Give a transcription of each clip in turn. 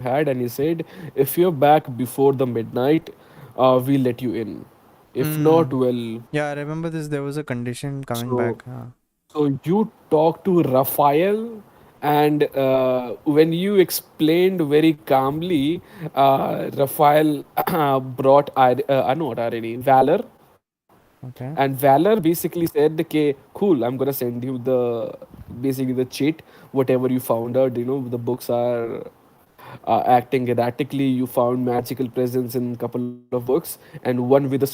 had, and he said, if you're back before the midnight, we'll let you in. If not, Hmm. well, Yeah, I remember this. There was a condition coming so back. so you talked to Raphael, and when you explained very calmly, Raphael brought not irony, valor, Okay. and valor basically said, "Okay, cool. I'm gonna send you the basically the cheat, whatever you found out. The books are acting erratically. You found magical presence in a couple of books, and one with a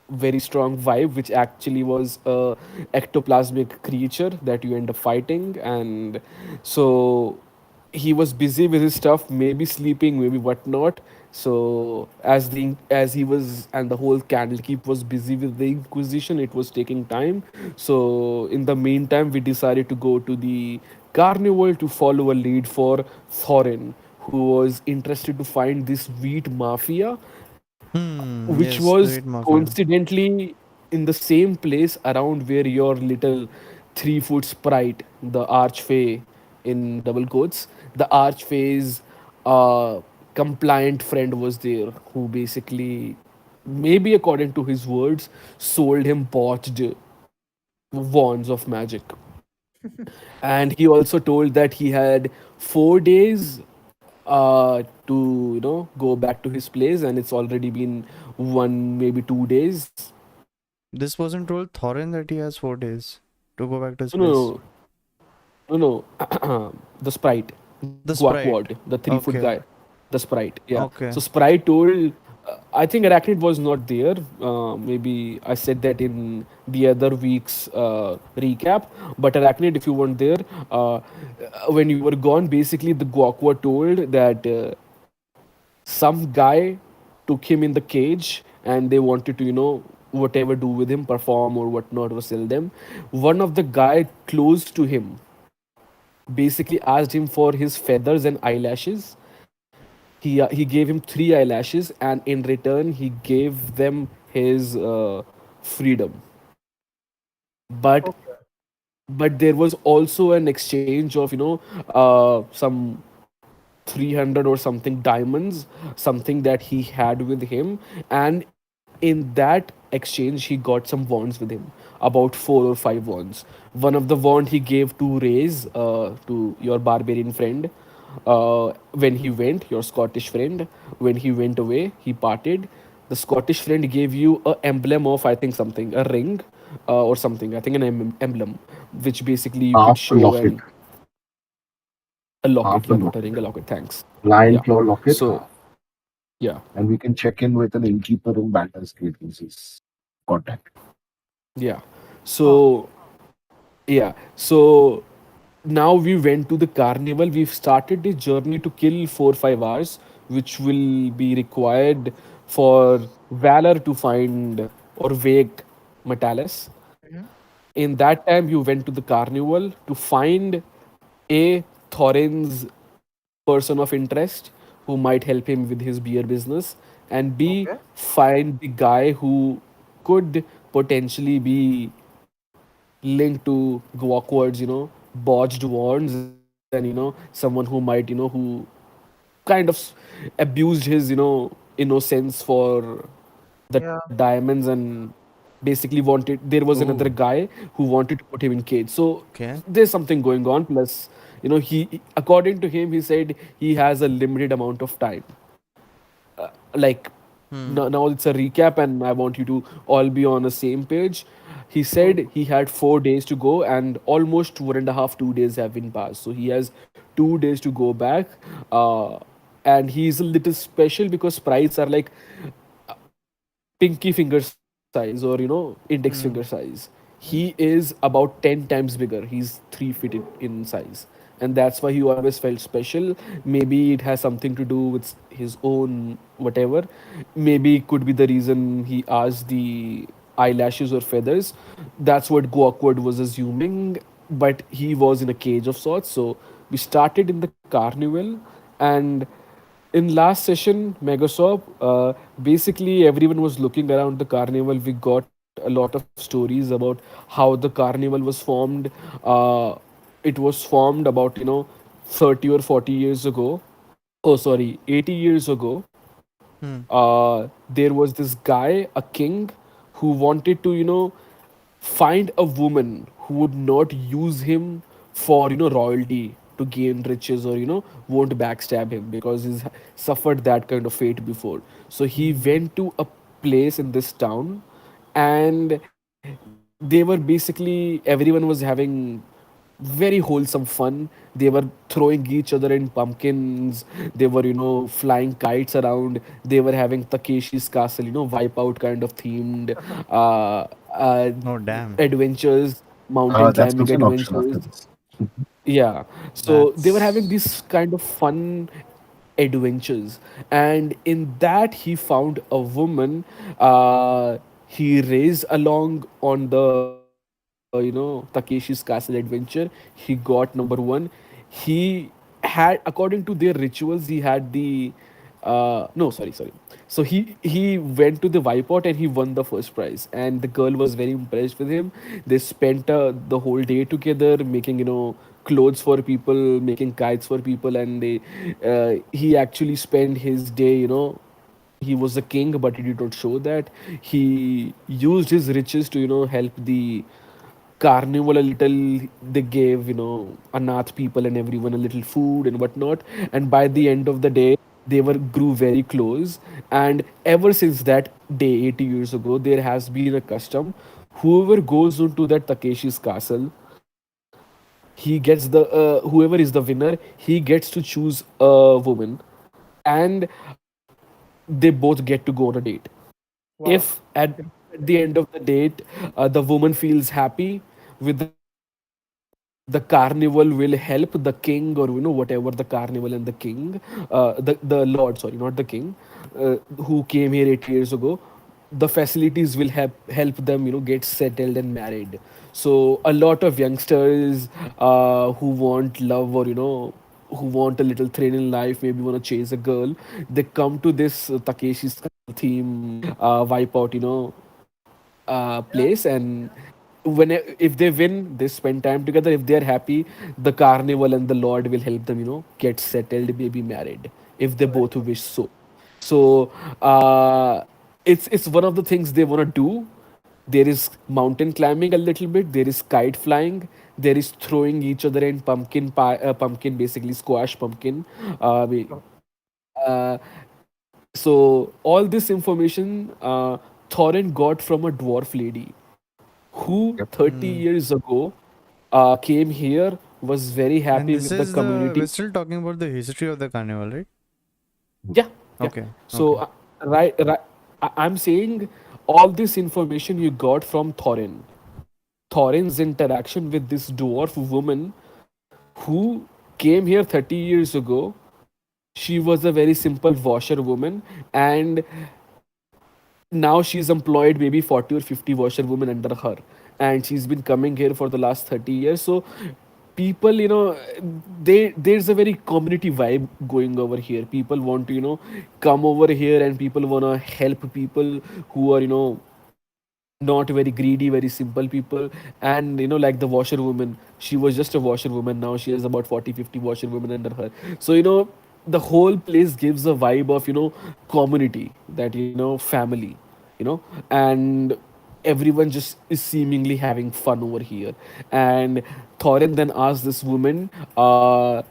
very strong vibe, which actually was a ectoplasmic creature that you end up fighting. And so he was busy with his stuff, maybe sleeping, maybe whatnot. So as he was, and the whole Candlekeep was busy with the Inquisition, it was taking time. So in the meantime, we decided to go to the carnival to follow a lead for Thorin, who was interested to find this wheat mafia, Hmm. which Yes, the was Great Mafia. coincidentally in the same place around where your little 3 foot sprite, the archfey in double quotes, the archfey's uh, compliant friend was there, who basically, maybe according to his words, sold him botched wands of magic. And he also told that he had 4 days to go back to his place, and it's already been one, maybe 2 days. This wasn't told Thorin that he has 4 days to go back to his No, no, place. no. The sprite, The Guakwad, sprite. the 3 foot guy, Okay. the sprite. Yeah. So Okay. sprite told. I think Arachnid was not there. Maybe I said that in the other week's recap. But Arachnid, if you weren't there, when you were gone, basically the Guakwad told that some guy took him in the cage, and they wanted to whatever do with him, perform or whatnot, or sell them. One of the guy close to him basically asked him for his feathers and eyelashes. He gave him 3 eyelashes, and in return he gave them his freedom. But Okay. there was also an exchange of some 300 or something diamonds, something that he had with him. And in that exchange, he got some wands with him, about 4 or 5 wands. One of the wand he gave to Raze, to your barbarian friend. When he went, your Scottish friend, when he went away, he parted. The Scottish friend gave you a emblem of, I think, something, a ring, or something. I think an emblem, which basically you could Half a show. locket. And a locket, Half a yeah, not a locket. ring, a locket. Thanks. Lion Yeah. claw locket, So half. yeah, And we can check in with an innkeeper in Baldur's Gate with his contact. yeah. Oh. So yeah. So now we went to the carnival. We've started the journey to kill 4 5 hours, which will be required for Valor to find or wake Metalis. Mhm. In that time, you went to the carnival to find A, Thorin's person of interest who might help him with his beer business, and B, Okay. find the guy who could potentially be linked to Gwakwad's, botched wands, and someone who might, who kind of abused his, innocence for the Yeah. diamonds, and basically wanted, there was another Oh. guy who wanted to put him in cage. So Okay. there's something going on. Plus, he, according to him, he said he has a limited amount of time. Like, Hmm. now it's a recap, and I want you to all be on the same page. He Mhm. said he had 4 days to go, and almost 1.5, 2 days have been passed. So he has 2 days to go back. Uh, and he's a little special because sprites are like pinky finger size, or index finger Hmm. size. He is about 10 times bigger. He's 3 feet in size, and that's why he always felt special. Maybe it has something to do with his own whatever. Maybe it could be the reason he asked the eyelashes or feathers. That's what Awkward was assuming, but he was in a cage of sorts. So we started in the carnival, and in last session, Megaswap, basically everyone was looking around the carnival. We got a lot of stories about how the carnival was formed. Uh, it was formed about 30 or 40 years ago, oh sorry, 80 years ago, Hmm. there was this guy, a king, who wanted to, find a woman who would not use him for, royalty to gain riches, or, won't backstab him because he's suffered that kind of fate before. So he Hmm. went to a place in this town, and they were basically, everyone was having very wholesome fun. They were throwing each other in pumpkins. They were, flying kites around. They were having Takeshi's castle, wipeout kind of themed uh, uh, Oh, damn. adventures, mountain That's climbing also an option after adventures. this. Yeah. So they were having That's these kind of fun adventures, and in that he found a woman. He raced along on the, Takeshi's castle adventure. He got number one. He had, according to their rituals, he had the no, sorry. So he went to the wipeout and he won the first prize, and the girl was very impressed with him. They spent the whole day together making, clothes for people, making kites for people, and he actually spent his day, he was a king, but he did not show that. He used his riches to, help the carnival a little. They gave, anath people and everyone a little food and whatnot. And by the end of the day, they were grew very close. And ever since that day, 80 years ago, there has been a custom. Whoever goes into that Takeshi's castle, he gets the whoever is the winner, he gets to choose a woman, and they both get to go on a date. Wow. If at the end of the date, the woman feels happy with the carnival, will help the king, or, whatever the carnival and the king, the lord, sorry, not the king, who came here 80 years ago. The facilities will help them, get settled and married. So a lot of youngsters who want love, or, who want a little thrill in life, maybe want to chase a girl, they come to this Takeshi's castle theme wipeout, Yeah. place. And when, if they win, they spend time together. If they are happy, the carnival and the lord will help them, get settled, maybe married, if they Very both cool. wish so. So it's one of the things they want to do. There is mountain climbing a little bit. There is kite flying. There is throwing each other in pumpkin pie, pumpkin, basically squash pumpkin. Oh, Uh, so all this information Thorin got from a dwarf lady who Yep. 30 Hmm. years ago came here, was very And happy this with the is the we're community. still talking about the history of the carnival, right? Yeah, yeah. Okay. So Okay. right, I'm saying all this information you got from Thorin. Thorin's interaction with this dwarf woman who came here 30 years ago. She was a very simple washerwoman, and now she's employed maybe 40 or 50 washerwomen under her, and she's been coming here for the last 30 years. So people, there's a very community vibe going over here. People want to, come over here, and people want to help people who are, not very greedy, very simple people. And, like the washerwoman, she was just a washerwoman. Now she has about 40, 50 washerwomen under her. So, the whole place gives a vibe of, community, that, family, and everyone just is seemingly having fun over here. And Thorin then asked this woman, is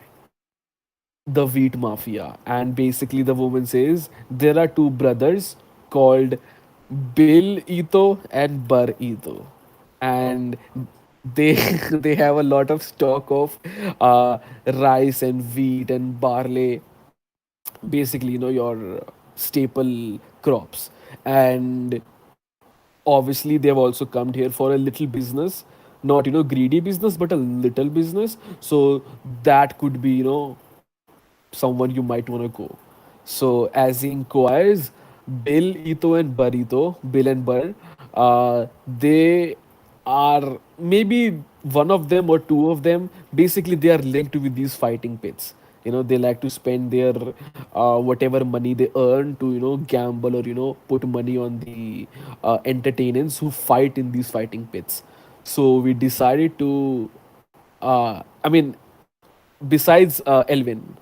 the wheat mafia? And basically, the woman says there are two brothers called Bill Ito and Bar Ito, wow. and they they have a lot of stock of rice and wheat and barley, basically, your staple crops. And obviously they have also come here for a little business, not, greedy business, but a little business. So that could be, someone you might want to go. So as he inquires, Bill, Ito, and Barito, Bill and Burr, they are maybe one of them or two of them. Basically, they are linked with these fighting pits. They like to spend their whatever money they earn to, gamble, or, put money on the entertainers who fight in these fighting pits. So we decided to, I mean, besides Elwyn,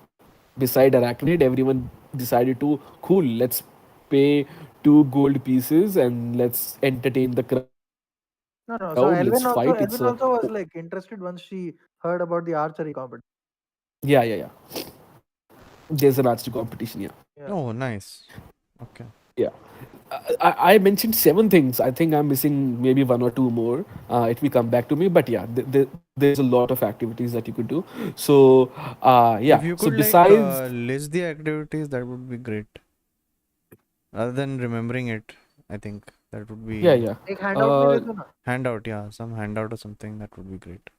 beside Araknyd, everyone decided to cool. Let's pay 2 gold pieces and let's entertain the crowd. Let's fight. It's No, no. So a Elwyn also was like interested once she heard about the archery competition. yeah, yeah, yeah. There's an archery competition. Yeah, Yeah. Oh, nice. Okay. yeah. I mentioned 7 things. I think I'm missing maybe one or two more. It will come back to me. But yeah, there's a lot of activities that you could do. So yeah. If you So could like besides, list the activities, that would be great. Rather than remembering it, I think that would yeah, be yeah. एक handout में Uh, दे दो ना. handout. Yeah, some handout or something that would be great.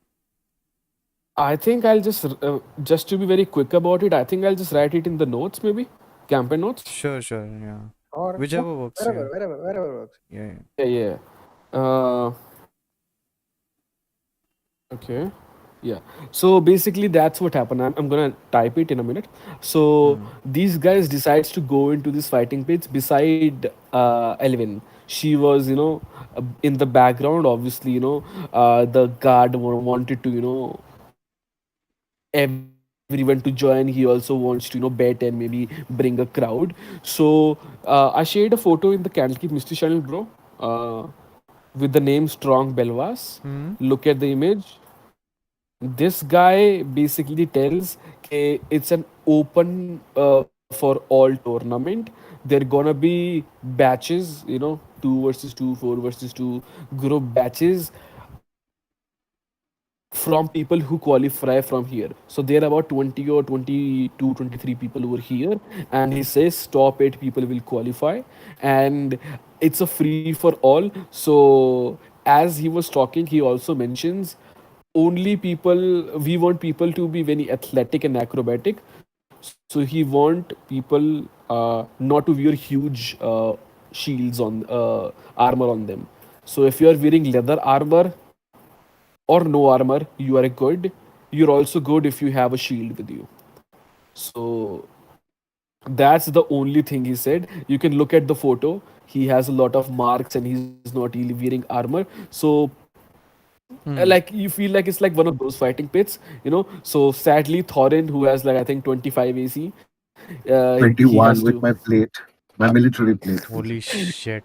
I think I'll just to be very quick about it. I think I'll just write it in the notes, maybe campaign notes. Sure, sure. Yeah, Or yeah, whichever works. Yeah, wherever works. yeah. Yeah. Yeah, yeah. Uh, okay. Yeah. So basically, that's what happened. I'm gonna type it in a minute. So Hmm. these guys decides to go into this fighting pits beside Elvin. She was, in the background. Obviously, the guard wanted to, everyone to join. He also wants to, bet and maybe bring a crowd. So I shared a photo in the Candlekeep Mysteries channel, bro. With the name Strong Belvas. Hmm. Look at the image. This guy basically tells okay, it's an open for all tournament. There gonna be batches, 2 versus 2, 4 versus 2 group batches from people who qualify from here. So there are about 20 or 22, 23 people over here. And he says top 8 people will qualify. And it's a free for all. So as he was talking, he also mentions only people we want people to be very athletic and acrobatic, so he want people not to wear huge shields on armor on them. So if you are wearing leather armor or no armor, you are good. You're also good if you have a shield with you. So that's the only thing he said. You can look at the photo. He has a lot of marks and he's not really wearing armor. So Hmm. like you feel like it's like one of those fighting pits. So sadly, Thorin, who has like I think 25 AC, he has 21 to with my plate, my military plate. Holy shit.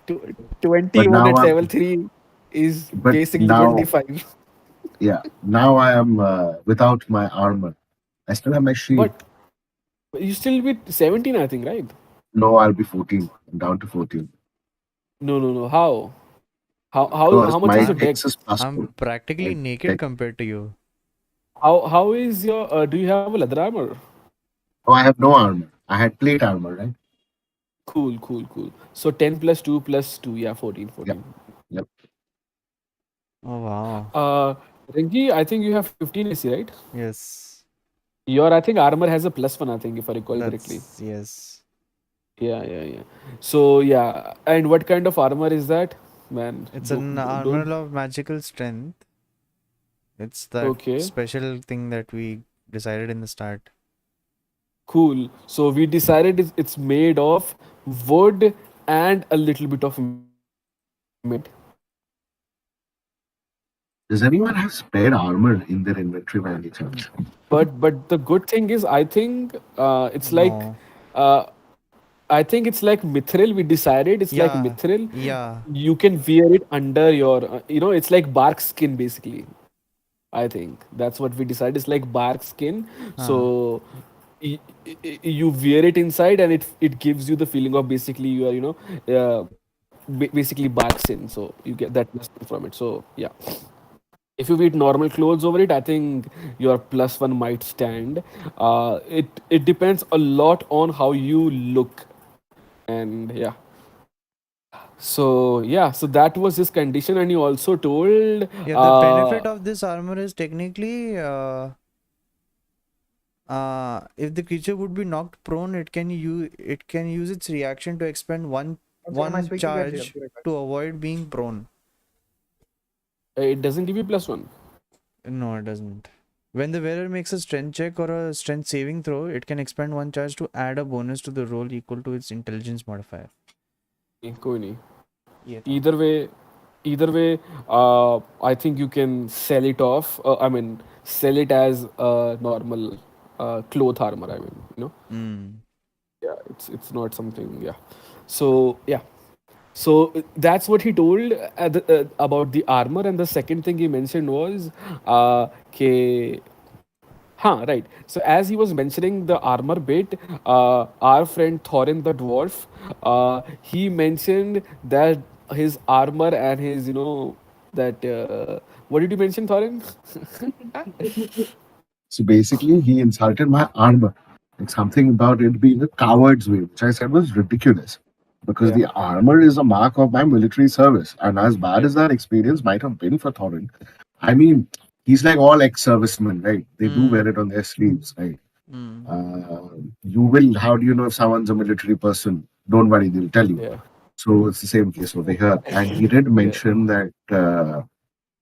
21 But at now level I'm, 3 is but basically now, 25. yeah, now I am without my armor. I still have my shield. But you still be 17, I think, right? No, I'll be 14. I'm down to 14 No, no, no. How? How because much is my your I'm dex? dex is plus I'm 4. practically My naked dex. compared to you. How is your do you have a leather armor? Oh, I have no armor. I had plate armor, right? Cool, cool, cool. So 10 plus 2 plus 2, yeah, 14, Yep. 14. Yep. Oh wow. Uh, Renki, I think you have 15 AC, right? Yes. Your, I think, armor has a +1, I think, if I recall correctly. That's yes. Yeah, yeah, yeah. So yeah, and what kind of armor is that, man? It's an armor Don't. of magical strength. It's that Okay, special thing that we decided in the start. cool. So we decided it's made of wood and a little bit of metal. Does anyone have spare armor in their inventory by any chance? But the good thing is, I think it's like No. uh, I think it's like mithril. We decided it's like Yeah. mithril. Yeah. You can wear it under your, it's like bark skin basically. I think that's what we decided. It's like bark skin. Huh. So you wear it inside, and it gives you the feeling of basically you are basically bark skin. So you get that plus from it. So yeah, if you wear normal clothes over it, I think your +1 might stand. It depends a lot on how you look, and yeah. So that was his condition, and he also told Yeah, the benefit of this armor is technically if the creature would be knocked prone, it can use its reaction to expend Am I one speaking? Yes, yes, charge yes. to avoid being prone. it doesn't give you +1. No, it doesn't. When the wearer makes a strength check or a strength saving throw, it can expend one charge to add a bonus to the roll equal to its intelligence modifier. कोई नहीं. Yeah. Either way, I think you can sell it off. I mean, sell it as a normal cloth armor. I mean, Mm. yeah, it's not something. Yeah, so yeah, so that's what he told about the armor, and the second thing he mentioned was, ke, huh, right. So as he was mentioning the armor bit, our friend Thorin the dwarf, he mentioned that his armor and his, that what did you mention, Thorin? So basically, he insulted my armor. Like something about it being a coward's way, which I said was ridiculous. Because Yeah, the armor is a mark of my military service. And as bad as that experience might have been for Thorin, I mean, he's like all ex servicemen, right? They do wear it Mm. on their sleeves, right? Mm. You will, how do you know if someone's a military person? Don't worry, they'll tell you. yeah, So it's the same case over here. And he did yeah. mention that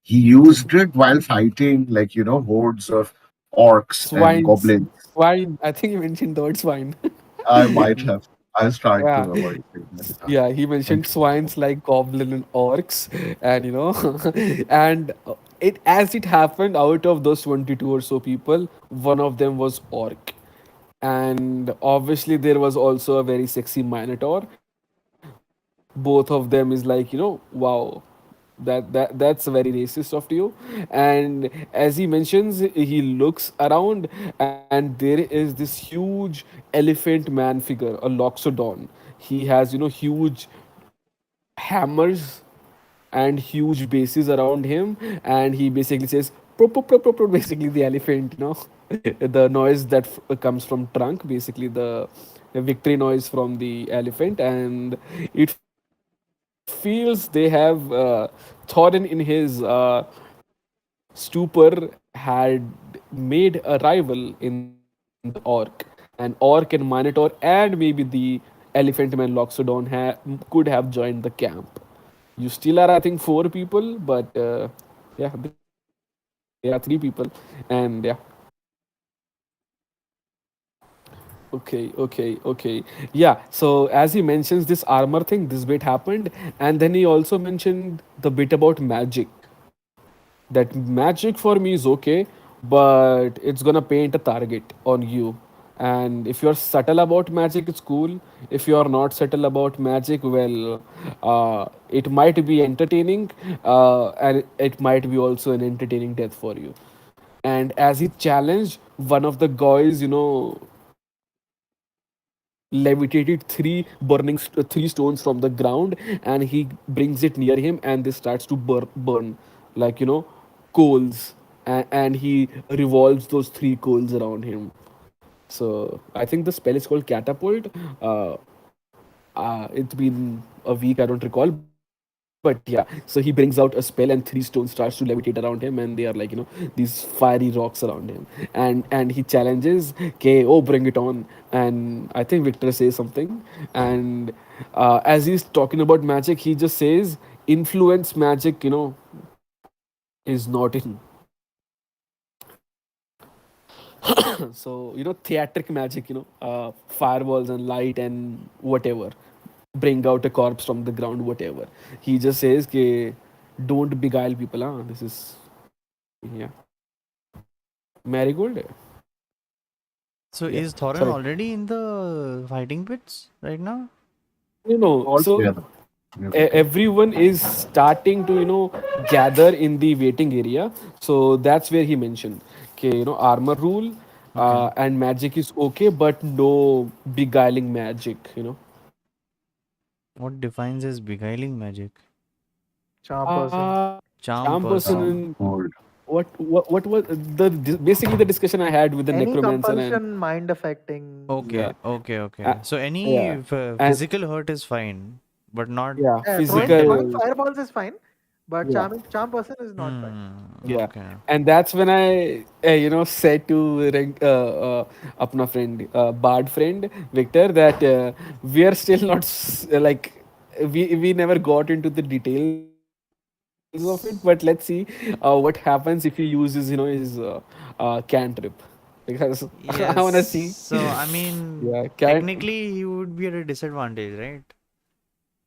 he used it while fighting, like, hordes of orcs and Swines, goblins. swine. I think you mentioned the word swine. I might have. I was trying to Yeah, avoid saying that. yeah, he mentioned swines like goblin and orcs, and and it happened, out of those 22 or so people, one of them was orc, and obviously there was also a very sexy minotaur. Both of them is like, wow, that's very racist of you. And as he mentions, he looks around, and there is this huge elephant man figure, a loxodon. He has, huge hammers and huge bases around him, and he basically says pro, pro, pro, pro, pro, basically the elephant, the noise that comes from trunk, basically the victory noise from the elephant. And it feels they have Thorin in his stupor had made a rival in the orc, and orc and minotaur and maybe the elephant man loxodon could have joined the camp. You still are, I think, four people, but yeah, there are three people, and yeah. Okay. Yeah. So as he mentions this armor thing, this bit happened, and then he also mentioned the bit about magic. That magic for me is okay, but it's gonna paint a target on you. And if you're subtle about magic, it's cool. If you're not subtle about magic, well, it might be entertaining, and it might be also an entertaining death for you. And as he challenged, one of the guys, levitated three stones from the ground, and he brings it near him, and this starts to burn like, coals, and he revolves those three coals around him. So I think the spell is called catapult. It's been a week, I don't recall, but yeah. So he brings out a spell, and three stones starts to levitate around him, and they are like, these fiery rocks around him. And he challenges, okay, oh, bring it on. And I think Victor says something, and as he's talking about magic, he just says influence magic, is not in. So, theatric magic, fireballs and light and whatever, bring out a corpse from the ground, whatever. He just says, "Ke, don't beguile people." Huh? This is, yeah, marigold. So Yeah, is Thorin sorry. already in the fighting pits right now? No. All So together and everything. everyone is starting to, gather in the waiting area. So that's where he mentioned, okay, armor rule, Okay. and magic is okay, but no beguiling magic. What defines as beguiling magic? Charm person. Charm Charm person person. in Hold. what was basically the discussion I had with the Any necromancer, and compulsion, mind affecting. yeah, Okay, okay, uh, okay. So any yeah, and physical hurt is fine, but not yeah, Yeah, throwing mental. physical, fireballs is fine, but yeah, charm person is not fine. yeah. Okay. And that's when I, said to apna friend, Bard friend Victor, that we are still not like, we never got into the details of it, but let's see what happens if he uses, his cantrip, because I wanna Yes. see. So I Yeah, mean, can technically he would be at a disadvantage, right?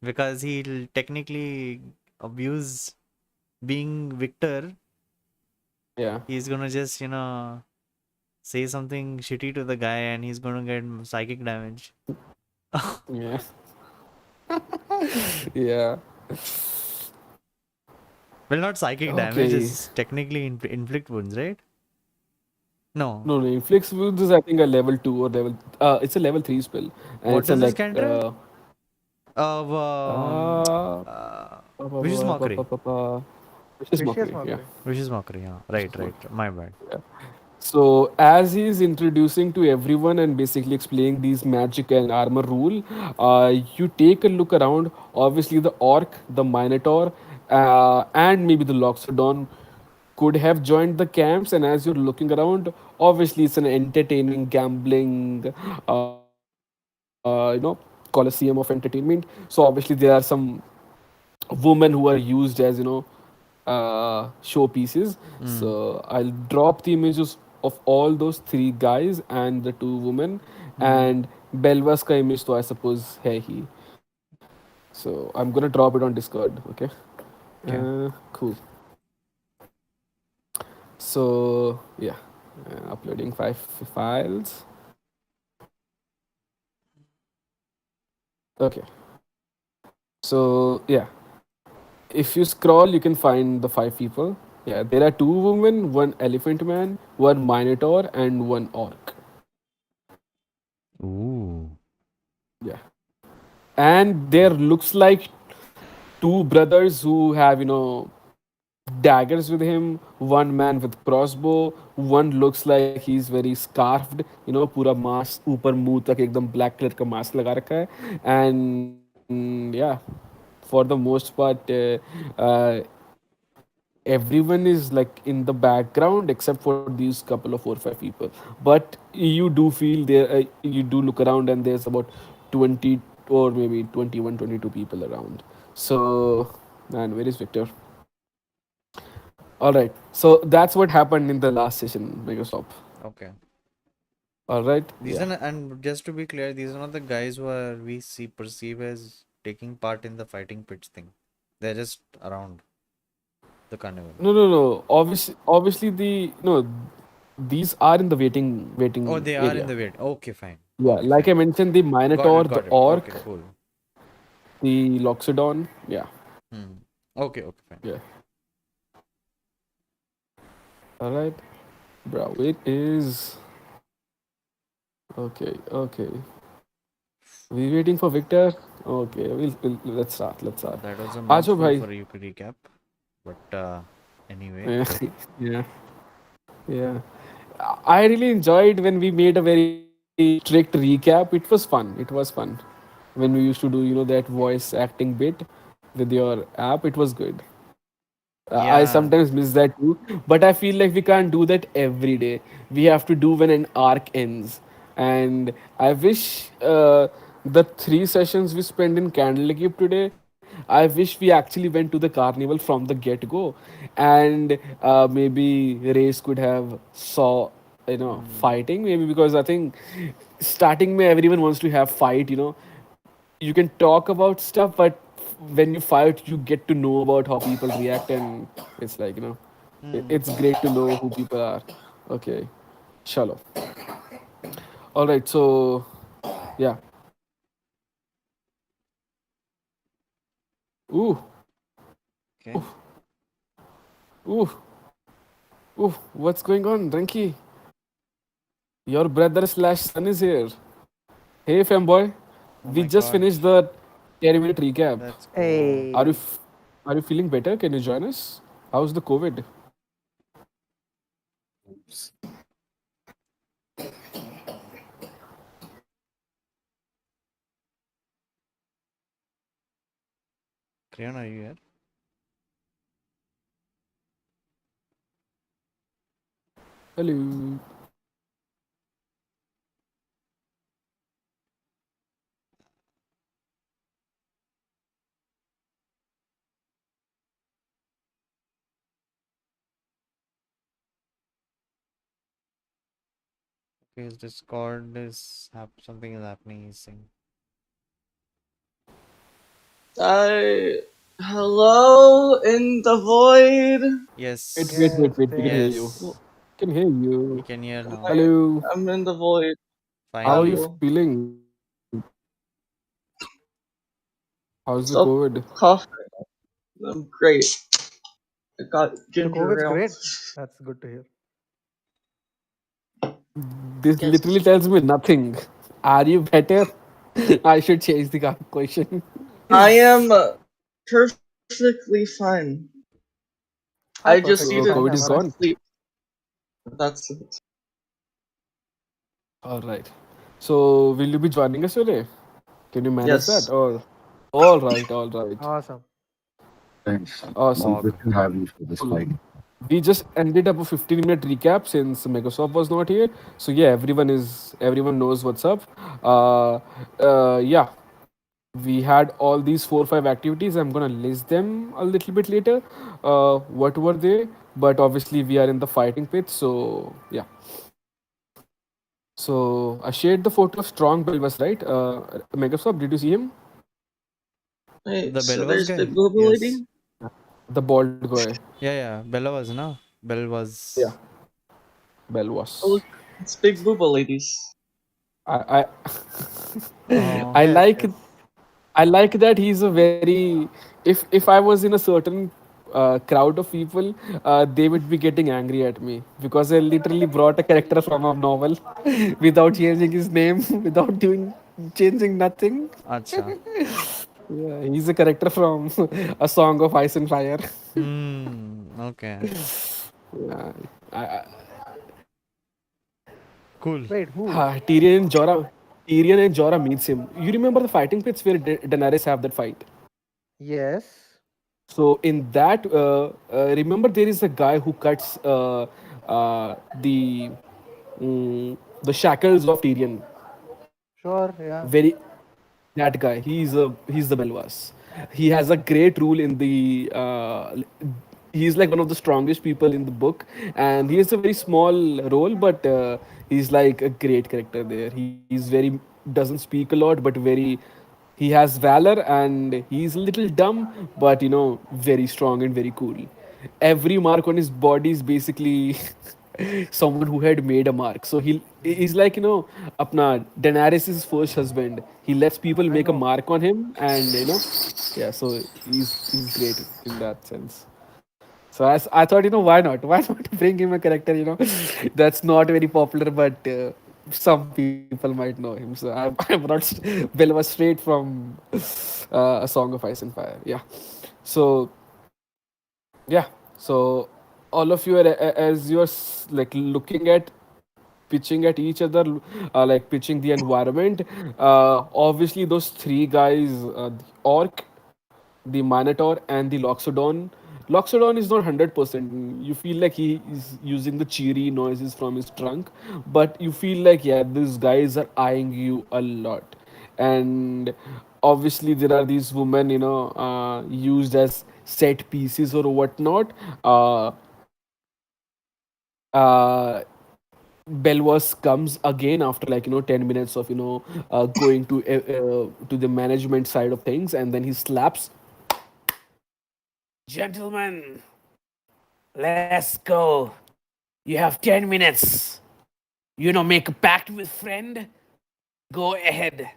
Because he'll technically abuse being Victor Yeah. He's gonna just, say something shitty to the guy and he's gonna get psychic damage. Yeah. Yeah. Well, not psychic damage, Okay. it's technically inflict wounds, right? No. No, no. Inflicts wounds is I think a level 2 or level. It's a level 3 spell, and What it's a is this like. cantrip? Uh, Vicious Mockery. Vicious Vicious mockery. Yeah. mockery. Vicious Mockery, yeah. Right, Vicious right. mockery. My bad. Yeah. So as he's introducing to everyone and basically explaining these magic and armor rule, you take a look around. Obviously, the orc, the minotaur, and maybe the loxodon could have joined the camps. And as you're looking around, obviously it's an entertaining gambling, colosseum of entertainment. So obviously there are some women who are used as showpieces. Mm. So I'll drop the images of all those three guys and the two women, Mm. and Belva's ka image to I suppose hai he. So I'm gonna drop it on Discord. Okay. Okay. Cool. So yeah, uploading 5 files. Okay. So yeah, if you scroll, you can find the 5 people. Yeah, there are 2 women, one elephant man, one minotaur, and one orc. Ooh. Yeah, and there looks like two brothers who have daggers with him. One man with crossbow. One looks like he's very scarfed. पूरा mask ऊपर मुंह तक एकदम black color का mask लगा रखा है. And yeah, for the most part, everyone is like in the background except for these couple of 4 or 5 people, but you do feel there, you do look around and there's about 20 or maybe 21, 22 people around. So man, where is Victor? All right, so that's what happened in the last session, Megaswap. Okay. All right, These yeah. are not, and just to be clear, these are not the guys who are we see perceive as taking part in the fighting pitch thing. They're just around the carnival. No, obviously the no, these are in the Oh, waiting they are in area. the wait. Okay, fine. Yeah, Okay, like I fine. mentioned, the Got minotaur, it, the got it. Okay, orc, cool. the loxodon. Yeah. Hmm. Okay, okay, fine. Yeah. All right, bro. It is okay. Okay. We waiting for Victor. Okay. We'll let's start. Let's start. That was a Ajo mouthful bhai. for you to recap. But anyway. Yeah. Yeah. Yeah. I really enjoyed when we made a very strict recap. It was fun. It was fun when we used to do that voice acting bit with your app. It was good. I Yeah. sometimes miss that too, but I feel like we can't do that every day. We have to do when an arc ends. And I wish the 3 sessions we spent in Candlekeep today, I wish we actually went to the carnival from the get go. And maybe Race could have saw Hmm. fighting, maybe, because I think starting में everyone wants to have fight. You can talk about stuff, but when you fight, you get to know about how people react, and it's like Hmm. it's great to know who people are. Okay, shallow. All right, so yeah. Ooh, Okay. ooh, ooh. What's going on, Renki? Your brother slash son is here. Hey, femboy. Oh We my just god. finished the 10-minute recap. That's cool. Are you Hey. f- are you feeling better? Can you join us? How's the COVID? Crayon, are you here? Hello. Okay, his Discord is something is happening, he's saying. I Hello in the void. Wait, Yes. wait, wait, Yes, wait. We can hear same. you. Well, Yes. Can hear We you. can hear now. I, Hello. I'm in the void. How are you Finally. Hello. feeling? How's the Stop COVID? coughing. I'm great. I got The ginger COVID's ale. great. That's good to hear. This literally Yes. tells me nothing. Are you better? I should change the question. I am perfectly fine. I I'm just perfectly So needed fine. COVID I'm is some around. gone. sleep. That's it. All right. So will you be joining us today? Can you manage that? Yes. Or all right, all right, Awesome. Thanks. awesome, Good Fog. to have you for this cool. fight. We just ended up a 15-minute recap since Megaswap was not here. So yeah, everyone knows what's up. Yeah, we had all these 4 or 5 activities. I'm gonna list them a little bit later. What were they? But obviously we are in the fighting pit. So yeah. So I shared the photo of Strong Belvas, right? Megaswap, did you see him? Wait, The so Belvas there's guy? Big Booba Yes. Lady? The bald guy. Yeah, yeah. Bella was, no? Bell Yeah, was. Oh, Belvas. look, it's Big Booba Ladies. I Oh, I Yes, like yes. I like that he's a very if I was in a certain crowd of people, they would be getting angry at me because I literally brought a character from a novel without changing his name, without doing changing nothing. acha. Yeah, he's a character from a Song of Ice and Fire. Okay. Yeah, I, Cool. Wait, who? Tyrion and Jorah meets him. You remember the fighting pits where Daenerys have that fight? Yes. So in that, remember there is a guy who cuts the the shackles of Tyrion. Sure, yeah. Very that guy. He's the Belwas. He has a great rule in the. He's like one of the strongest people in the book, and he has a very small role, but he's like a great character there. He's very doesn't speak a lot, but very he has valor and he's a little dumb, but very strong and very cool. Every mark on his body is basically someone who had made a mark. So he's like apna Daenerys's first husband. He lets people I make a know. mark on him, and yeah. So he's great in that sense. So I thought, why not? Why not bring him a character, that's not very popular, but some people might know him. So I brought Belva straight from A Song of Ice and Fire. Yeah. So yeah. So all of you are as you're like looking at pitching at each other, like pitching the environment. Obviously, those three guys, the orc, the Minotaur and the Loxodon. Loxodon is not 100%. You feel like he is using the cheery noises from his trunk, but you feel like, yeah, these guys are eyeing you a lot. And obviously, there are these women, used as set pieces or whatnot. Uh, Belwas comes again after like 10 minutes of going to the management side of things, and then he slaps. Gentlemen, let's go. You have 10 minutes. Make a pact with friend. Go ahead.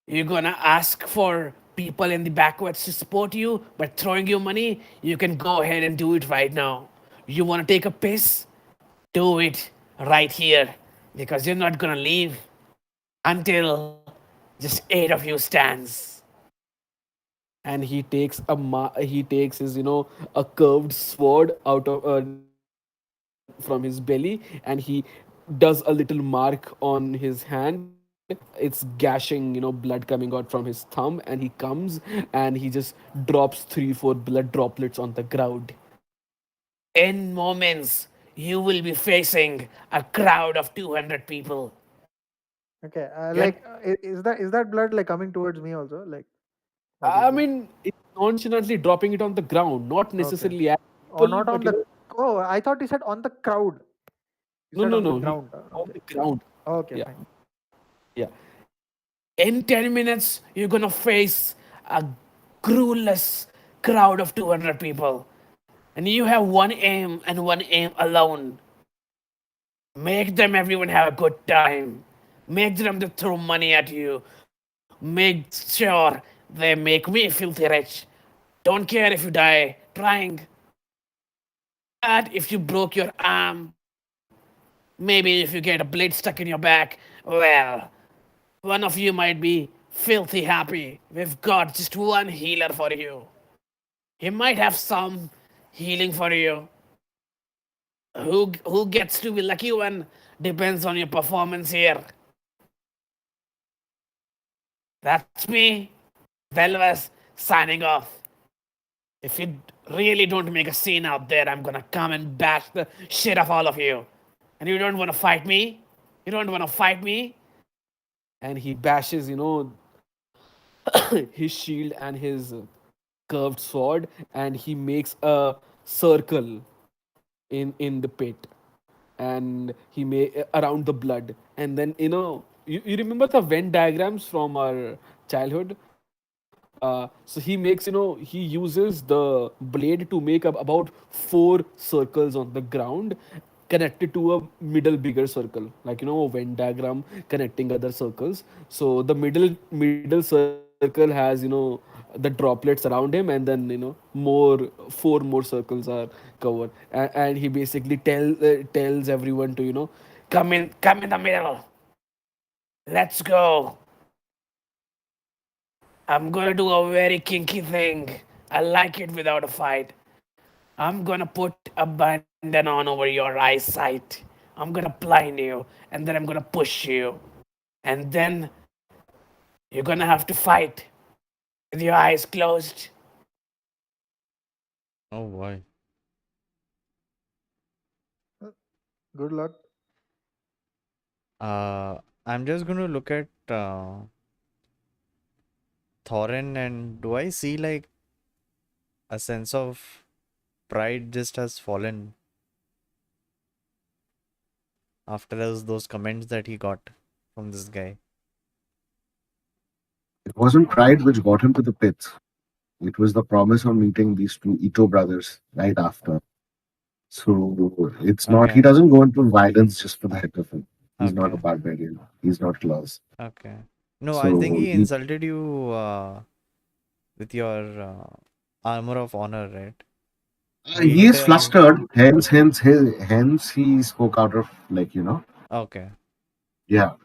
You're gonna ask for people in the backwards to support you, but throwing you money, you can go ahead and do it right now. You wanna take a piss? Do it right here. Because you're not gonna leave until just 8 of you stands. And he takes his a curved sword out of from his belly, and he does a little mark on his hand. It's gashing blood coming out from his thumb, and he comes and he just drops 3 4 blood droplets on the ground. In moments you will be facing a crowd of 200 people. Okay. Get Is that blood like coming towards me also? Like what I is it? mean, it's nonchalantly dropping it on the ground, not Okay. necessarily at Or people, not but on the. Oh, I thought you said on the crowd. You no, said no, on the no, ground. on Okay. the ground. Okay, Yeah, fine. yeah. In 10 minutes, you're gonna face a gruelless crowd of 200 people, and you have one aim and one aim alone. Make them everyone have a good time. Make them to throw money at you. Make sure they make me filthy rich. Don't care if you die trying. But if you broke your arm, maybe if you get a blade stuck in your back, well, one of you might be filthy happy. We've got just one healer for you. He might have some healing for you. Who gets to be lucky one depends on your performance here. That's me, Velvas, signing off. If you really don't make a scene out there, I'm gonna come and bash the shit of all of you. And you don't wanna fight me? You don't wanna fight me? And he bashes, his shield and his curved sword, and he makes a circle in the pit, and he made around the blood, and then you remember the Venn diagrams from our childhood. So he makes, he uses the blade to make up about four circles on the ground, connected to a middle bigger circle, like a Venn diagram connecting other circles. So the middle circle has, the droplets around him, and then four more circles are covered, and he basically tells everyone to come in the middle. Let's go. I'm gonna do a very kinky thing. I like it without a fight. I'm gonna put a bandana on over your eyesight. I'm gonna blind you, and then I'm gonna push you. And then you're gonna have to fight with your eyes closed. Oh boy. Good luck. I'm just going to look at Thorin, and do I see like a sense of pride just has fallen after those comments that he got from this guy? It wasn't pride which got him to the pits. It was the promise of meeting these two Ito brothers right after. So it's not, he Okay. doesn't go into violence just for the heck of it. He's not a Okay. barbarian. He's not class. Okay. No, I think So he insulted you with your armor of honor, right? he Gained is flustered. Hence he spoke out of Okay. yeah,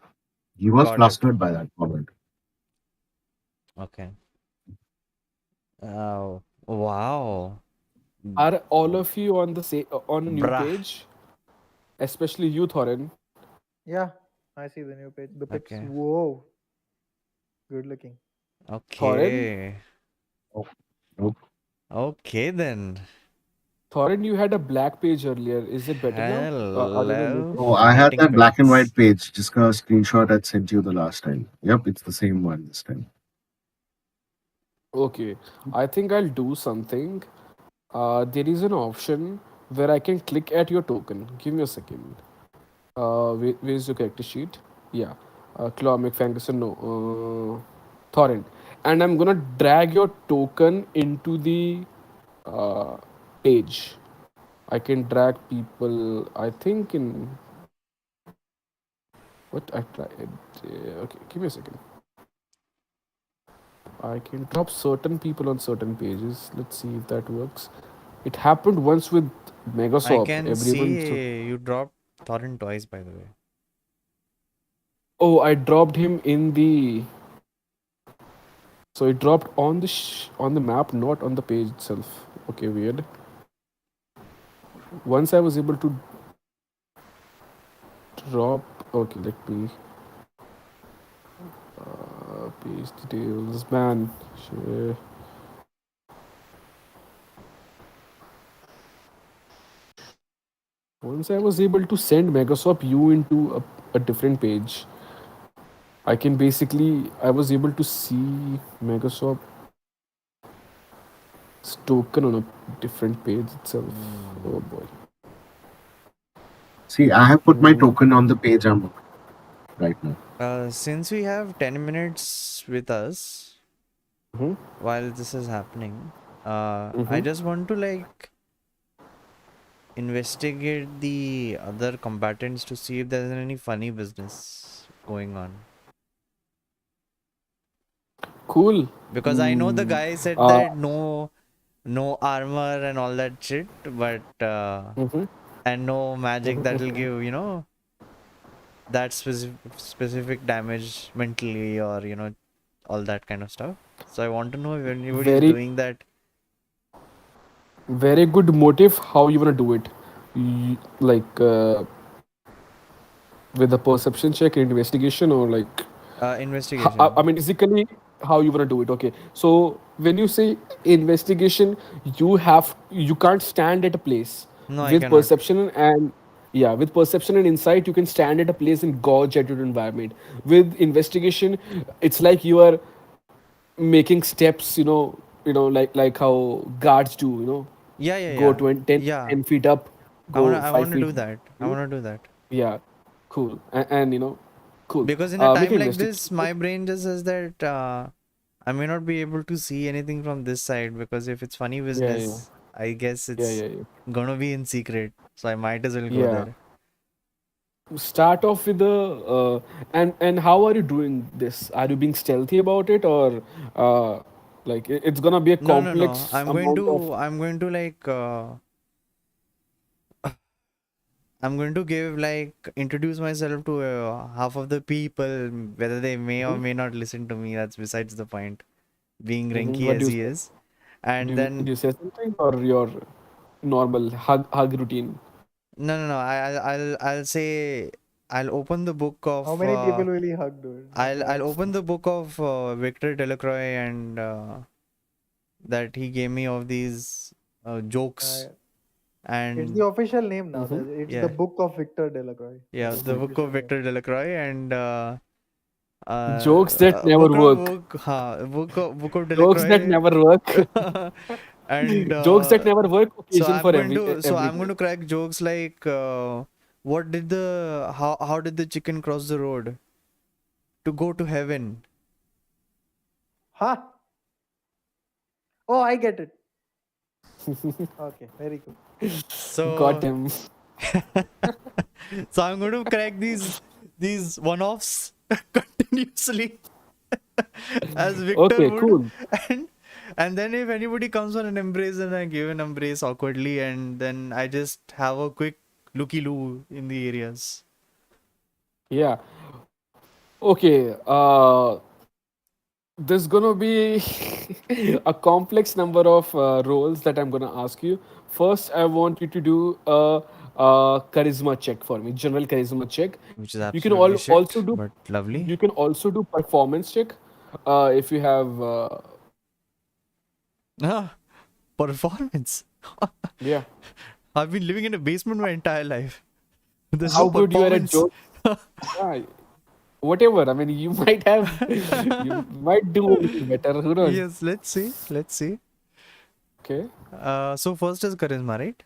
he was Got it. flustered by that comment. Okay. Wow. Are all of you on on a new Bruh. page? Especially you, Thorin. Yeah, I see the new page. The pits. Okay. Whoa, good looking. Thorin, Okay. Oh, nope. Okay then. Thorin, you had a black page earlier. Is it better now? Are you on a new Hello, page? Oh, I had fighting that black and pits. white page. Just a screenshot I sent you the last time. Yep, it's the same one this time. Okay, I think I'll do something. There is an option where I can click at your token. Give me a second. Where's your character sheet? Yeah. Claw, McFankerson, no. Thorin. And I'm gonna drag your token into the uh, page. I can drag people, I think, in. What? I tried. Okay, give me a second. I can drop certain people on certain pages. Let's see if that works. It happened once with I Megaswap. can Everyone. see you dropped Thorin twice, by the way. Oh, I dropped him in the. So it dropped on the on the map, not on the page itself. Okay, weird. Once I was able to drop. Okay, let me. Page details, man. Shit. Once I was able to send Megaswap U into a different page, I can basically. I was able to see Megaswap token on a different page itself. Oh boy. See, I have put my Mm, token on the page I'm on right now. Since we have 10 minutes with us mhm. while this is happening, I just want to like investigate the other combatants to see if there's any funny business going on. Cool. Because I know the guy said Uh, that no armor and all that shit, but mhm. and no magic that'll give, you know, that specific damage mentally or, you know, all that kind of stuff. So I want to know if anybody is Very, doing that. very good motive. How you wanna do it? Like with a perception check, investigation, or like I Investigation. mean, basically, how you wanna do it? Okay. So when you say investigation, you can't stand at a place No, I with cannot. perception and yeah, with perception and insight, you can stand at a place and gauge at your environment. With investigation, it's like you are making steps. Like how guards do. Yeah, yeah, Go yeah. 20, Yeah. 10 feet up, go I 5 want to feet. do that. I You know? want to do that. Yeah, cool. And cool. Because in a Make time an like investigation this, check. my brain just says that I may not be able to see anything from this side because if it's funny Yeah, yeah, business, I guess yeah, it's yeah, yeah. gonna be in secret. So I might as well go Yeah. there. Start off with the and how are you doing this? Are you being stealthy about it, or like it's gonna be a No, no, no. complex amount of? I'm going to like I'm going to give like introduce myself to half of the people, whether they may or Mhm, may not listen to me. That's besides the point. Being mhm. Renki What do as you he say? is, and Do then you say something or your normal hug routine? no. I'll say I'll open the book How of many people will he hug, dude? I'll Like, open the book of Victor Delacroix and that he gave me of these uh, jokes it's the and official name now. Mm-hmm. It's the yeah, Book of Victor Delacroix. That yeah, is the the book official of name. Victor Delacroix and Jokes that never work. book of Jokes that Delacroix never work. and Jokes that never work. Occasion for every I'm going day. to crack jokes like what did the how did the chicken cross the road to go to heaven? Huh? Oh, I get it. Okay, very good. Got So him. so I'm going to crack these one-offs continuously as Victor Okay, would, cool. and and then if anybody comes on an embrace, and I give an embrace awkwardly, and then I just have a quick looky loo in the areas. Yeah. Okay. There's gonna be a complex number of roles that I'm gonna ask you. First, I want you to do a charisma check for me, general charisma check. Which is You can absolutely also shit, do but lovely. performance check if you have Ah, performance. yeah. I've been living in a basement my entire life. There's no How good you are at performance. jokes. Yeah, whatever. I mean, you might have you might do a little better. Who knows? Yes, let's see. Let's see. Okay. So first is charisma, right?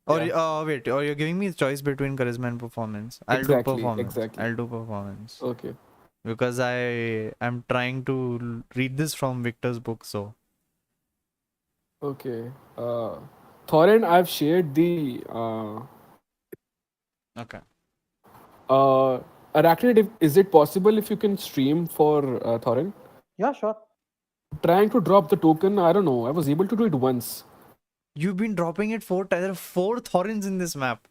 Or Yeah. wait, or you're giving me a choice between charisma and performance. I'll do Exactly. performance. Exactly. I'll do performance. Okay. Because I am trying to read this from Victor's book, so Okay. Thorin, I've shared the okay. Araknyd. Is it possible if you can stream for Thorin? Yeah, sure. Trying to drop the token. I don't know. I was able to do it once, You've been dropping it 4 times. There are 4 Thorins in this map.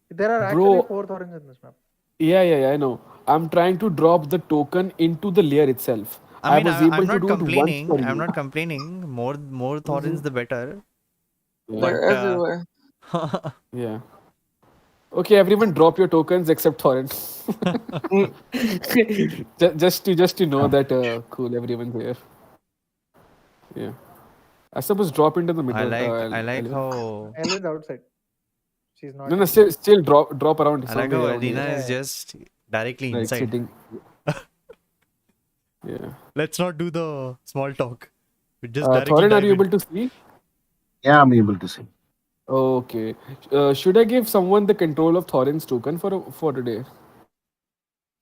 There are actually bro. 4 Thorins in this map. Yeah. I know. I'm trying to drop the token into the layer itself. I I mean, was I'm able to not do it once complaining. for I'm you. not complaining. More Mhm. Thorins, the better. Yeah. But They're everywhere. Yeah. Okay, everyone, drop your tokens except Thorin. Mm, just to know that cool, everyone's here. Yeah. I suppose drop into the middle. I like Elwyn. how Elwyn's outside. She's No, not no, in here. still drop around I like somewhere how around here, Adina is Yeah. just directly like inside. sitting. Yeah. Let's not do the small talk. We just directly Thorin, are dive you in. able to see? Yeah, I'm able to see. Okay. Should I give someone the control of Thorin's token for today?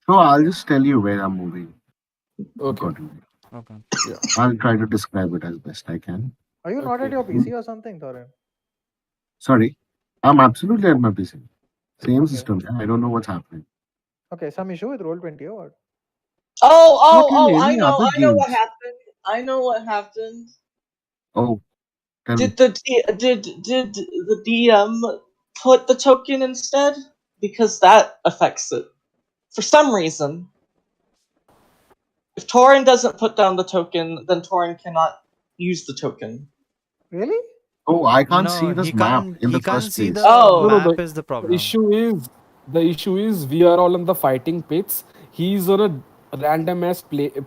So I'll just tell you where I'm moving Okay. accordingly. Okay. Yeah. I'll try to describe it as best I can. Are you not at Okay. your PC or something, Thorin? Sorry. I'm absolutely at my PC. Same Okay. system. Yeah, I don't know what's happening. Okay, some issue with Roll20 or what? Oh, Not oh, in oh! any other I know what games. happened. I know what happened. Oh, tell me. Did the DM put the token instead? Because that affects it. For some reason, if Thorin doesn't put down the token, then Thorin cannot use the token. Really? Oh, I can't No, see this map in the he can't first see place. the No, Oh, no. map is the The problem. issue is the issue is we are all in the fighting pits. He's on a random ass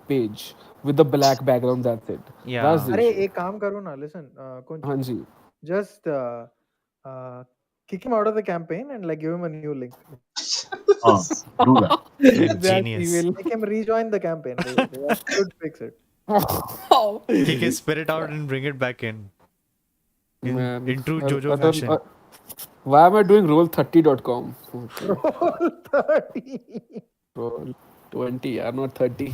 page with the black background. That's it. That's Yeah. the Arey, issue. ek kaam karo na. Listen, Kunj, Hanji. just uh, kick him out of the campaign and like give him a new link. Oh, do that. You're That's genius. evil. Make him rejoin the campaign. Basically, that should fix it. Kick his spirit out and bring it back Man, in true I JoJo don't. fashion. Why am I doing roll30.com? Okay, Roll 30. roll 20. Yeah, not 30.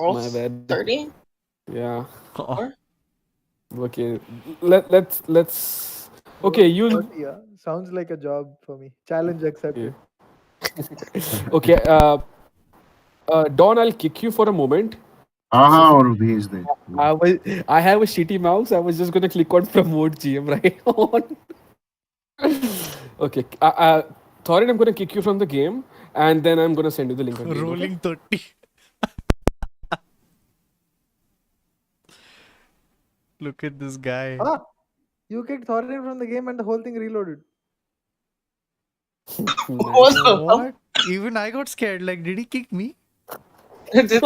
roll My bad. 30? Yeah. Oh, Or? Okay. Let's. Okay, Roll you'll. 30, yeah. Sounds like a job for me. Challenge Yeah. accepted. Okay. Don, I'll kick you for a moment. So Aha, or भेज दे. I was, I have a shitty mouse. I was just gonna click on promote GM right on. Okay. Thorin, I'm gonna kick you from the game, and then I'm gonna send you the link again. Okay. rolling 30. Look at this guy. Ah, you kicked Thorin from the game and the whole thing reloaded. What Nice. the hell? What? Even I got scared. Like, did he kick me? Did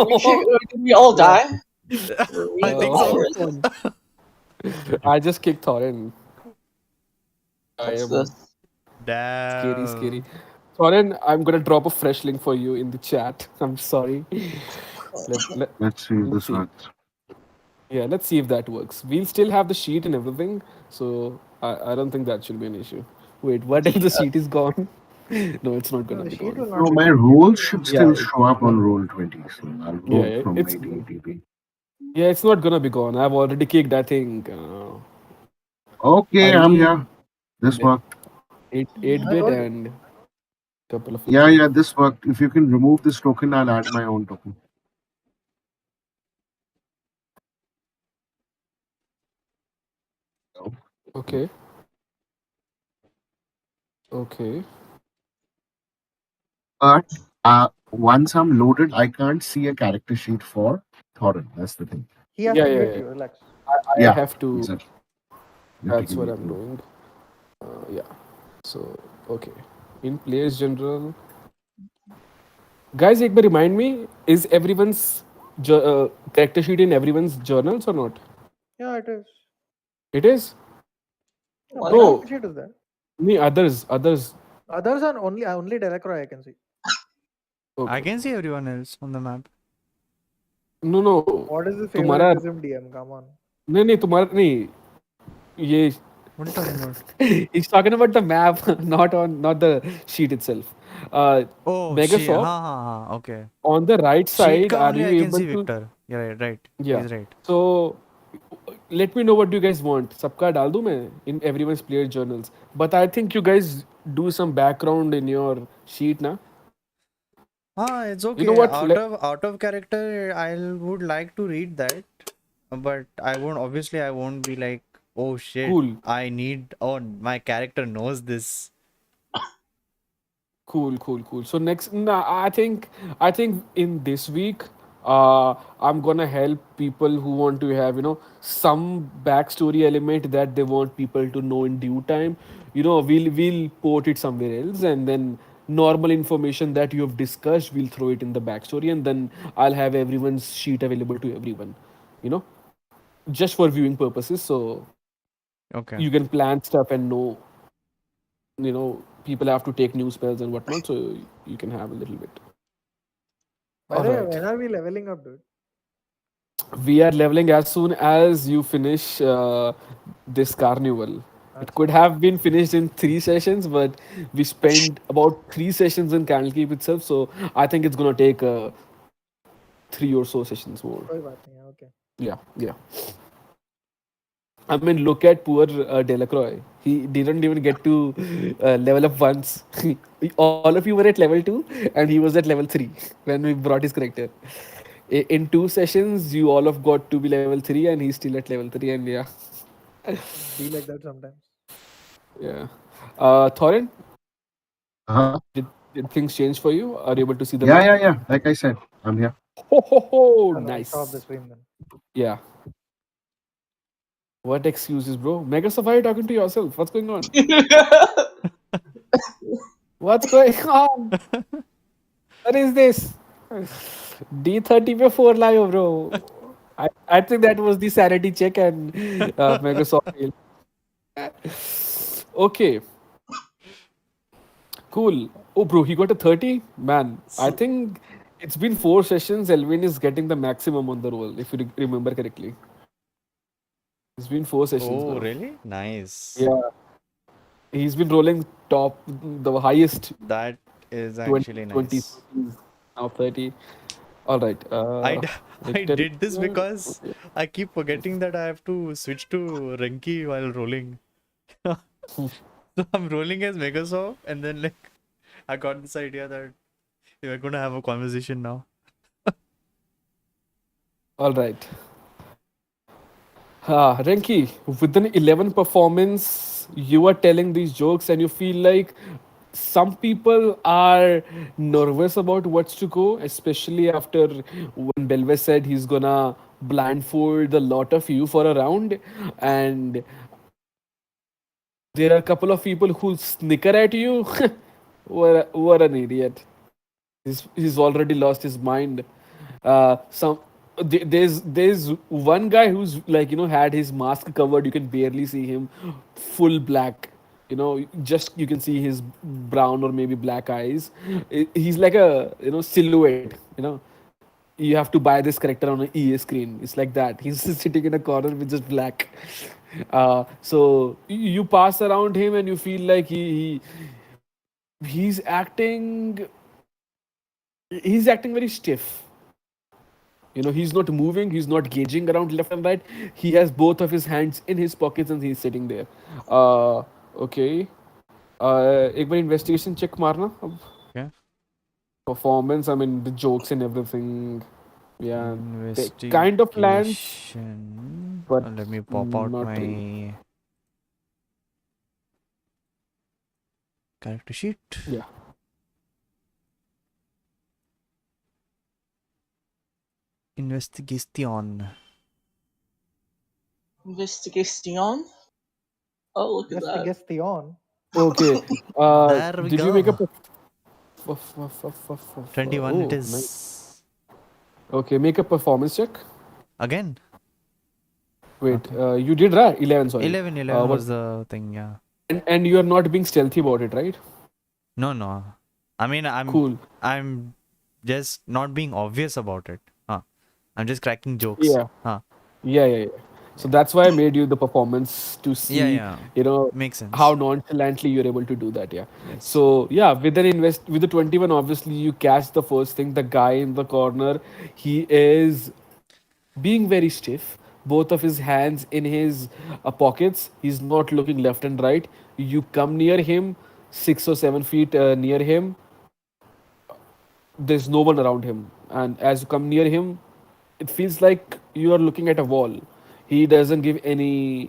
we all die? Were we I think all so. risen? I just kicked Thorin. I What's am this? scary, scary. Damn. Thorin, I'm gonna drop a fresh link for you in the chat. I'm sorry. Let's see if Let's this see. works. Yeah, let's see if that works. We'll still have the sheet and everything, so I don't think that should be an issue. Wait, what if the sheet is gone? No, it's not No, gonna the be sheet gone. will No, not be my gone. rolls should Yeah, still show up on Roll20, so I'll yeah, go from it's 1980p. yeah, it's not gonna be gone. I've already kicked. I think Okay, I I'm need here. This worked. eight I bit told you. and couple of Yeah, other. yeah, this worked. If you can remove this token, I'll add my own token. Oh. Okay, okay. But once I'm loaded, I can't see a character sheet for Thorin. That's the thing. He has Yeah, to yeah, give it yeah. to you. Relax. I Yeah, have to. exactly. You have to That's give what me I'm two. doing. Yeah. So okay. In players general, guys, एक बार remind me, is everyone's character sheet in everyone's journals or not? Yeah, it is. It is. Yeah, Why my not? No, character sheet is there. me others. Others are only Delacroix I can see. I Okay. can see everyone else on the map. No, no. What is the तुम्हारा favoritism DM? Come on. नहीं तुम्हारा नहीं ये What are you talking about? he's talking about the map, not the sheet itself. Oh, she. Ha Megaswap, ha ha. Okay. on the right Sheet side, ka are only you I can able see to? Victor. Yeah, right, right. Yeah. He's right. So let me know what you guys want. सबका डाल दूँ मैं in everyone's player journals. But I think you guys do some background in your sheet, na? Ah, it's You know okay. what? Out of character, I would like to read that, but I won't. Obviously, I won't be like, oh shit, Cool. I need. Oh, my character knows this. Cool. So next, nah, I think in this week, I'm gonna help people who want to have some backstory element that they want people to know in due time. We'll port it somewhere else, and then normal information that you have discussed, we'll throw it in the backstory, and then I'll have everyone's sheet available to everyone. You know, just for viewing purposes, so Okay. you can plan stuff and know people have to take new spells and whatnot, so you can have a little bit. By All the way, right, when are we leveling up, dude? we are leveling as soon as you finish this carnival. It That's could fine. have been finished in 3 sessions, but we spent about 3 sessions in Candlekeep itself, so I think it's gonna take 3 or so sessions more. कोई बात नहीं है, okay. Yeah. I mean, look at poor Delacroix. He didn't even get to level up once. All of you were at level 2, and he was at level 3 when we brought his character. In 2 sessions, you all of got to be level 3, and he's still at level 3. And yeah, Be like that sometimes. yeah. Thorin, Uh-huh. did things change for you? Are you able to see the Yeah, map? yeah, yeah. Like I said, I'm here. Ho ho ho! I'll stop the Nice. stream then. Yeah. What excuses, bro? Megaswap, are you talking to yourself? What's going on? What's going on? What is this? D30 पे 4 लाए bro. I think that was the sanity check and Megaswap failed. Okay, cool. Oh, bro, he got a 30? Man, I think it's been 4 sessions. Elwyn is getting the maximum on the roll, if you remember correctly. It's been 4 sessions Oh, now. really? Nice. Yeah, he's been rolling top, the highest That is 20, actually 20, nice. 30s, now 30. All right. I Victor. did this because Okay. I keep forgetting that I have to switch to Renki while rolling. So I'm rolling as Megaswap, and then like I got this idea that we're gonna have a conversation now. All right. Renki, with an 11 performance, you are telling these jokes and you feel like some people are nervous about what's to go, especially after when Belvez said he's gonna blindfold the lot of you for a round. And there are a couple of people who snicker at you. What an idiot. He's already lost his mind. Some there's one guy who's like had his mask covered. You can barely see him, full black. Just you can see his brown or maybe black eyes. He's like a silhouette. You have to buy this character on an EA screen. It's like that. He's sitting in a corner with just black. So you pass around him and you feel like he's acting he's acting very stiff. He's not moving, he's not gauging around left and right. He has both of his hands in his pockets and he's sitting there. Okay. एक बार investigation check मारना अब. Yeah. Performance, I mean the jokes and everything. Yeah, they kind of lands, Investigation. but Let me pop out not really. my character sheet. Yeah. Investigation. Investigation. Oh, look at Just to that. guess the on. Okay. There we Did you make a go. 21 oh, it nice. is. Okay, make a performance check. Again. Wait, Okay. you did right. 11, sorry. 11 But was the thing, yeah. and you are not being stealthy about it, right? No. I mean, Cool. I'm just not being obvious about it. I'm just cracking jokes. Yeah. Yeah. So that's why I made you the performance to see, Yeah. Makes how sense. nonchalantly you're able to do that. Yeah. Yes. So yeah, with the 21, obviously you catch the first thing. The guy in the corner, he is being very stiff. Both of his hands in his pockets. He's not looking left and right. You come near him, 6 or 7 feet near him. There's no one around him, and as you come near him, it feels like you are looking at a wall. He doesn't give any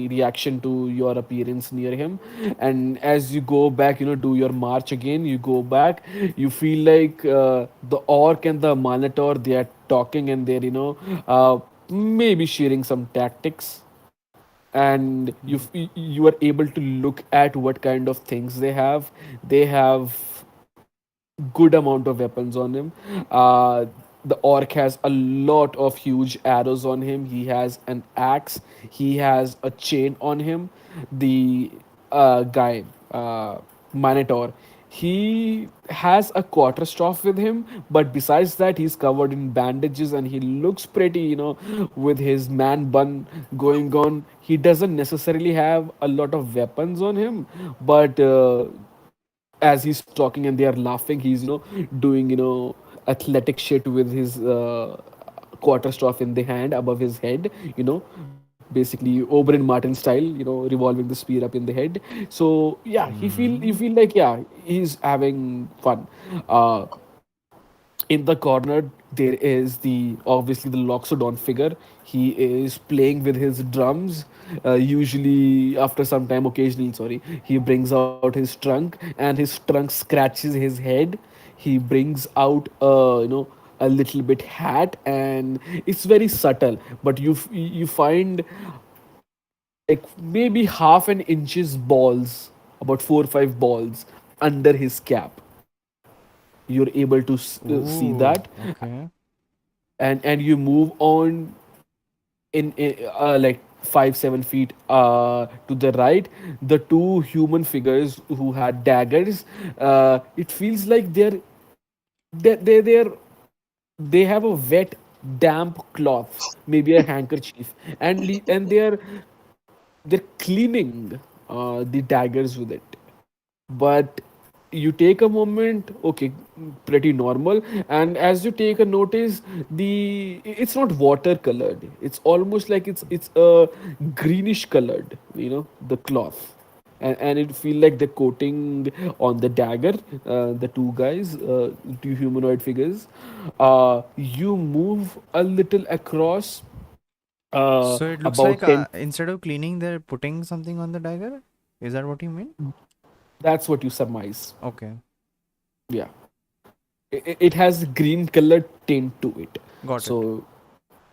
reaction to your appearance near him. And as you go back, do your march again, you go back, you feel like the orc and the minotaur, they are talking and they're maybe sharing some tactics. And you are able to look at what kind of things they have good amount of weapons on him. The orc has a lot of huge arrows on him. He has an axe. He has a chain on him. The guy, Minotaur, he has a quarterstaff with him, but besides that, he's covered in bandages and he looks pretty, with his man bun going on. He doesn't necessarily have a lot of weapons on him, but as he's talking and they are laughing, he's doing athletic shit with his quarterstaff in the hand above his head, basically Oberyn Martin style, revolving the spear up in the head. So yeah, you Hmm. feel like yeah, he's having fun. Uh, in the corner there is the obviously the Loxodon figure. He is playing with his drums. Usually after some time, occasionally, sorry, he brings out his trunk and his trunk scratches his head. He brings out a little bit hat, and it's very subtle, but you find like maybe half an inch's balls, about 4 or 5 balls under his cap. You're able to see that, Ooh, okay. and you move on in like 5-7 feet to the right. The two human figures who had daggers, it feels like they're they have a wet damp cloth, maybe a handkerchief, and they're cleaning the daggers with it. But you take a moment, okay, pretty normal, and as you take a notice, it's not watercolored, it's almost like it's a greenish colored, the cloth. And it feel like the coating on the dagger, the two guys, two humanoid figures. You move a little across, So it looks about like 10. instead of cleaning, they're putting something on the dagger. Is that what you mean? That's what you surmise. Okay, Yeah, it has green colored tint to it. got it. So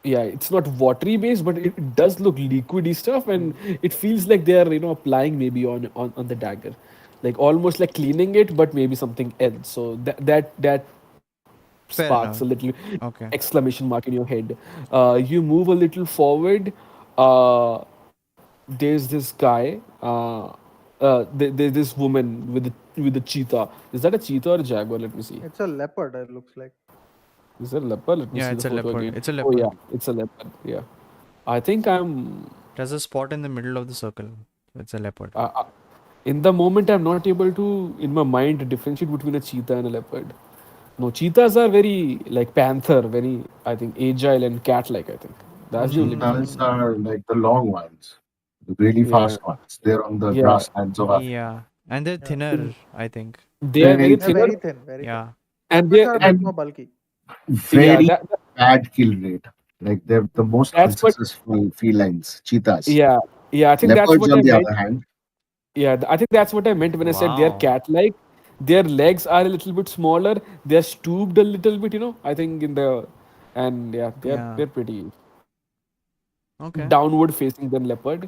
yeah, it's not watery based, but it does look liquidy stuff, and it feels like they are applying maybe on the dagger, like almost like cleaning it, but maybe something else. So that Fair sparks a enough. little Okay. exclamation mark in your head. You move a little forward. Uh, there's this guy. There's this woman with the cheetah. Is that a cheetah or a jaguar? Let me see. It's a leopard. It looks like. Is that a leopard? Let me Yeah, see the it's a photo leopard. again. It's a Oh yeah, leopard. it's a leopard. Yeah, I think I'm. It has a spot in the middle of the circle. It's a leopard. In the moment, I'm not able to, in my mind, differentiate between a cheetah and a leopard. No, cheetahs are very like panther, very I think agile and cat-like. I think that's the only Cheetahs difference. Mm, are like the long ones, the really Yeah, fast ones. They're on the yeah. grasslands of Africa. yeah, and they're Yeah. thinner, I think. They are very Very They're thin thinner, very thin. Very thin. Yeah. and Leopards are a bit and more bulky. yeah, very bad kill rate. Like they're the most that's what unsuccessful felines, cheetahs. yeah, yeah. I think that's Leopards, what on I the meant. other hand, Yeah, I think that's what I meant when I said they're Wow. cat-like. Their legs are a little bit smaller. They're stooped a little bit. I think in the and yeah, Yeah. they're pretty Okay. downward facing than leopard.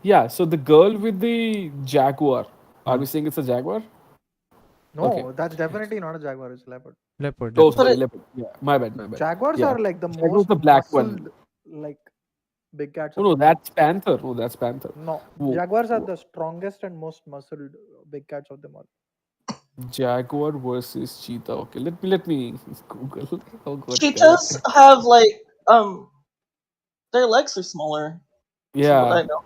Yeah. So the girl with the jaguar. Are Hmm. we saying it's a jaguar? Okay. No, that's definitely not a jaguar. It's a leopard. Leopard, Oh, leopard. But sorry, it, leopard. Yeah, my bad, my bad. Jaguars Yeah, are like the jaguar's most the black one. muscled, like big cats Oh of no, them all. that's panther. No, that's panther. No, Whoa, jaguars are whoa. the strongest and most muscled big cats of them all. Jaguar versus cheetah. Okay, let me Google. Oh god, cheetahs character. have like their legs are smaller, from what I Yeah, know,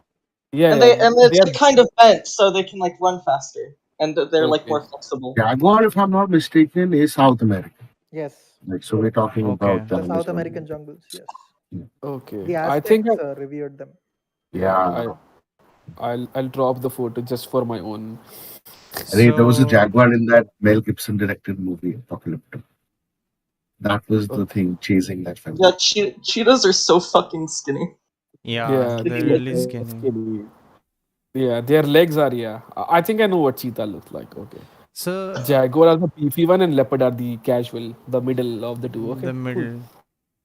yeah, and yeah. it's They're like kind of bent so they can like run faster, and they're like okay. more flexible. jaguar, if I'm not mistaken, is South American. Yes, Like so, we're talking Okay. about the South this one. American jungles. Yes, Okay, the I think Aztecs revered them. yeah, Yeah, I'll drop the photo just for my own. there was a So, jaguar in that Mel Gibson directed movie, Apocalypto. That was the Okay. thing chasing that film. Yeah, cheetahs are so fucking skinny. yeah, Yeah, they're Skinny really looking. skinny. skinny. Yeah, their legs are yeah. I think I know what cheetah looks like. Okay, So, jaguar are the beefy one, and leopard are the casual, the middle of the two. the Okay, cool. middle,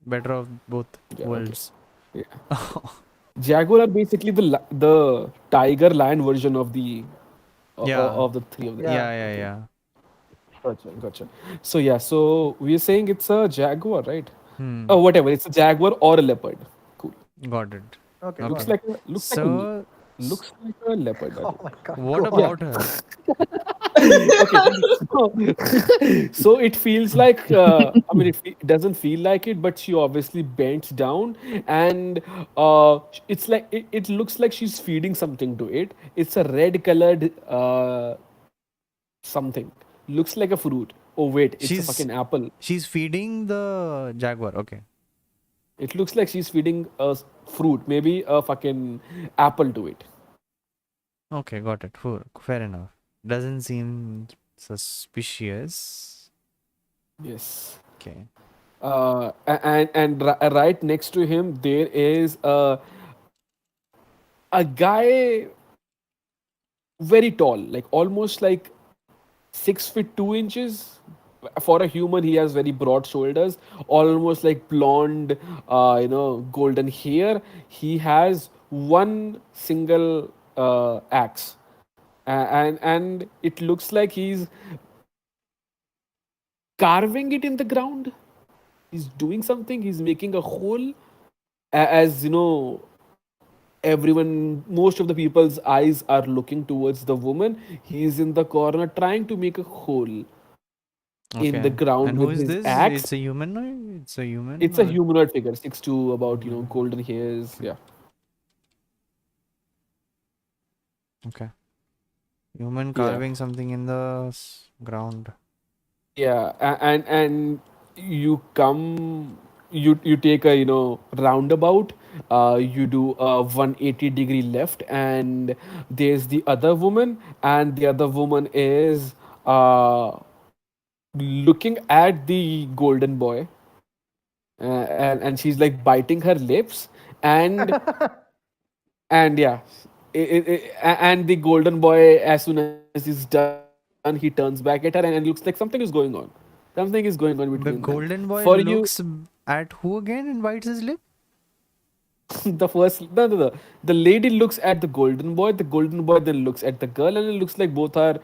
better of both Yeah, okay. worlds. Yeah, jaguar are basically the tiger lion version Yeah. of the three of them. Yeah, Yeah, yeah, Okay, yeah. gotcha, gotcha. So yeah, so we're saying it's a jaguar, right? Hmm. Oh, whatever. It's a jaguar or a leopard. Cool. Got it. okay, go Looks on. Okay. like a looks like a So, s- looks like a leopard. I Oh think. my god, what go on. Yeah. about her? Okay. So, so it feels like I mean it doesn't feel like it, but she obviously bends down, and it's like it looks like she's feeding something to it. It's a red colored something. Looks like a fruit. Oh wait, it's a She's fucking apple. she's feeding the jaguar. Okay. It looks like she's feeding a fruit, maybe a fucking apple to it. Okay, got it. Fair enough. Doesn't seem suspicious. Yes. Okay. And right next to him there is a guy very tall, like almost like 6 feet 2 inches. For a human, he has very broad shoulders, almost like blonde, golden hair. He has one single axe, and it looks like he's carving it in the ground. He's doing something. He's making a hole, as you know. Everyone, most of the people's eyes are looking towards the woman. He's in the corner trying to make a hole in the Okay. And ground who with is his this? axe. It's a humanoid? It's a human It's a or humanoid figure, 6'2", about human? golden hairs. Yeah, Okay. Human yeah, carving something in the ground. yeah. And you come, you take a roundabout. You do a 180-degree left, and there's the other woman, and the other woman is looking at the golden boy, and she's like biting her lips, and and yeah, and the golden boy, as soon as he's done, he turns back at her, and it looks like something is going on. Something is going on between them. The For golden you, boy looks at who again and bites his lip? the first no, the lady looks at the golden boy. The golden boy then looks at the girl, and it looks like both are.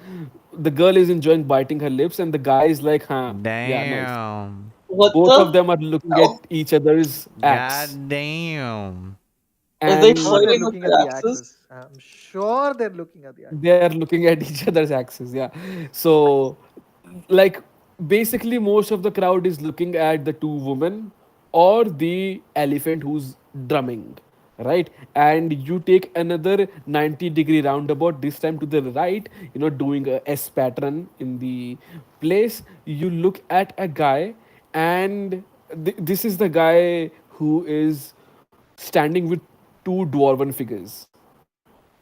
The girl is enjoying biting her lips, and the guy is like, "Huh, yeah, nice." Damn. What Both of the them are looking at hell? each other's axe, God damn. Are they and Sure, they're flirting with looking at their the axes? axes. I'm sure they're looking at the axes. they are looking at each other's axes. Yeah, so like basically most of the crowd is looking at the two women or the elephant who's drumming, right? And you take another 90-degree roundabout, this time to the right, doing a S pattern in the place. You look at a guy, and this is the guy who is standing with two dwarven figures,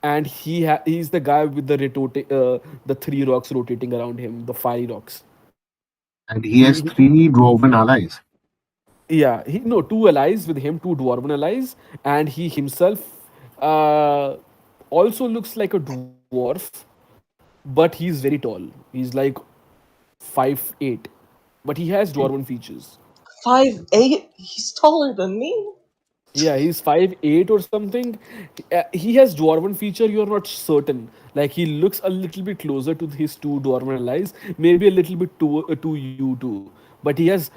and he's the guy with the three rocks rotating around him, the fiery rocks. And he has He three dwarven allies. Yeah, he no two allies with him, two dwarven allies, and he himself uh, also looks like a dwarf, but he's very tall. He's like 5'8", but he has dwarven features. 5'8"? He's taller than me. Yeah, he's 5'8" or something. He has dwarven feature. You're not certain. Like he looks a little bit closer to his two dwarven allies, maybe a little bit to you too. But he has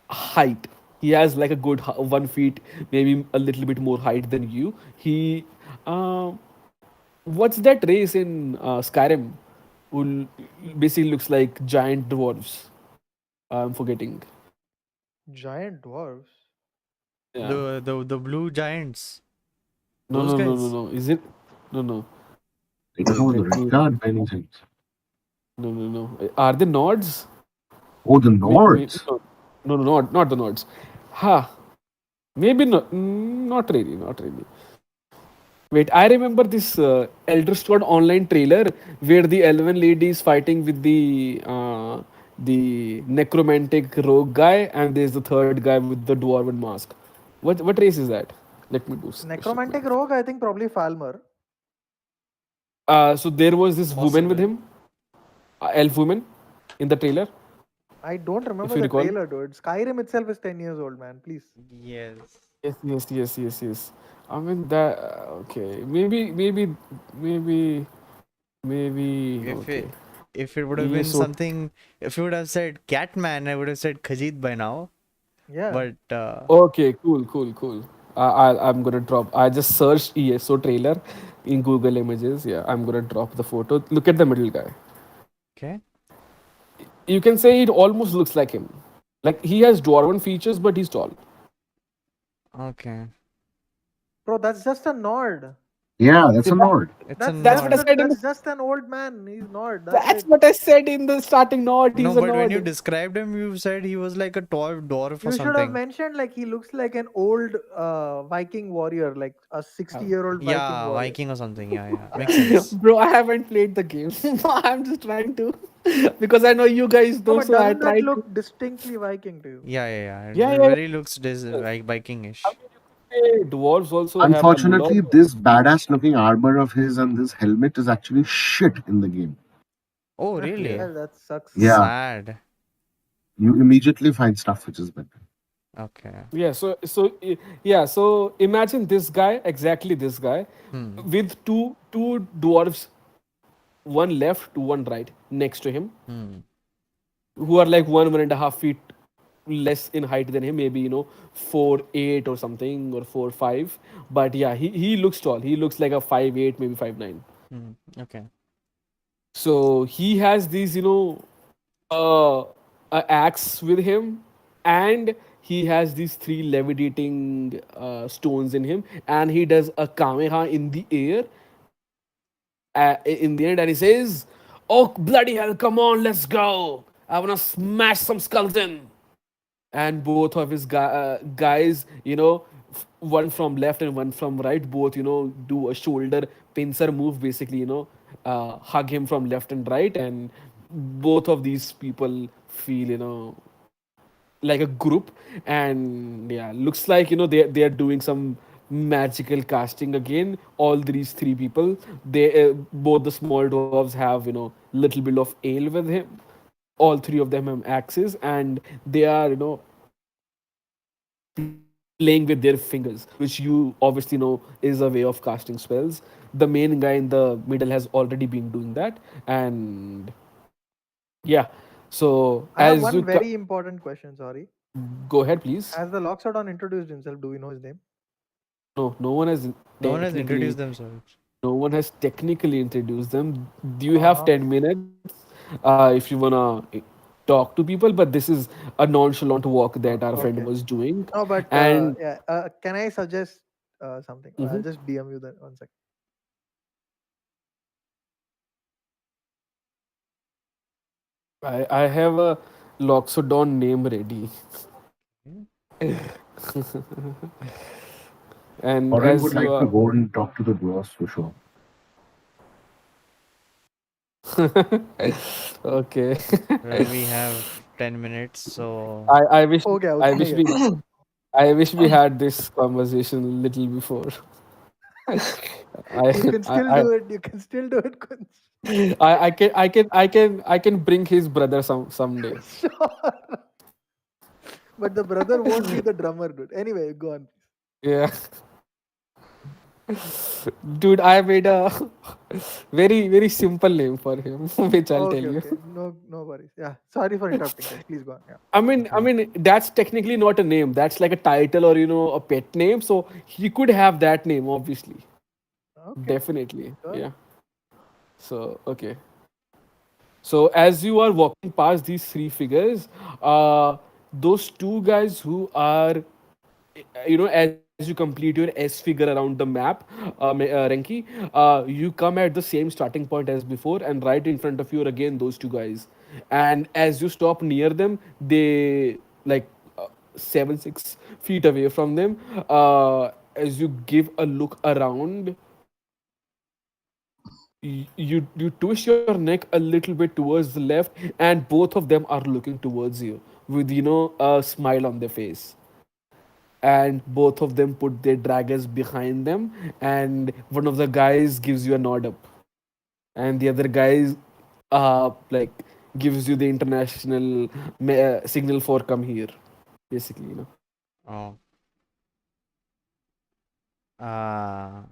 height. He has like a good 1 feet, maybe a little bit more height than you. He, uh, what's that race in Skyrim? Who basically looks like giant dwarves. I'm forgetting. Giant dwarves. Yeah. The blue giants. No, Those no, no, no, guys. no. Is it? No, no. I don't Wait, know the let me. regard by any chance. No, no, no. Are they nods? Oh, the Maybe Nords. no, no, no, not the nods. Ha. Maybe not. Not really. Not really. Wait, I remember this Elder Scrolls Online trailer where the Elven lady is fighting with the necromantic rogue guy, and there's the third guy with the dwarven mask. What race is that? Let me do check Necromantic now. rogue, I think probably Falmer. So there was this woman with Possibly. him, elf woman, in the trailer, I don't if remember you the recall. trailer, dude. Skyrim itself is 10 years old, man. Please. Yes. Yes, yes, yes, yes, yes. I mean that. Okay, maybe. If Okay. it if it would have Yes. been So something, if you would have said Catman, I would have said Khajiit by now. Yeah. But okay, cool, cool, cool. I'm gonna drop. I just searched ESO trailer in Google Images. Yeah, I'm gonna drop the photo. Look at the middle guy. okay. You can say it almost looks like him. Like he has dwarven features, but he's tall. Okay. Bro, that's just a nod. Yeah, that's See, a nod. It's a that's what I nod. said in That's the, just an old man. He's not. That's that's it. what I said in the starting nod. No, He's a but when you nod. described him, you said he was like a tall dwarf or You should have something. mentioned like he looks like an old Viking warrior, like a 60-year-old Viking Yeah, warrior. Viking or something. Yeah. Makes sense. Bro, I haven't played the game. I'm just trying to because I know you guys No, know, but so I doesn't that tried to. look distinctly Viking to you? Yeah. It Yeah, yeah. very looks Yeah. like I Vikingish. mean, you could say dwarves also have a lot. Unfortunately, this badass looking armor of his and this helmet is actually shit in the game. Oh, Yeah. really? Well, that sucks. Yeah, Sad. you immediately find stuff which is better. Okay. Yeah. Yeah. So imagine this guy, exactly this guy, Hmm. with two dwarves, one left, one right, next to him, Hmm. who are like 1.5 feet less in height than him, maybe 4'8" or something, or 4'5". But yeah, he looks tall. He looks like a 5'8", maybe 5'9". Hmm. Okay. So he has these, uh, a axe with him, and he has these three levitating stones in him, and he does a kameha in the air in the end, and he says, "Oh bloody hell! Come on, let's go! I wanna smash some skulls in." And both of his guys, one from left and one from right, both do a shoulder pincer move, basically, hug him from left and right, and both of these people feel like a group. And yeah, looks like they are doing some magical casting again. All these three people, they both the small dwarves have little bit of ale with him. All three of them have axes, and they are playing with their fingers, which you obviously know is a way of casting spells. The main guy in the middle has already been doing that, and yeah. So I have as one very important question. Sorry. go ahead, please. Has the Loxodon introduced himself? Do we know his name? No one has No one has technically introduced themselves. no one has technically introduced them. Do you Uh have huh. 10 minutes if you wanna talk to people? But this is a nonchalant walk that our friend Okay. was doing. No, but And yeah. Can I suggest something? I'll mhm, just DM you that one second. I have a Loxodon name ready. Hmm? And Thorin as would you like to are go and talk to the dwarves for sure. okay. Well, we have 10 minutes, so I wish Okay, I okay. wish we I wish we had this conversation a little before. I You can still I do it. You can still do it, Kunj. I can bring his brother someday. Sure. But the brother won't be the drummer, dude. Anyway, go on. Yeah, dude, I made a very simple name for him, which I'll tell Okay, you. okay. No, no worries. Yeah. Sorry for interrupting, guys. Please go on. Yeah. I okay. mean, that's technically not a name. That's like a title, or a pet name. So he could have that name, obviously, Okay. definitely. Sure. Yeah. So okay. So as you are walking past these three figures, those two guys who are, as you complete your S figure around the map, Renki, you come at the same starting point as before, and right in front of you are again those two guys. And as you stop near them, they like 7-6 feet away from them. As you give a look around, you twist your neck a little bit towards the left, and both of them are looking towards you with a smile on their face. And both of them put their daggers behind them, and one of the guys gives you a nod up, and the other guy like gives you the international signal for come here, basically. Oh. Uh,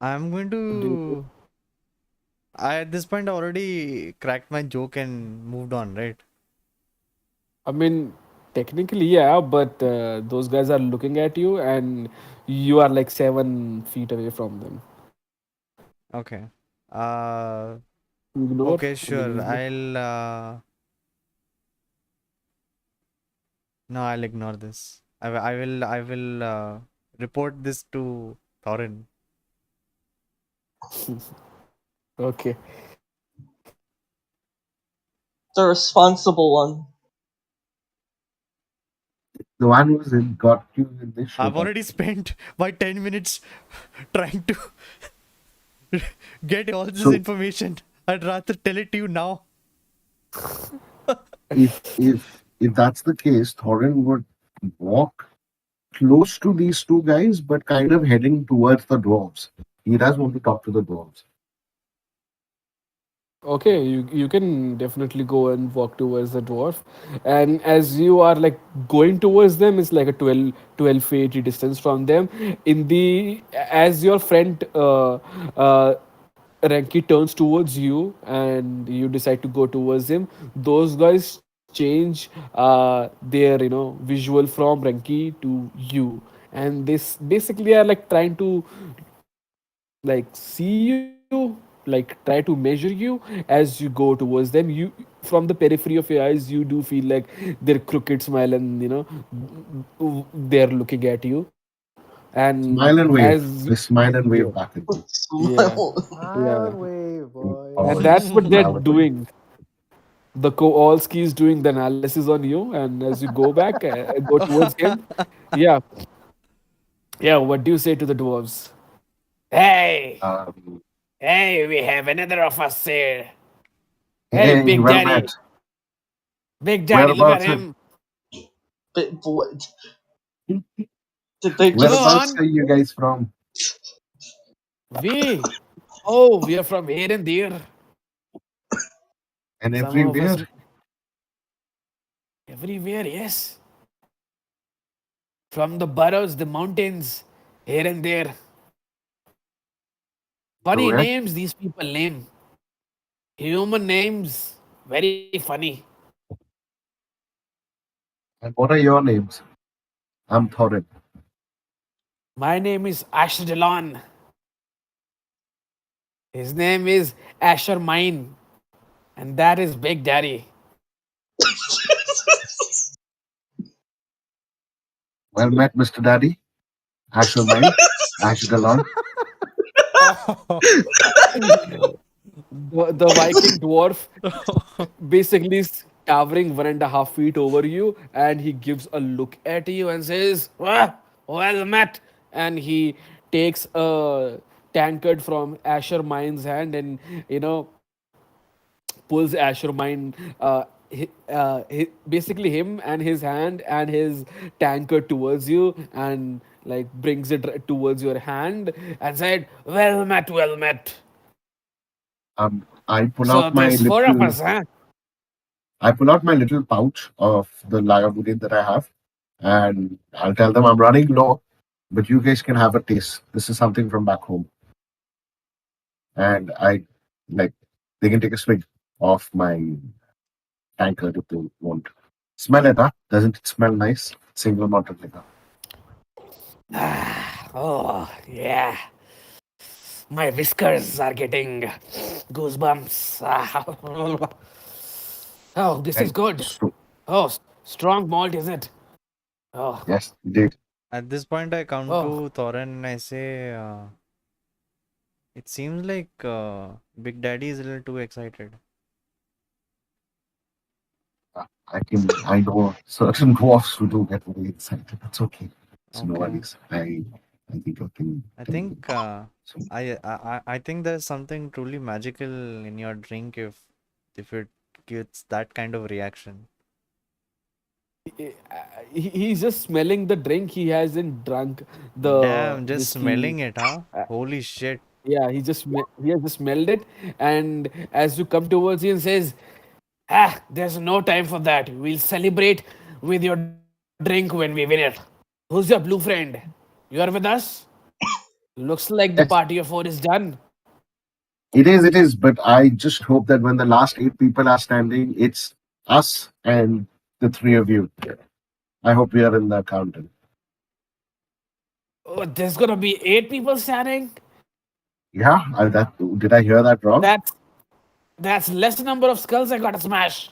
I'm going What do you do? to. I at this point already cracked my joke and moved on, right? I mean, technically, yeah, but those guys are looking at you, and you are like 7 feet away from them. Okay. Uh, Ignore. okay, I mean, sure. ignore. No, I'll ignore this. I will report this to Thorin. Okay. The responsible one. The one who's got you in this I've shootout. already spent my 10 minutes trying to get all this So information. I'd rather tell it to you now. if that's the case, Thorin would walk close to these two guys, but kind of heading towards the dwarves. He does want to talk to the dwarves. Okay, you can definitely go and walk towards the dwarf. And as you are like going towards them, it's like a 12 feet distance from them. In the as your friend Renki turns towards you and you decide to go towards him, those guys change their visual from Renki to you, and this basically are like trying to like see you, like try to measure you as you go towards them. You from the periphery of your eyes you do feel like their crooked smile, and they're looking at you. And Smile and as wave. They smile and yeah, wave back at you. yeah, Smile yeah, and wave, and boys. that's what they're Smile and wave. doing. The Kowalski is doing the analysis on you, and as you go back, go towards him. Yeah, yeah. What do you say to the dwarves? Hey, Um, hey, we have another of us here. Hey, hey, Big well met. Daddy. Big Daddy, look at Whereabouts? him. But what? Did they Go just? Whereabouts on. are you guys from? We. Oh, we are from here and there. And Some of us everywhere. everywhere, yes. From the burrows, the mountains, here and there. Funny Correct. names these people name. Human names. Very funny. And what are your names? I'm Thorin. My name is Asher Delon. His name is Asher Mine. And that is Big Daddy. Well met, Mr. Daddy. Asher mine. Asher Galon. Oh. The Viking dwarf basically is towering 1.5 feet over you, and he gives a look at you and says, well met. And he takes a tankard from Asher Mine's hand and, you know, pulls Asher Mine, basically him and his hand and his tankard towards you, and like brings it towards your hand and said, well met, well met. I pull So out my there's four of little us, huh? I pull out my little pouch of the liability that I have, and I'll tell them I'm running low, but you guys can have a taste. This is something from back home, and I like they can take a swig of my tankard if they want. Smell it, huh? Doesn't it smell nice? Single malted liquor. Oh, yeah. My whiskers are getting goosebumps. Oh, this is Right. good. So Oh, strong malt, is it? Oh, yes, indeed. At this point, I come oh. to Thorin and I say, it seems like Big Daddy is a little too excited. I know certain dwarfs who do get very excited. That's okay. It's no Okay. worries. I think I can I tell think them. So I think there's something truly magical in your drink if it gets that kind of reaction. He's just smelling the drink. He hasn't drunk the Damn, just whiskey. smelling it, huh? Uh, Holy shit. yeah, he has just smelled it. And as you come towards him, says, there's no time for that. We'll celebrate with your drink when we win it. Who's your blue friend? You are with us? Looks like the party yes, of four is done. it is. But I just hope that when the last eight people are standing, it's us and the three of you. I hope we are in the counting. Oh, there's gonna be 8 people standing? Yeah, that did I hear that wrong? That's that's less number of skulls I gotta smash.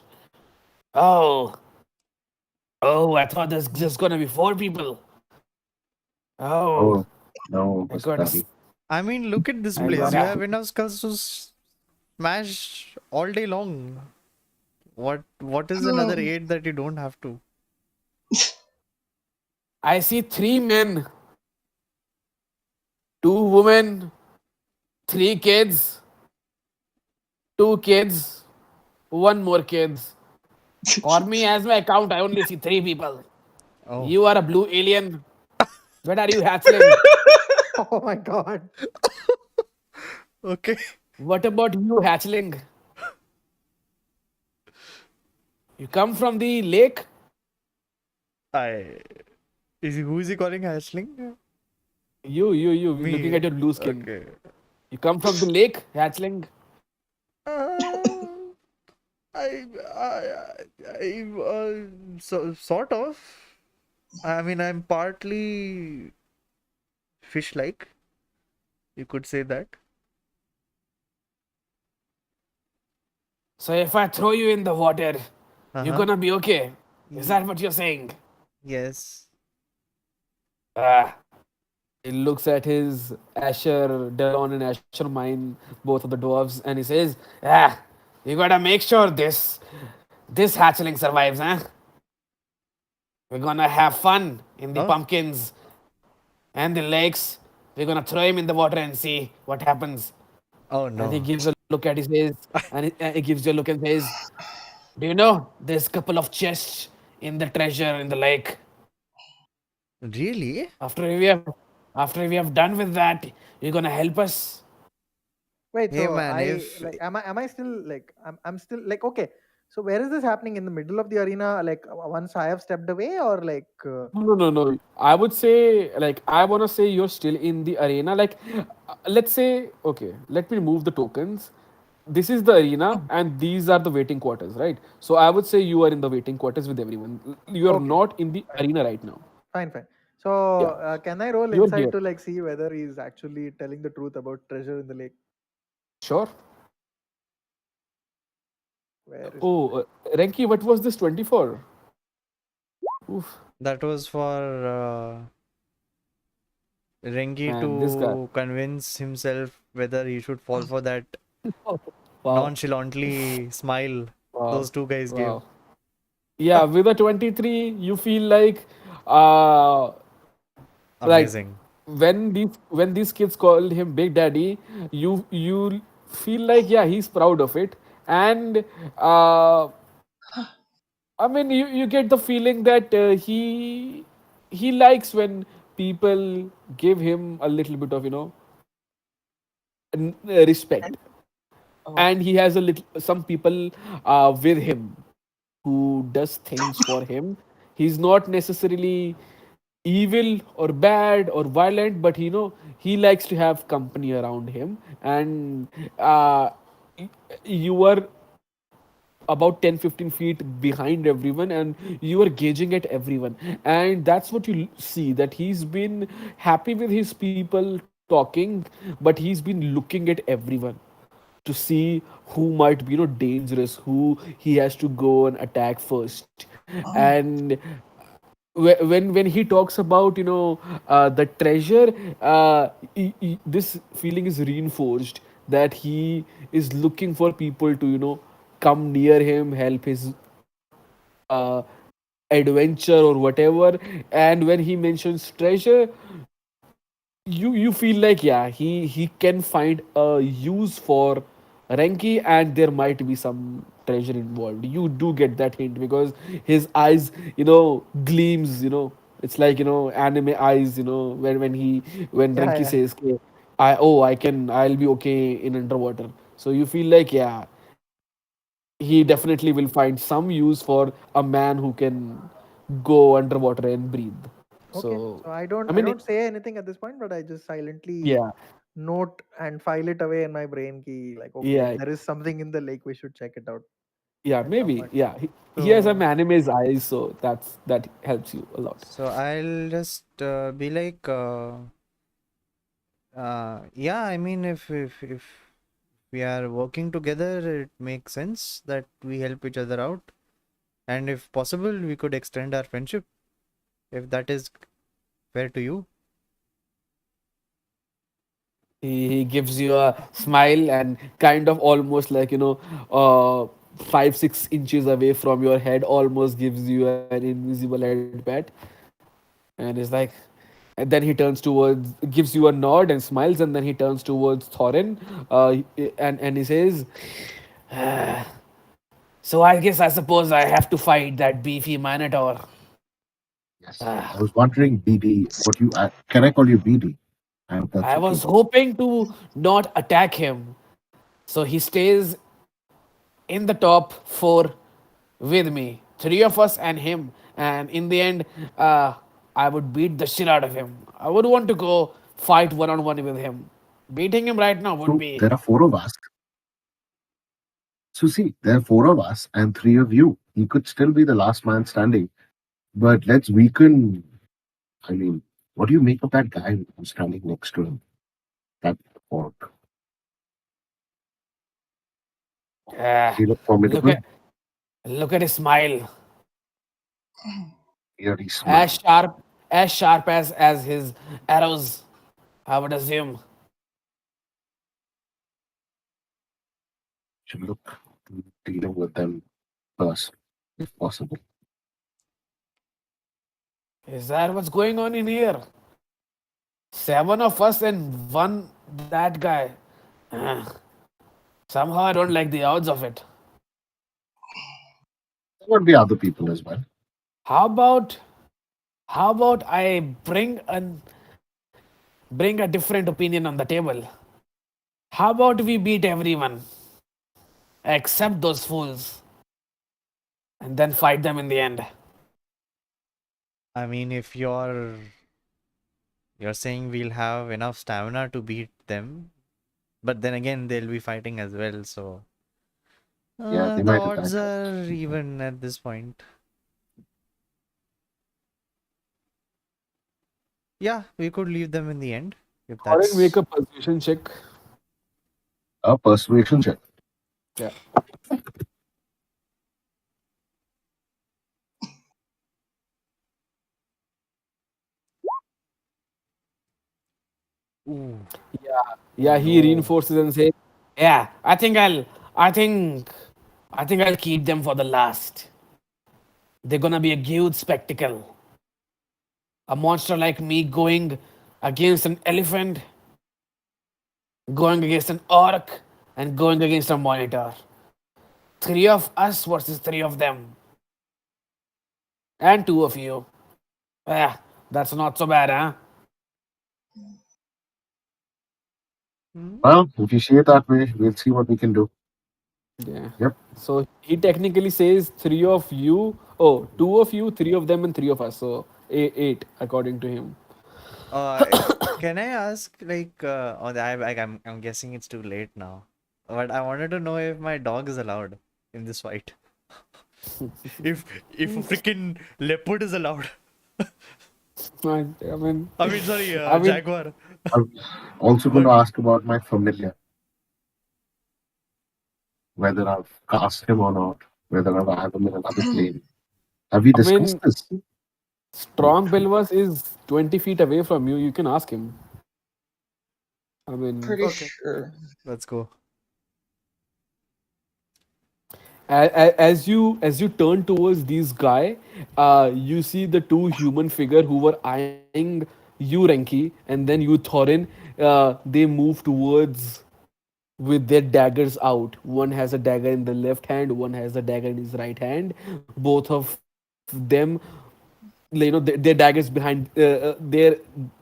Oh, oh, I thought there's just gonna be 4 people. Oh, Oh, no, I got a, Mustafi. I mean, look at this I place. got You a. have enough skulls to smash all day long. What is another 8 that you don't have to? I see three men, two women, three kids, two kids, one more kids. For me, as my account, I only see three people. Oh, You are a blue alien. Where are you, hatchling? Oh my god. okay. What about you, hatchling? You come from the lake? I who is he calling hatchling? You, looking Me. at your blue skin. Okay. You come from the lake, hatchling? Uh, so sort of. I mean, I'm partly fish-like. You could say that. So if I throw you in the water, you're Uh-huh. gonna be okay. Is Ye- that what you're saying? yes. Ah. He looks at his Asher, Delon, and Asher mine, both of the dwarves, and he says, "Ah, you gotta make sure this hatchling survives, huh? We're gonna have fun in the Oh. pumpkins and the lakes. We're gonna throw him in the water and see what happens." Oh And he no. gives a look at his face, and he gives you a look and says, "Do you know there's a couple of chests in the treasure in the lake? Really? After we have after we have done with that, you're gonna help us." Wait, Hey so man, I if like am I still like I'm still like okay. So where is this happening in the middle of the arena? Like once I have stepped away, or like No. I would say, like, I want to say you're still in the arena. Like, let's say, okay, let me remove the tokens. This is the arena, and these are the waiting quarters, right? So I would say you are in the waiting quarters with everyone. You are okay, not in the fine, arena right now. fine. So Yeah, can I roll you're inside here. to like see whether he's actually telling the truth about treasure in the lake? Sure. Where is Oh, Renki, what was this 24? Oof, that was for Rengi man, this guy. to convince himself whether he should fall for that Wow, nonchalantly smile wow, those two guys gave. wow. Yeah, with a 23, you feel uh, like Amazing. when these kids called him Big Daddy, you feel like yeah he's proud of it, and uh, I mean you get the feeling that he likes when people give him a little bit of respect, Oh. and he has a little some people with him who does things for him. He's not necessarily evil or bad or violent, but he likes to have company around him, and y- you are about 10-15 feet behind everyone, and you are gauging at everyone, and that's what you see, that he's been happy with his people talking, but he's been looking at everyone to see who might be dangerous, who he has to go and attack first. And when he talks about the treasure, this feeling is reinforced, that he is looking for people to come near him, help his uh, adventure or whatever. And when he mentions treasure, you feel like yeah he can find a use for Renki, and there might be some treasure involved. You do get that hint because his eyes gleams. It's like anime eyes. When yeah, Renki yeah. says, "Okay, I'll be okay in underwater." So you feel like yeah he definitely will find some use for a man who can go underwater and breathe. Okay, So so I I don't I mean don't say anything at this point, but I just silently yeah, note and file it away in my brain key like okay, if yeah. there is something in the lake, we should check it out Yeah, at some maybe. point. Yeah, he has some So anime's eyes, so that helps you a lot. so I'll just be like yeah, I mean if we are working together, it makes sense that we help each other out. And if possible, we could extend our friendship if that is fair to you. He gives you a smile and kind of almost like, 5-6 inches away from your head, almost gives you an invisible head pat. And he's like, and then he turns towards, gives you a nod and smiles, and then he turns towards Thorin, and he says, "Ah, so I suppose I have to fight that beefy Minotaur." Yes. Ah, I was wondering, BD, what you can I call you BD? I hope that's I okay. was hoping to not attack him, so he stays in the top four with me, three of us and him. And in the end, uh, I would beat the shit out of him. I would want to go fight one on one with him. Beating him right now would So be. there are four of us. So see, there are four of us and three of you. He could still be the last man standing. But let's weaken. I mean, what do you make of that guy who's standing next to him? That orc. Uh, He look look formidable. at look at his smile, Eerie as smile. sharp as his arrows. I would assume. Should look to dealing with them first, if possible. Is that what's going on in here? Seven of us and one that guy. Uh, somehow I don't like the odds of it. There would be other people as well. How about how about I bring a different opinion on the table? How about we beat everyone except those fools and then fight them in the end? I mean, if you're saying we'll have enough stamina to beat them, but then again they'll be fighting as well, so Yeah, they the might attack odds us. are even at this point. Yeah, we could leave them in the end if Or make that's. a persuasion check. A persuasion check. Yeah. Ooh, Yeah. oh Yeah, he no. reinforces and says, "Yeah, I think I think I'll keep them for the last. They're gonna be a huge spectacle. A monster like me going against an elephant, going against an orc, and going against a monitor. Three of us versus three of them. And two of you. Yeah, that's not so bad, huh?" Hmm? Well, if you see it that way, we'll see what we can do. Yeah. Yep. So he technically says three of you, oh, two of you, three of them, and three of us. So eight, according to him. Uh, can I ask, like, I'm guessing it's too late now, but I wanted to know if my dog is allowed in this fight. If a freaking leopard is allowed. I mean, I mean, sorry, I mean, jaguar. I was also going to But ask about my familiar, whether I've cast him or not, whether I've had him in another plane. Have we I discussed mean, this? Oh, Strong shoot. Belvas is 20 feet away from you. You can ask him. I mean, Pretty okay, sure. let's go. as you turn towards this guy, you see the two human figure who were eyeing you, Renki, and then you, Thorin. They move towards with their daggers out. One has a dagger in the left hand, one has a dagger in his right hand. Both of them, their daggers behind their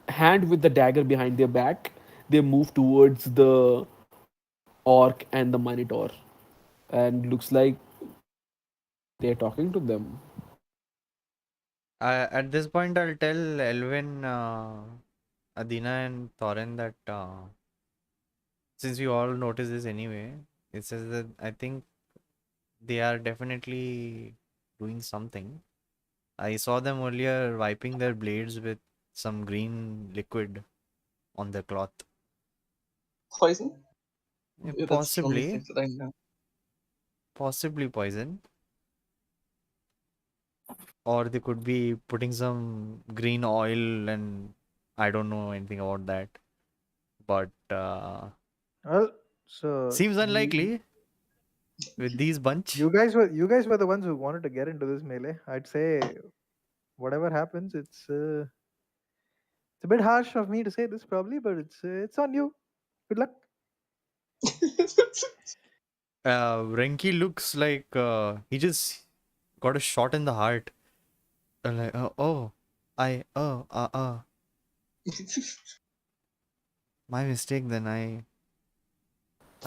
hand with the dagger behind their back. They move towards the orc and the minotaur, and looks like they're talking to them. At this point, I'll tell Elwyn, Adina, and Thorin that since we all notice this anyway, it says that I think they are definitely doing something. I saw them earlier wiping their blades with some green liquid on their cloth. Poison? Yeah, that's the only Possibly, thing that I know. possibly poison, or they could be putting some green oil, and I don't know anything about that. but Well, so seems unlikely with these bunch. you guys were the ones who wanted to get into this melee. I'd say whatever happens, it's a bit harsh of me to say this probably, but it's on you. Good luck. Renki looks like he just got a shot in the heart. Like, my mistake. Then I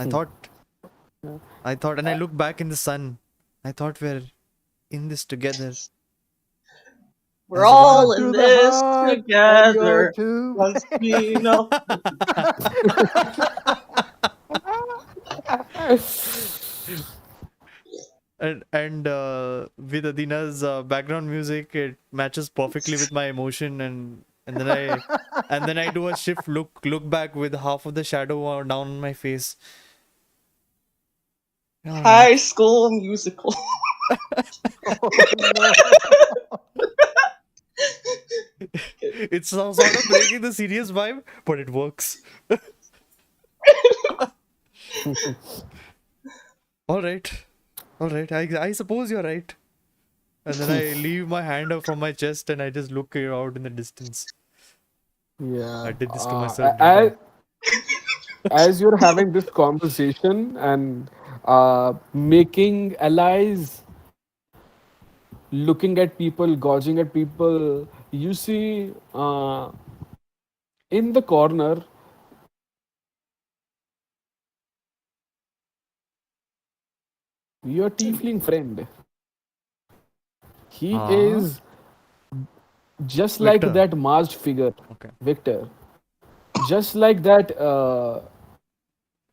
thought, and I look back in the sun. I thought we're in this together. We're As all one. in To the this heart, and you're together. too. Once we know. And with Adina's background music, it matches perfectly with my emotion, and then I do a shift look back with half of the shadow down on my face. All High right. School Musical. Oh no. It's sort of breaking the serious vibe, but it works. All right. I suppose you're right. And then I leave my hand up from my chest and I just look out in the distance. Yeah. I did this to myself, didn't I? As you're having this conversation and making allies, looking at people, gouging at people, you see in the corner your tiefling friend. He Huh? is just like Victor. that masked figure, Okay. Victor. Just like that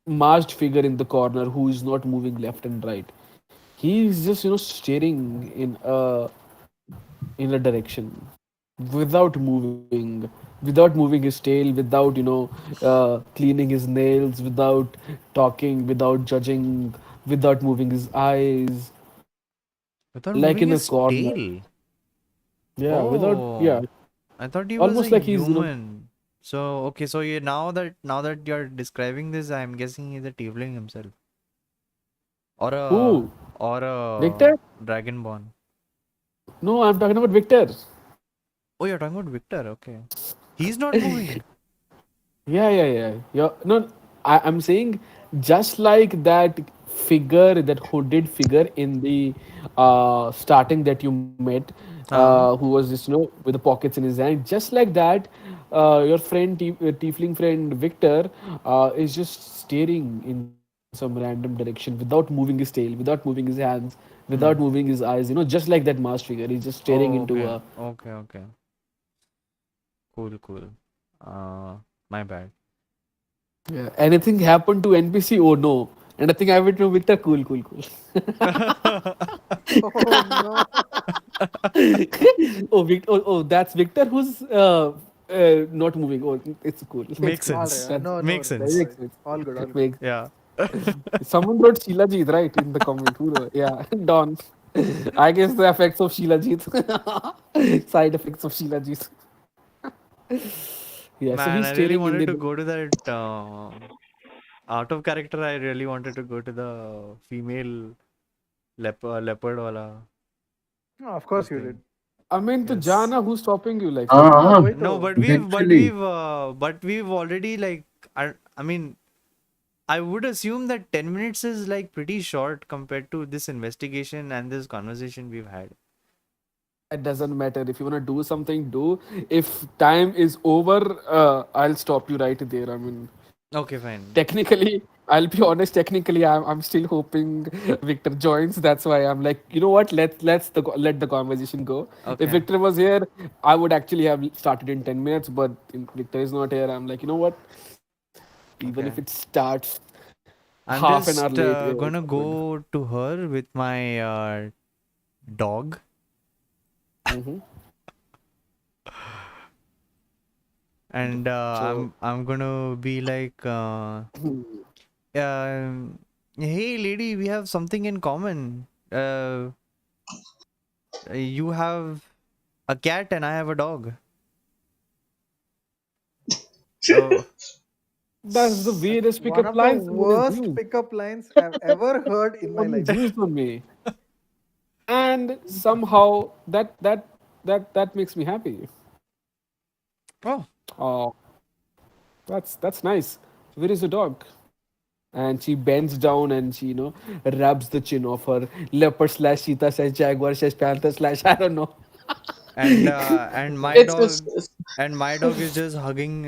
masked figure in the corner who is not moving left and right. He is just staring in a direction without moving his tail, without cleaning his nails, without talking, without judging, without moving his eyes, Without like moving in a his corner. tail. Yeah, without yeah, Oh, I thought he was a almost like he's human. So okay, so you now that you're describing this, I'm guessing he's a tiefling himself, or who a Victor? dragonborn. No, I'm talking about Victor. Oh, you're talking about Victor. Okay, he's not moving. Yeah. No, I'm saying just like that figure, that hooded figure in the starting that you met, who was just with the pockets in his hand. Just like that, your friend, tiefling friend Victor, is just staring in some random direction without moving his tail, without moving his hands, without Hmm. moving his eyes. Just like that masked figure. He's just staring Oh, into okay, a. okay. Cool. Uh, my bad. Yeah. Anything happened to NPC? Oh no. Anything happened to Victor? Cool. Oh no. That's Victor who's not moving. Oh, it's cool. It's Makes cool. All sense. right. That's No, no Makes worries. that No sense. makes worries. sense. All good. All good. Makes Yeah. someone wrote Sheilajit right in the comment. Who wrote? Yeah, Don. I guess the effects of Sheilajit. Side effects of Sheilajit. Yeah, so Man, he's I really staring in wanted the. to go to that out of character. I really wanted to go to the female leopard wala No, of this course you did. thing. I mean, the Yes. Jana, who's stopping you? Like, No, Uh, वही No, तो. eventually. but we've already like I mean I would assume that 10 minutes is like pretty short compared to this investigation and this conversation we've had. that doesn't matter. If you want to do something, do. If time is over, I'll stop you right there. I mean, Okay, fine. technically, I'll be honest. Technically, I'm still hoping Victor joins. That's why I'm like, you know what? Let the conversation go. If Okay. Victor was here, I would actually have started in 10 minutes. But Victor is not here. I'm like, you know what? Even if it Okay. starts half an I'm hour late, just yeah, it's all gonna good. go to her with my dog Hmm. and So, I'm gonna be like hey lady, we have something in common. You have a cat and I have a dog. Oh, That's the weirdest One pickup of the line someone has worst used. pickup lines I've ever heard in my Someone has life. used on me, and somehow that makes me happy. Oh, Oh, that's nice. Where is the dog? And she bends down and she, rubs the chin of her leopard slash cheetah slash jaguar slash panther slash I don't know. and It's my dog is just hugging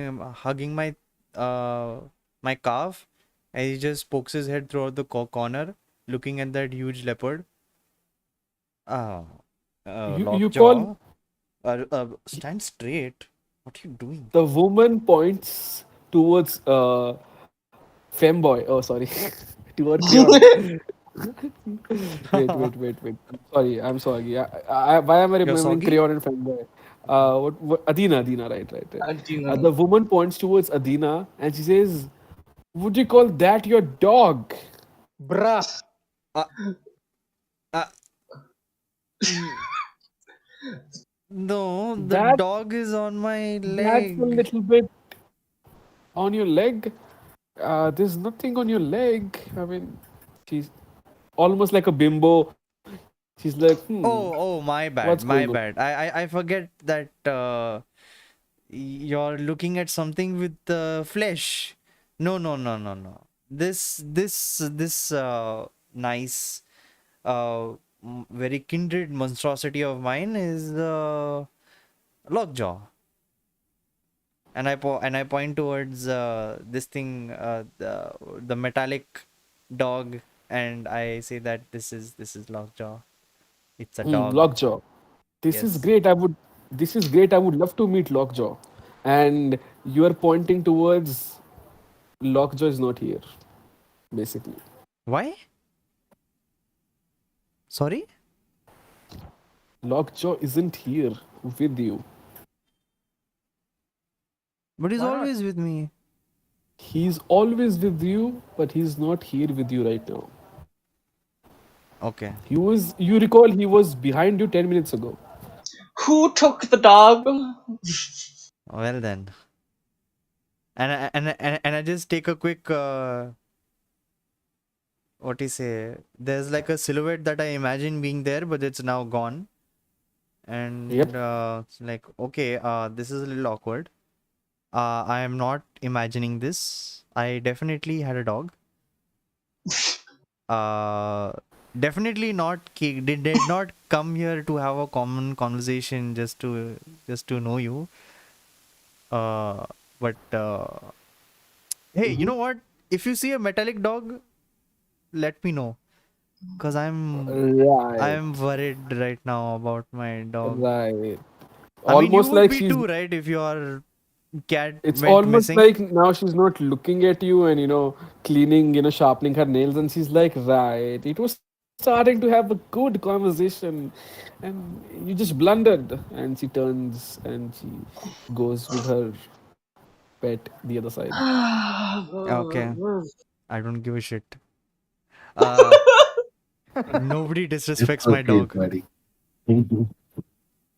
my calf, and he just pokes his head throughout the corner, looking at that huge leopard. Ah, You call lockjaw. Stand straight. What are you doing? the woman points towards femboy. Oh, sorry, toward Crayon. Wait. I'm sorry. Why am I You're remembering soggy? Crayon and femboy? What Adina, right. Adina. The woman points towards Adina and she says, "Would you call that your dog?" Bruh. Uh, uh, n- no, the That dog is on my that's a leg. little bit on your leg. There's nothing on your leg. I mean, she's almost like a bimbo. She's like, Oh, my what's bad, going on? my bad. I forget that you're looking at something with flesh. No. This nice, very kindred monstrosity of mine is lockjaw, and I point towards this thing, the metallic dog, and I say that this is lockjaw. It's a dog. Lockjaw. This is Yes. great. This is great. I would love to meet Lockjaw. And you are pointing towards Lockjaw is not here, basically. Why? Sorry? Lockjaw isn't here with you. But he's Why not? always with me. He's always with you, but he's not here with you right now. Okay. You recall he was behind you 10 minutes ago. Who took the dog? Well then. And I just take a quick what do you say? There's like a silhouette that I imagine being there, but it's now gone. And Yep. it's like, okay, this is a little awkward. I am not imagining this. I definitely had a dog. Uh, definitely not. Did not come here to have a common conversation just to know you. Uh, but hey, you Mm-hmm. know what? If you see a metallic dog, let me know, cause Right. I'm worried right now about my dog. Right. I mean, you Almost would like be she's too, right? If your cat it's went almost missing. like now she's not looking at you and cleaning, sharpening her nails, and she's like, right, it was starting to have a good conversation, and you just blundered. And she turns and she goes with her pet the other side. Okay, I don't give a shit. Uh, Nobody It's disrespects my okay, dog. buddy.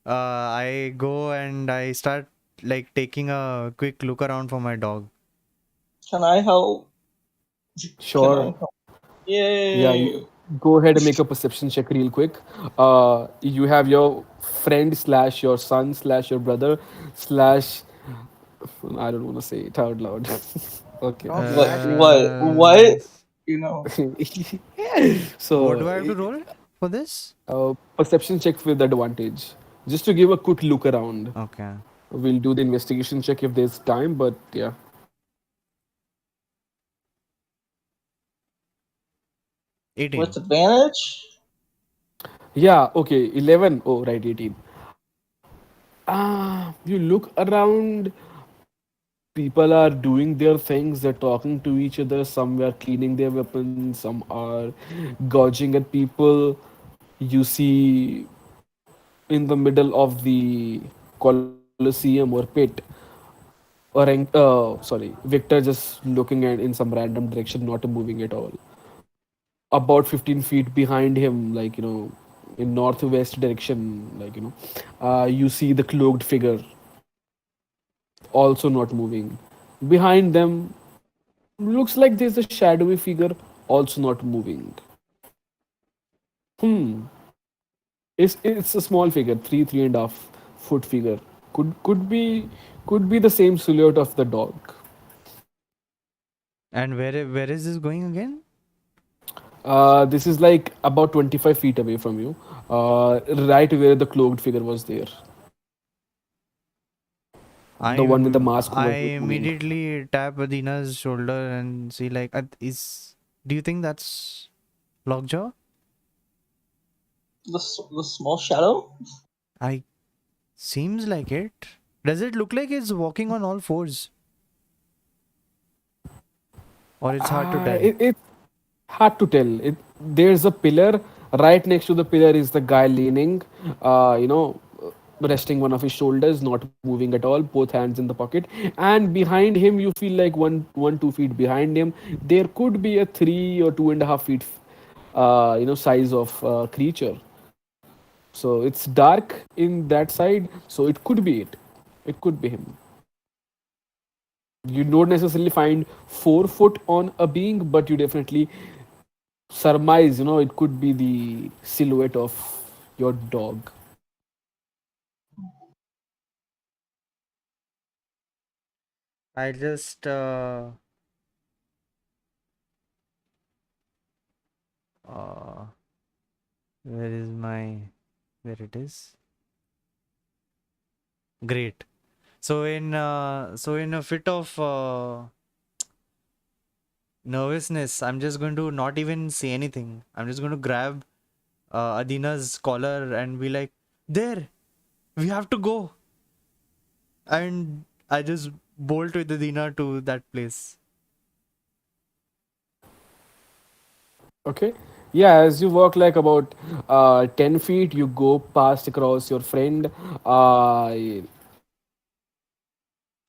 I go and I start like taking a quick look around for my dog. Can I help? Can I Sure. help? Yeah, Yay! go ahead and make a perception check real quick. You have your friend slash your son slash your brother slash I don't want to say it out loud. Okay. Stop What? slashing. What? You know. What So, do I have to roll for this? perception check with advantage. Just to give a quick look around. Okay, We'll do the investigation check if there's time, but yeah. 18. With advantage? Yeah, okay. 11. Oh, right, 18. You look around, people are doing their things, they're talking to each other, some are cleaning their weapons, some are gouging at people. You see in the middle of the Colosseum or pit, Victor just looking at in some random direction, not moving at all. About 15 feet behind him, like, in northwest direction, like, you see the cloaked figure also not moving. Behind them, Looks like there's a shadowy figure also not moving. Hmm. It's a small figure, 3.5 foot figure. Could be the same silhouette of the dog. And where is this going again? This is like about 25 feet away from you, right where the cloaked figure was there. The one with the mask who I was not moving. immediately tap Adina's shoulder and see like is. Do you think that's Lockjaw? The small shadow? I seems like it. Does it look like it's walking on all fours? Or it's hard to tell? It's hard to tell. There's a pillar. Right next to the pillar is the guy leaning, resting one of his shoulders, not moving at all, both hands in the pocket. And behind him, you feel like 2 feet behind him, there could be a 3 or 2.5 feet, size of creature. So it's dark in that side, so it could be it. It could be him. You don't necessarily find 4 foot on a being, but you definitely surmise, it could be the silhouette of your dog. I just uh where is my where it is? Great. So in a fit of nervousness, I'm just going to not even say anything. I'm just going to grab Adina's collar and be like, "There, we have to go." And I just bolt with Adina to that place. Okay. Yeah, as you walk like about 10 feet, you go past across your friend.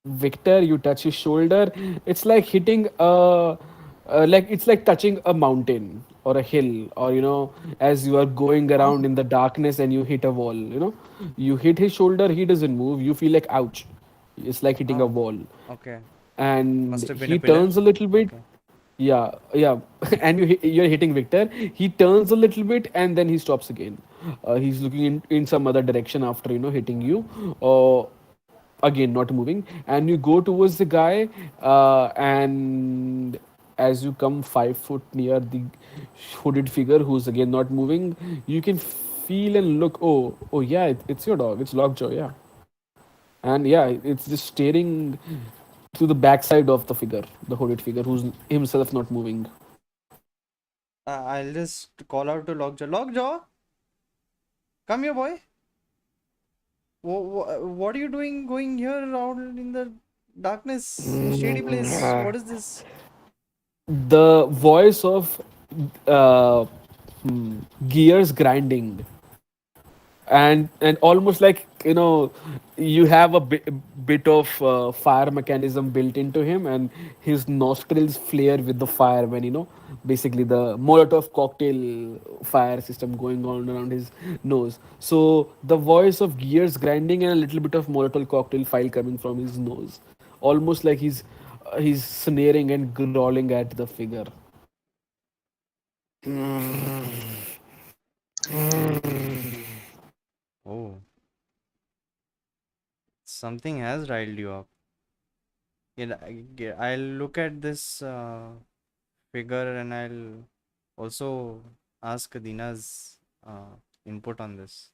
Victor, you touch his shoulder. It's like hitting it's like touching a mountain or a hill, or as you are going around in the darkness and you hit a wall. You hit his shoulder, he doesn't move. You feel like ouch. It's like hitting a Oh, wall, okay. and Must have been a he pillar. turns a little bit. Okay. Yeah, yeah, and you're hitting Victor. He turns a little bit and then he stops again. He's looking in some other direction after hitting you. Again, not moving, and you go towards the guy, and as you come 5 foot near the hooded figure who's again not moving, you can feel and look. Oh yeah, it's your dog. It's Lockjaw. Yeah, and yeah, it's just staring to the backside of the figure, the hooded figure who's himself not moving. I'll just call out to Lockjaw. Lockjaw, come here, boy. What are you doing going here out in the darkness, shady place? What is this? The voice of uh, gears grinding, and almost like you have a bit of fire mechanism built into him, and his nostrils flare with the fire when basically the molotov cocktail fire system going on around his nose. So the voice of gears grinding and a little bit of molotov cocktail fire coming from his nose, almost like he's snaring and growling at the figure. Oh, something has riled you up. I'll look at this figure and I'll also ask Adina's input on this.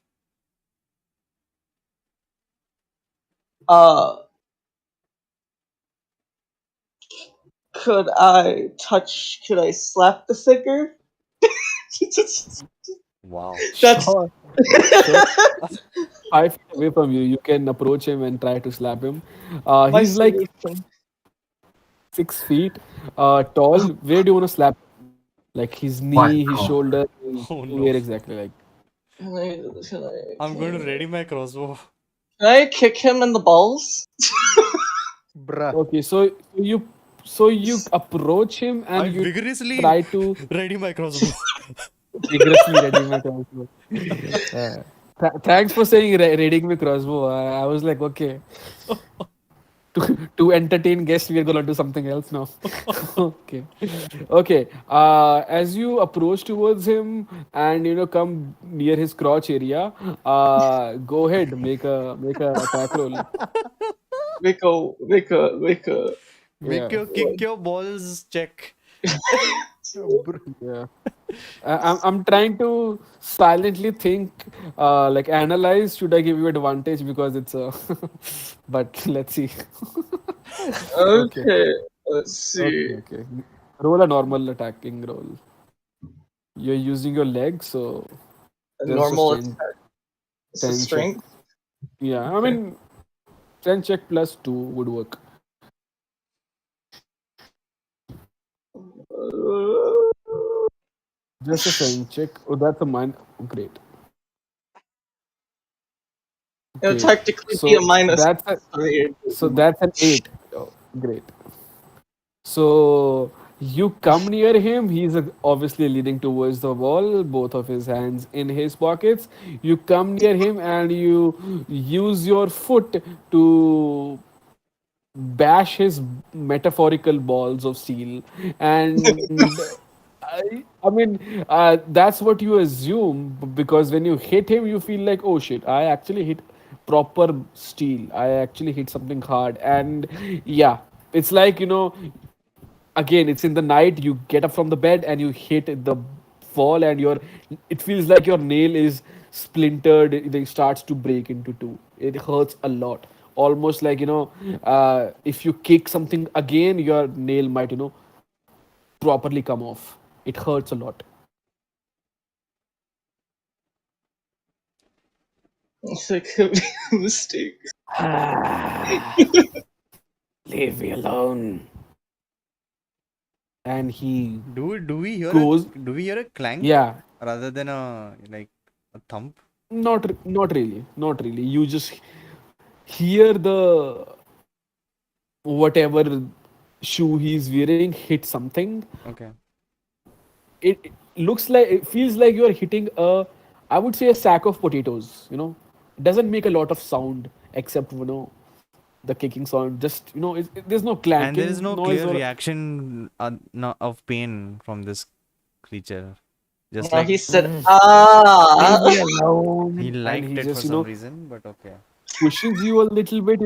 Uh, could I slap the figure? Wow. That's Sure, sure. 5 feet away from you, you can approach him and try to slap him. my He's like solution. 6 feet tall. Where do you want to slap? Like his My knee, his God. shoulder, Oh no. where exactly? Like I'm going to ready my crossbow. Can I kick him in the balls? Bruh. okay, so you approach him I and you vigorously try to ready my crossbow. vigorously ready my crossbow. Thanks for saying reading my crossbow. I was like, okay, to entertain guests, we are gonna do something else now. Okay, okay. As you approach towards him and come near his crotch area, go ahead, make a attack roll. Make Yeah, your kick your balls check. yeah. I'm trying to silently think, like analyze. Should I give you advantage because it's a? But let's see. Okay, Okay, let's okay, see. okay. Roll a normal attacking roll. You're using your leg, so A just a normal attack. strength It's a 10 check. strength. Yeah, I Okay. mean 10 check plus 2 would work. Just a strength check. Oh, that's a mine. Great, It'll great. technically be a So minus that's a, 3. so that's an 8. Oh, great. So you come near him. He's obviously leaning towards the wall, both of his hands in his pockets. You come near him and you use your foot to bash his metaphorical balls of steel. And I mean, that's what you assume because when you hit him, you feel like, oh shit, I actually hit proper steel. I actually hit something hard. And yeah, it's like, again, it's in the night, you get up from the bed and you hit the wall, and it feels like your nail is splintered. It starts to break into two. It hurts a lot, almost like, if you kick something again, your nail might properly come off. It hurts a lot. It could be a mistake. Leave me alone. And he goes. Do we hear a clank Yeah, rather than a like a thump? not really, not really. You just hear the whatever shoe he's wearing hit something. Okay. It looks like, it feels like you're hitting a, I would say, a sack of potatoes. It doesn't make a lot of sound except the kicking sound. Just there's no And there is clanking no noise clear or reaction of pain from this creature. Just No, like he said, leave me he alone. And liked he it for just some reason, but okay. pushes you a little bit.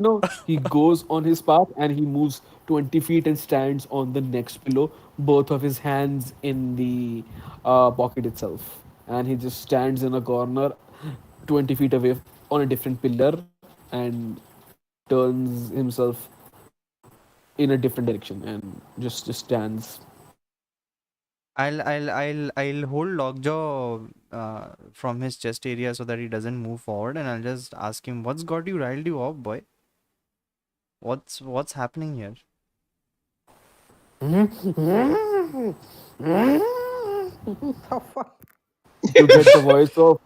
He goes on his path and he moves 20 feet and stands on the next pillow, both of his hands in the pocket itself. And he just stands in a corner 20 feet away on a different pillar and turns himself in a different direction and just stands. I'll hold Lockjaw from his chest area so that he doesn't move forward, and I'll just ask him, "What's got you riled you up, boy? What's happening here?" The fuck? you get the voice of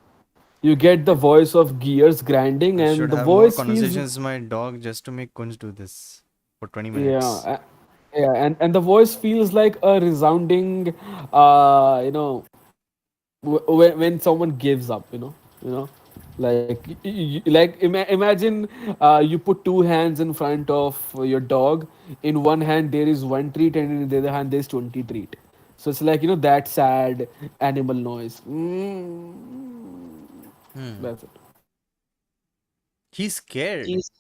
you get the voice of gears grinding, I and should the have more voice feels, conversations with my dog just to make Kunj do this for 20 yeah, minutes. yeah, and the voice feels like a resounding, you know, when someone gives up, like imagine, you put two hands in front of your dog. In one hand there is one treat, and in the other hand there's 20 treat. So it's like, that sad animal noise. Hmm. That's it. He's scared. he's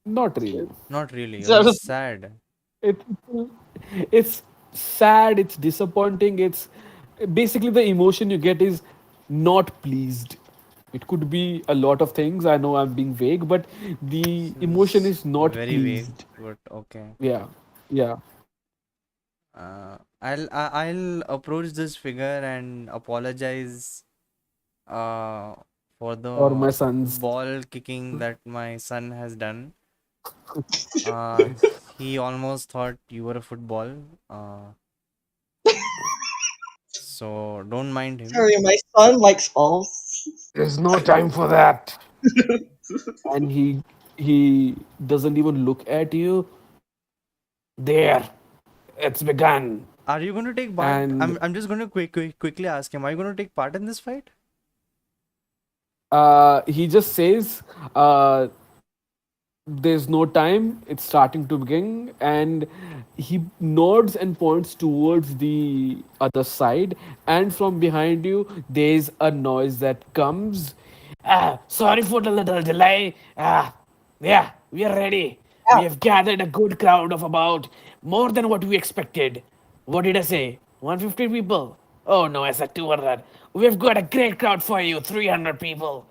Not really. Not really. Or he's just sad. it, it's sad, it's disappointing, it's basically the emotion you get is not pleased. It could be a lot of things. I know I'm being vague, but the This emotion is is not very vague, pleased. but okay. Yeah, yeah. I'll approach this figure and apologize uh for Or my the sons. ball kicking that my son has done. Uh, he almost thought you were a football. Uh, so don't mind him. sorry, my son likes balls. There's no time for that. And he doesn't even look at you. There, it's begun. Are you going to take part? And I'm just going to quickly ask him. Are you going to take part in this fight? he just says, uh, there's no time, it's starting to begin, and he nods and points towards the other side, and from behind you there's a noise that comes. Sorry for the little delay. Yeah, we are ready. We have gathered a good crowd of about more than what we expected. What did I say? 150 people? Oh no, I said 200. We've got a great crowd for you, 300 people.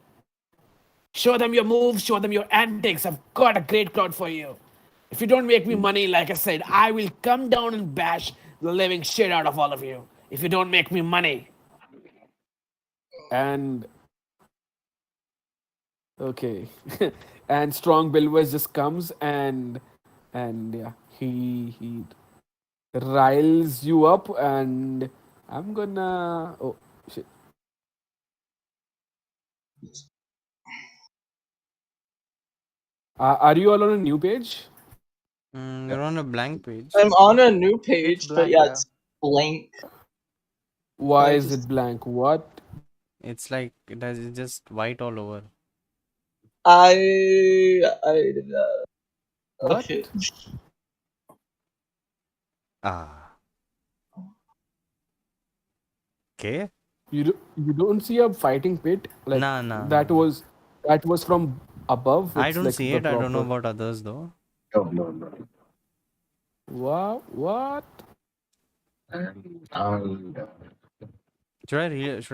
Show them your moves, show them your antics. I've got a great crowd for you. If you don't make me money, like I said, I will come down and bash the living shit out of all of you. If you don't make me money. And okay. And strong Bilwes just comes and yeah, he riles you up and I'm gonna oh shit. Are you all on a new page? You're on a blank page. I'm on a new It's page, but blank, yeah, yeah. it's blank. Why I is it just blank? What? It's like it's just white all over. I okay. What? Ah, okay. You don't see a fighting pit like Nah, nah, that nah. was from above. I It's don't like see the it. I don't know proper. about others though. No, no, no. Wow, what? And I'll, Should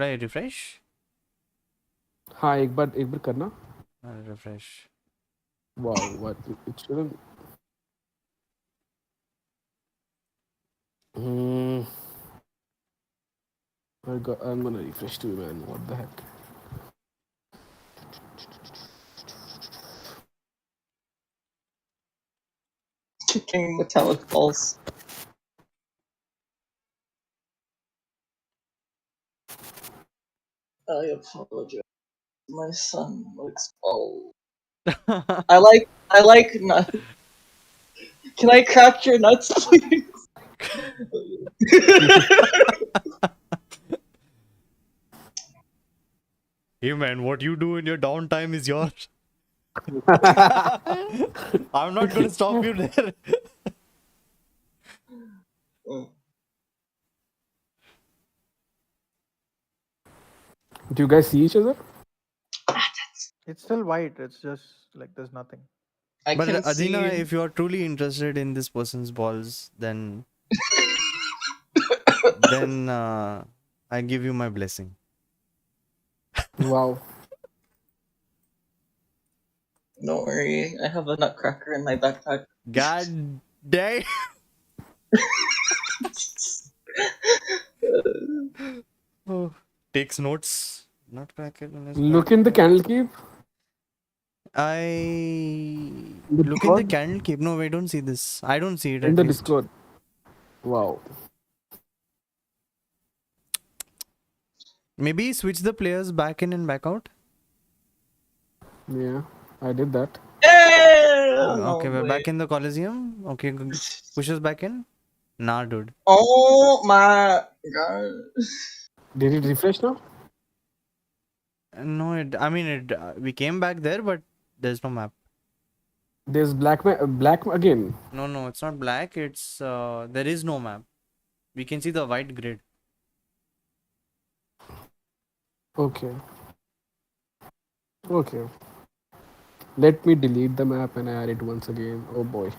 I refresh? हाँ एक बार करना. I'll refresh. Wow, what? It shouldn't. Hmm. I'm gonna refresh too, man. What the heck? Kicking metallic balls. I apologize. My son likes balls. I like nuts. Can I crack your nuts, please? Hey man, what you do in your downtime is yours. I'm not gonna stop you there. Do you guys see each other? It's still white. It's just like there's nothing. I But can Adina, see. if you are truly interested in this person's balls, then I give you my blessing. Wow. Don't worry, I have a nutcracker in my backpack. God damn. Oh, takes notes. Nutcracker in his Look in the backpack. Candlekeep. I The look in the Discord. Candlekeep. No, I don't see this. I don't see it In at the least. Discord. Wow. Maybe switch the players back in and back out. Yeah, I did that. Okay, No, we're back wait. in the Coliseum. Okay, push us back in. Nah, dude. Oh my god. Did it refresh now? No, I mean, we came back there, but there's no map. There's black again. No, no, it's not black. It's there is no map. We can see the white grid. Okay. Okay. Let me delete the map and add it once again. Oh boy.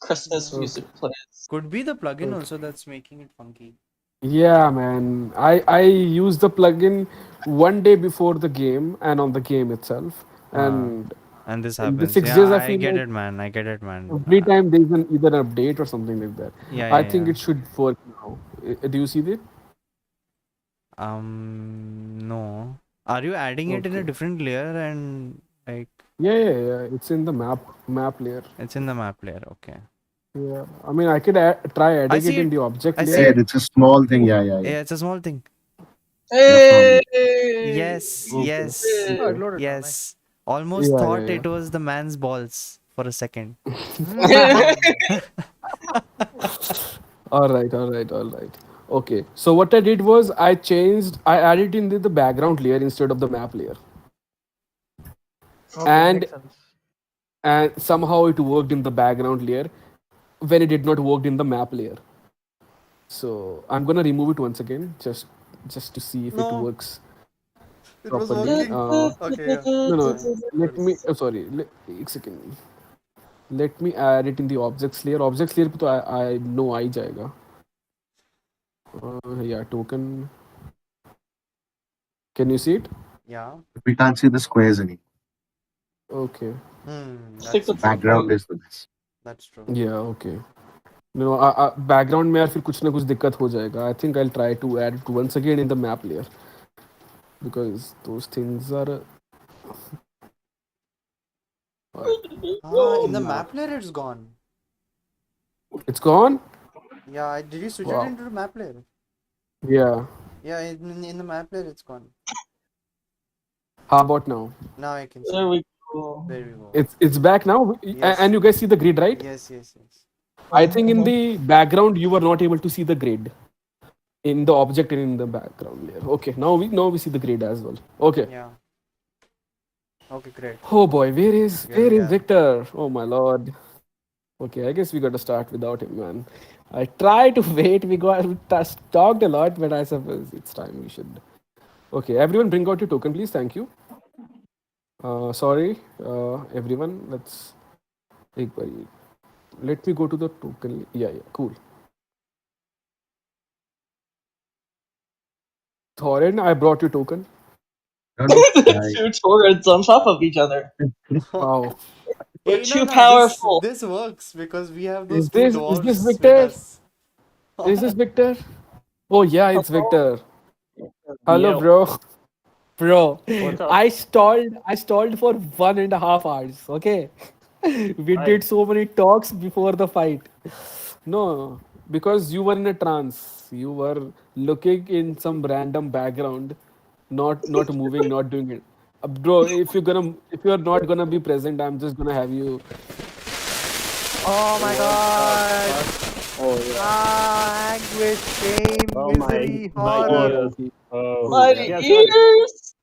Christmas Okay. music plays. Could be the plugin Okay. also that's making it funky. Yeah, man. I used the plugin one day before the game and on the game itself, and And this in the happens. six Yeah, days I I feel get like it, man. I get it, man. every time there's either an update or something like that. Yeah, I yeah, think yeah. it should work now. Do you see that? No. Are you adding it in a Okay. different layer and like Yeah. It's in the map layer. it's in the map layer? Okay. Yeah. I mean, I could try I adding it see in it. the object I layer. see yeah, it. it's a small thing. Yeah. Yeah, it's a small thing. Yeah, found Hey! it. Yes, Okay. yes, Oh, I Okay. loaded now. Nice. yes. Almost Yeah. thought it was the man's balls for a second. All right. Okay. So what I did was I added in the background layer instead of the map layer. Okay, and makes sense. somehow it worked in the background layer when it did not work in the map layer. So I'm gonna remove it once again, just to see if it No, works it was properly. working. Okay, yeah. No, no. Fine. Let Good. me. Oh, sorry. एक second. Let me add it in the objects layer. Objects layer पे तो I know आ ही जाएगा. Yeah, token. Can you see it? Yeah. We can't see the squares anymore. Okay. Stick That's with true. Background is the best. That's true. Yeah. Okay. No, background में यार फिर कुछ ना कुछ दिक्कत हो जाएगा. I think I'll try to add it once again in the map layer because those things are. In the Yeah. map layer, it's gone. It's gone. Yeah, did you switch it Wow. into the map layer? Yeah. Yeah, in the map layer, it's gone. How about now? Now I can see. There we go. There we go. It's back now. Yes. And you guys see the grid, right? Yes, yes, yes. I think in the background you were not able to see the grid in the object and in the background layer. Okay, now we see the grid as well. Okay. Yeah. Okay, great. Oh boy, where is Here we are. Victor? Oh my lord. Okay, I guess we got to start without him, man. I tried to wait. We talked a lot, but I suppose it's time we should. Okay, everyone, bring out your token, please. Thank you. Sorry, everyone. Let me go to the token. Yeah, cool. Thorin, I brought you token. No, no, Two Taurins on top of each other. Wow. We're Hey, too no, powerful. this works because we have those Is two this dwarves with Victor? us. Is this Victor? Oh yeah, it's Victor. Hello, Yo, bro. Bro, what's up? I stalled for 1.5 hours. Okay, we Hi. did so many talks before the fight. No, because you were in a trance. You were looking in some random background, not moving, not doing it. Bro, if you're not gonna be present, I'm just gonna have you. Oh my god! Oh yeah. Anguish, pain, Oh misery, my horror. ears. Oh My yeah. ears!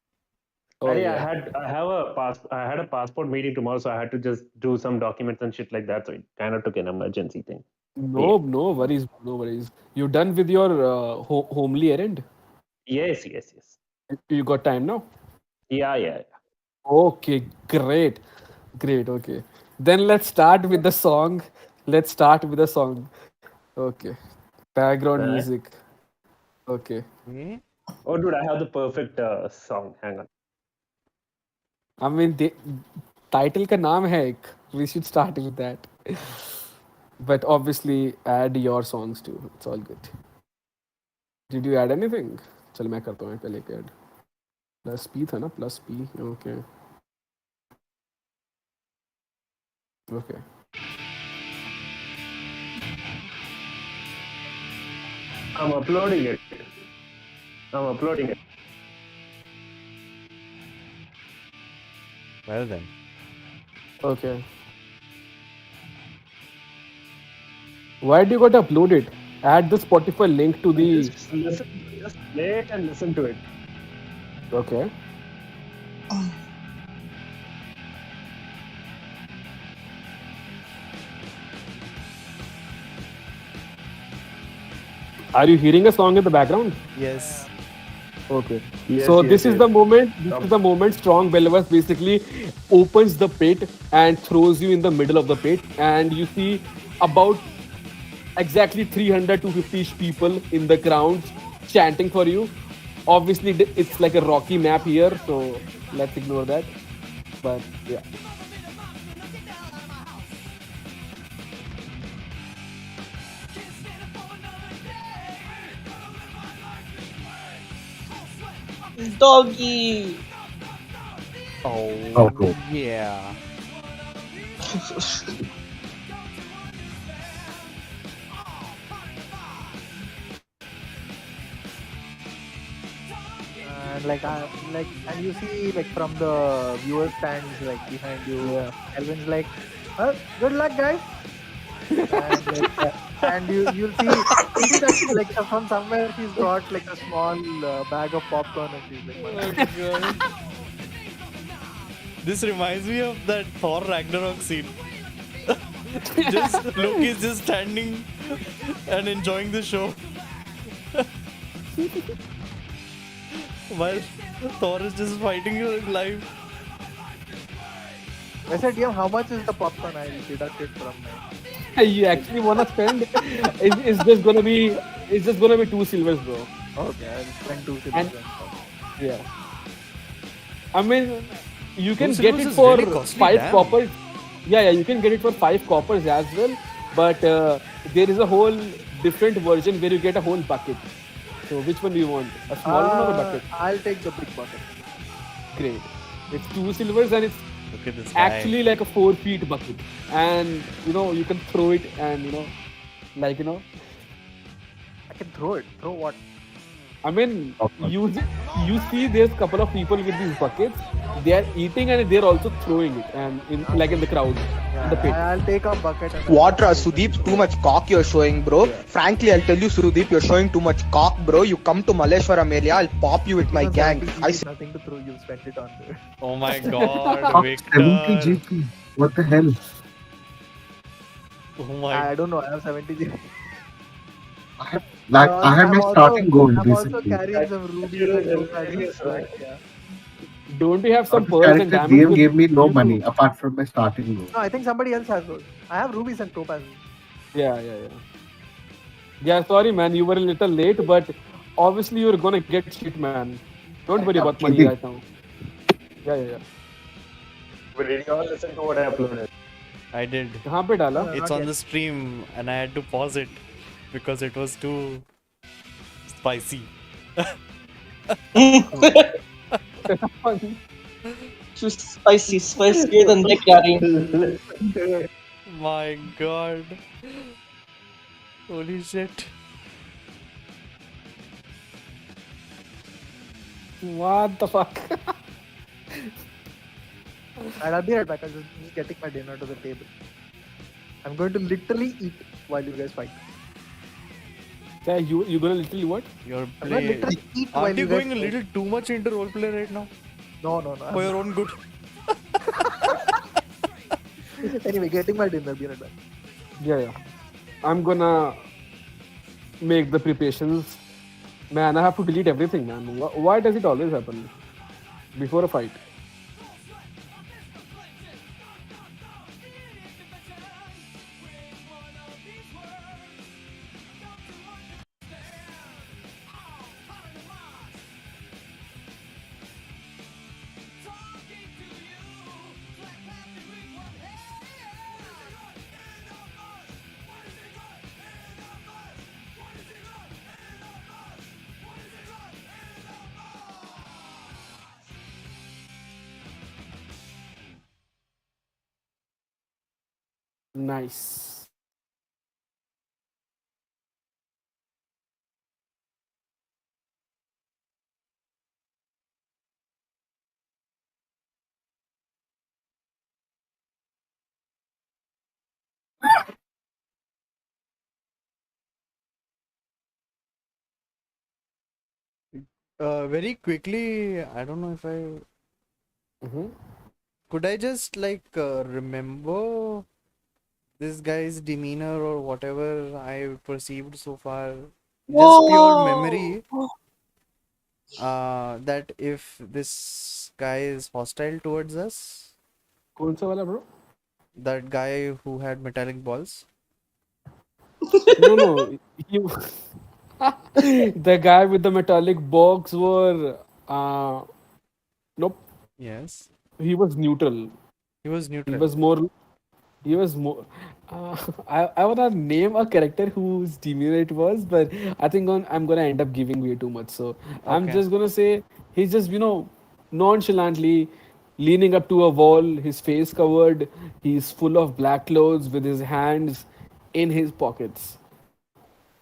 Oh I yeah. had a passport meeting tomorrow, so I had to just do some documents and shit like that. So it kind of took an emergency thing. No worries, no worries. You done with your homely errand? Yes. You got time now? Yeah. Okay, great. Great, okay. Then let's start with the song. Let's start with the song. Okay. Background Alright. music. Okay. Hmm? Oh, dude, I have the perfect song. Hang on. I mean, title का नाम है एक. We should start with that. But obviously, add your songs too. It's all good. Did you add anything? चल मैं करता हूँ पहले के add. Plus P था ना? Plus P. Okay. Okay. I'm uploading it. Well then. Okay. Why do you got to upload it? Add the Spotify link to the. Just play it and listen to it. Okay. Are you hearing a song in the background? Yes. Okay. Yes, So yes, this is yes. the moment. This is the moment. Strong Belvas basically opens the pit and throws you in the middle of the pit, and you see about exactly 300 to 50 people in the ground chanting for you. Obviously, it's like a rocky map here, so let's ignore that. But yeah. Doggy! Oh, cool. Yeah. And and you see like from the viewer stands like behind you, Elwyn's like, well, good luck, guys. And you'll see that like from somewhere she's got like a small bag of popcorn and she's like, Oh god. This reminds me of that Thor Ragnarok scene. Just Loki is just standing and enjoying the show while Thor is just fighting his life. I said, yeah, how much is the popcorn? I deducted from my. You actually wanna spend? It's just gonna be. It's just gonna be 2 silvers, bro. Okay, I'll spend 2 And- silvers. Yeah. I mean, you can 2 get silvers it is for really costly, 5 damn. coppers. Yeah, you can get it for 5 coppers as well. But there is a whole different version where you get a whole bucket. So which one do you want? A small one or a bucket? I'll take the big bucket. Great. It's 2 silvers and it's Look at this guy. actually like a 4 feet bucket. And you can throw it and like I can throw it. Throw what? I mean, Okay. you see, there's a couple of people with these buckets. They are eating and they're also throwing it, and in the crowd, in the pit. I'll take a bucket. And What, Sudeep? Too much cock you're showing, bro. Frankly, I'll tell you, Sudeep, you're showing too much cock, bro. You come to Malleshwaram area, I'll pop you with my gang. I say, nothing to throw. You spent it on there. Oh my god, Fuck, 70 Victor. GP. What the hell? Oh my. I don't know. I have 70 G. Like, I have my starting goal, I'm also basically. carrying some rubies and topazes. Yeah. Don't you have some This pearls and character diamonds? game with gave me no you money too? apart from my starting goal. No, I think somebody else has those. I have rubies and topazes. Yeah. Yeah, sorry, man. You were a little late, but obviously you're gonna get shit, man. Don't worry about money kidding. right now. Yeah. But did you all listen to what I uploaded? I did. कहाँ पे डाला? It's on the stream and I had to pause it because it was too spicy. Too spicy, spicier than Nick Daddy. My god. Holy shit. What the fuck? And I'll be right back. I'm just getting my dinner to the table. I'm going to literally eat while you guys fight. Yeah, you gonna literally what? You're I'm going to playing. literally eat while Aren't you guys going a fight. little too much into roleplay right now? No. For your own good. Anyway, getting my dinner. Be right back. Yeah. I'm gonna make the preparations. Man, I have to delete everything, man. Why does it always happen before a fight? Nice. Very quickly, I don't know if I Mm-hmm. could I just remember this guy's demeanor or whatever I perceived so far. Just pure memory. That if this guy is hostile towards us, कौन सा वाला, bro? that guy who had metallic balls. No. The guy with the metallic box were. Nope. Yes, He was neutral. he was He neutral. was more. He was more. I wanna name a character whose demeanor it was, but I think I'm gonna end up giving way too much. So I'm Okay. just gonna say he's just nonchalantly leaning up to a wall, his face covered. He's full of black clothes with his hands in his pockets,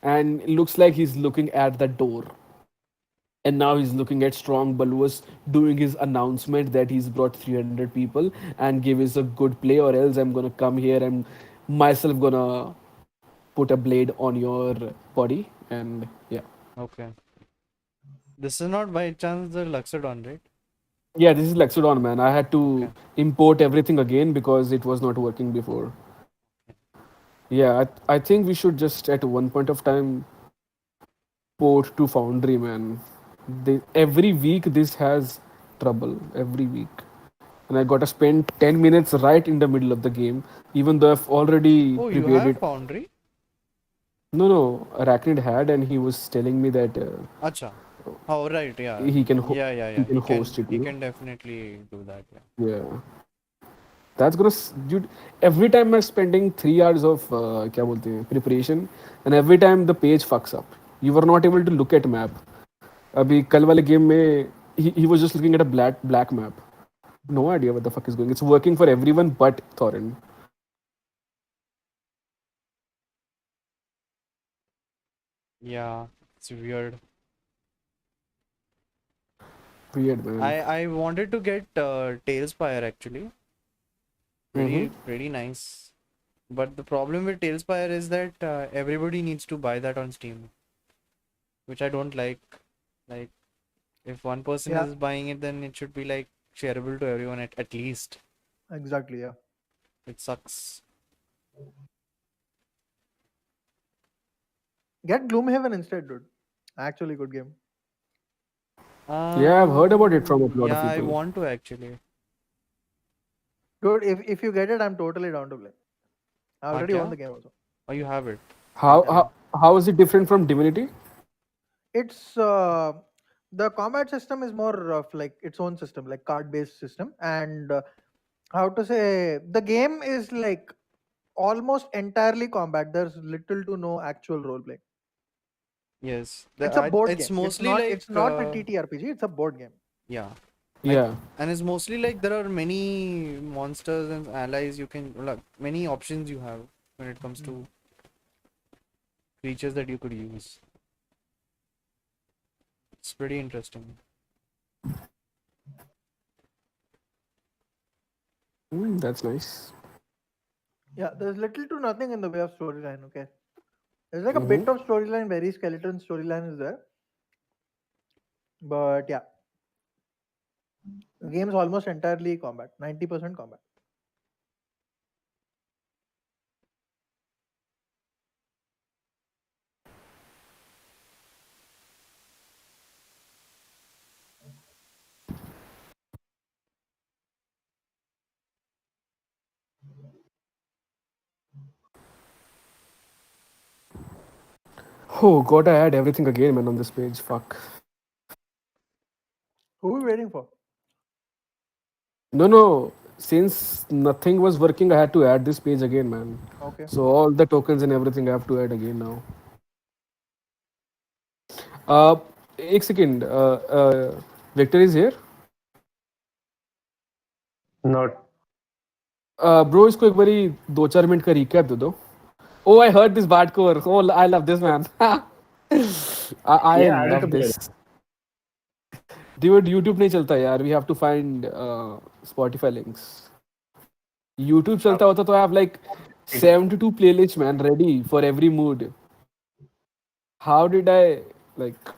and it looks like he's looking at the door. And now he's looking at Strong Baluas doing his announcement that he's brought 300 people and give us a good play, or else I'm gonna come here and myself gonna put a blade on your body. And yeah, Okay. This is not by chance the Luxodon, right? Yeah, this is Lexodon, man. I had Okay. to import everything again because it was not working before. Yeah, I think we should just at one point of time port to Foundry, man. Every week this has trouble. Every week. And I got to spend 10 minutes right in the middle of the game, even though I've already Oh, you prepared have it. Foundry? No, no, Arachnid had, and he was telling me that Acha. Oh, right. Yeah. he can he Yeah. can host it. He can definitely do that. Yeah. Yeah, that's gonna dude. Every time I'm spending 3 hours of क्या बोलते हैं preparation, and every time the page fucks up. You were not able to look at map. अभी कल वाले game में he was just looking at a black map. No idea what the fuck is going. It's working for everyone but Thorin. Yeah. It's weird. Weird, man. I wanted to get Tailspire actually. Mm-hmm. Pretty nice. But the problem with Tailspire is that everybody needs to buy that on Steam, which I don't like. Like, if one person Yeah, is buying it, then it should be like shareable to everyone at least. exactly. Yeah. It sucks. Get Gloomhaven instead, dude. Actually, good game. Yeah, I've heard about it from a lot of Yeah, I people. want to actually. Dude, if you get it, I'm totally down to play. I already won Kya? the game also. Oh, you have it. How Yeah. how how is it different from Divinity? It's the combat system is more of like its own system, like card-based system, and how to say the game is like almost entirely combat. There's little to no actual role play. Yes. It's a board It's game. mostly It's not a TTRPG. It's a board game. yeah. Like, Yeah. and it's mostly like there are many monsters and allies you can, like, many options you have when it comes to creatures that you could use. It's pretty interesting. That's nice. Yeah, there's little to nothing in the way of storyline. Okay, there's like a Mm-hmm. bit of storyline, very skeleton storyline is there, but yeah, the game's almost entirely combat, 90% combat. Oh god, I had everything again, man, on this page. Fuck. Who are we waiting for? No, no. Since nothing was working, I had to add this page again, man. Okay. So all the tokens and everything I have to add again now. Uh, एक second. Victor is here. Not. Bro, इसको एक बारी 2-4 minute का recap दे दो. Oh, I heard this Bardcore. Oh, I love this, man. I Yeah, add it to love the this. list. Dude, YouTube नहीं चलता यार. We have to find Spotify links. YouTube चलता होता तो I have like 72 playlists, man, ready for every mood. How did I like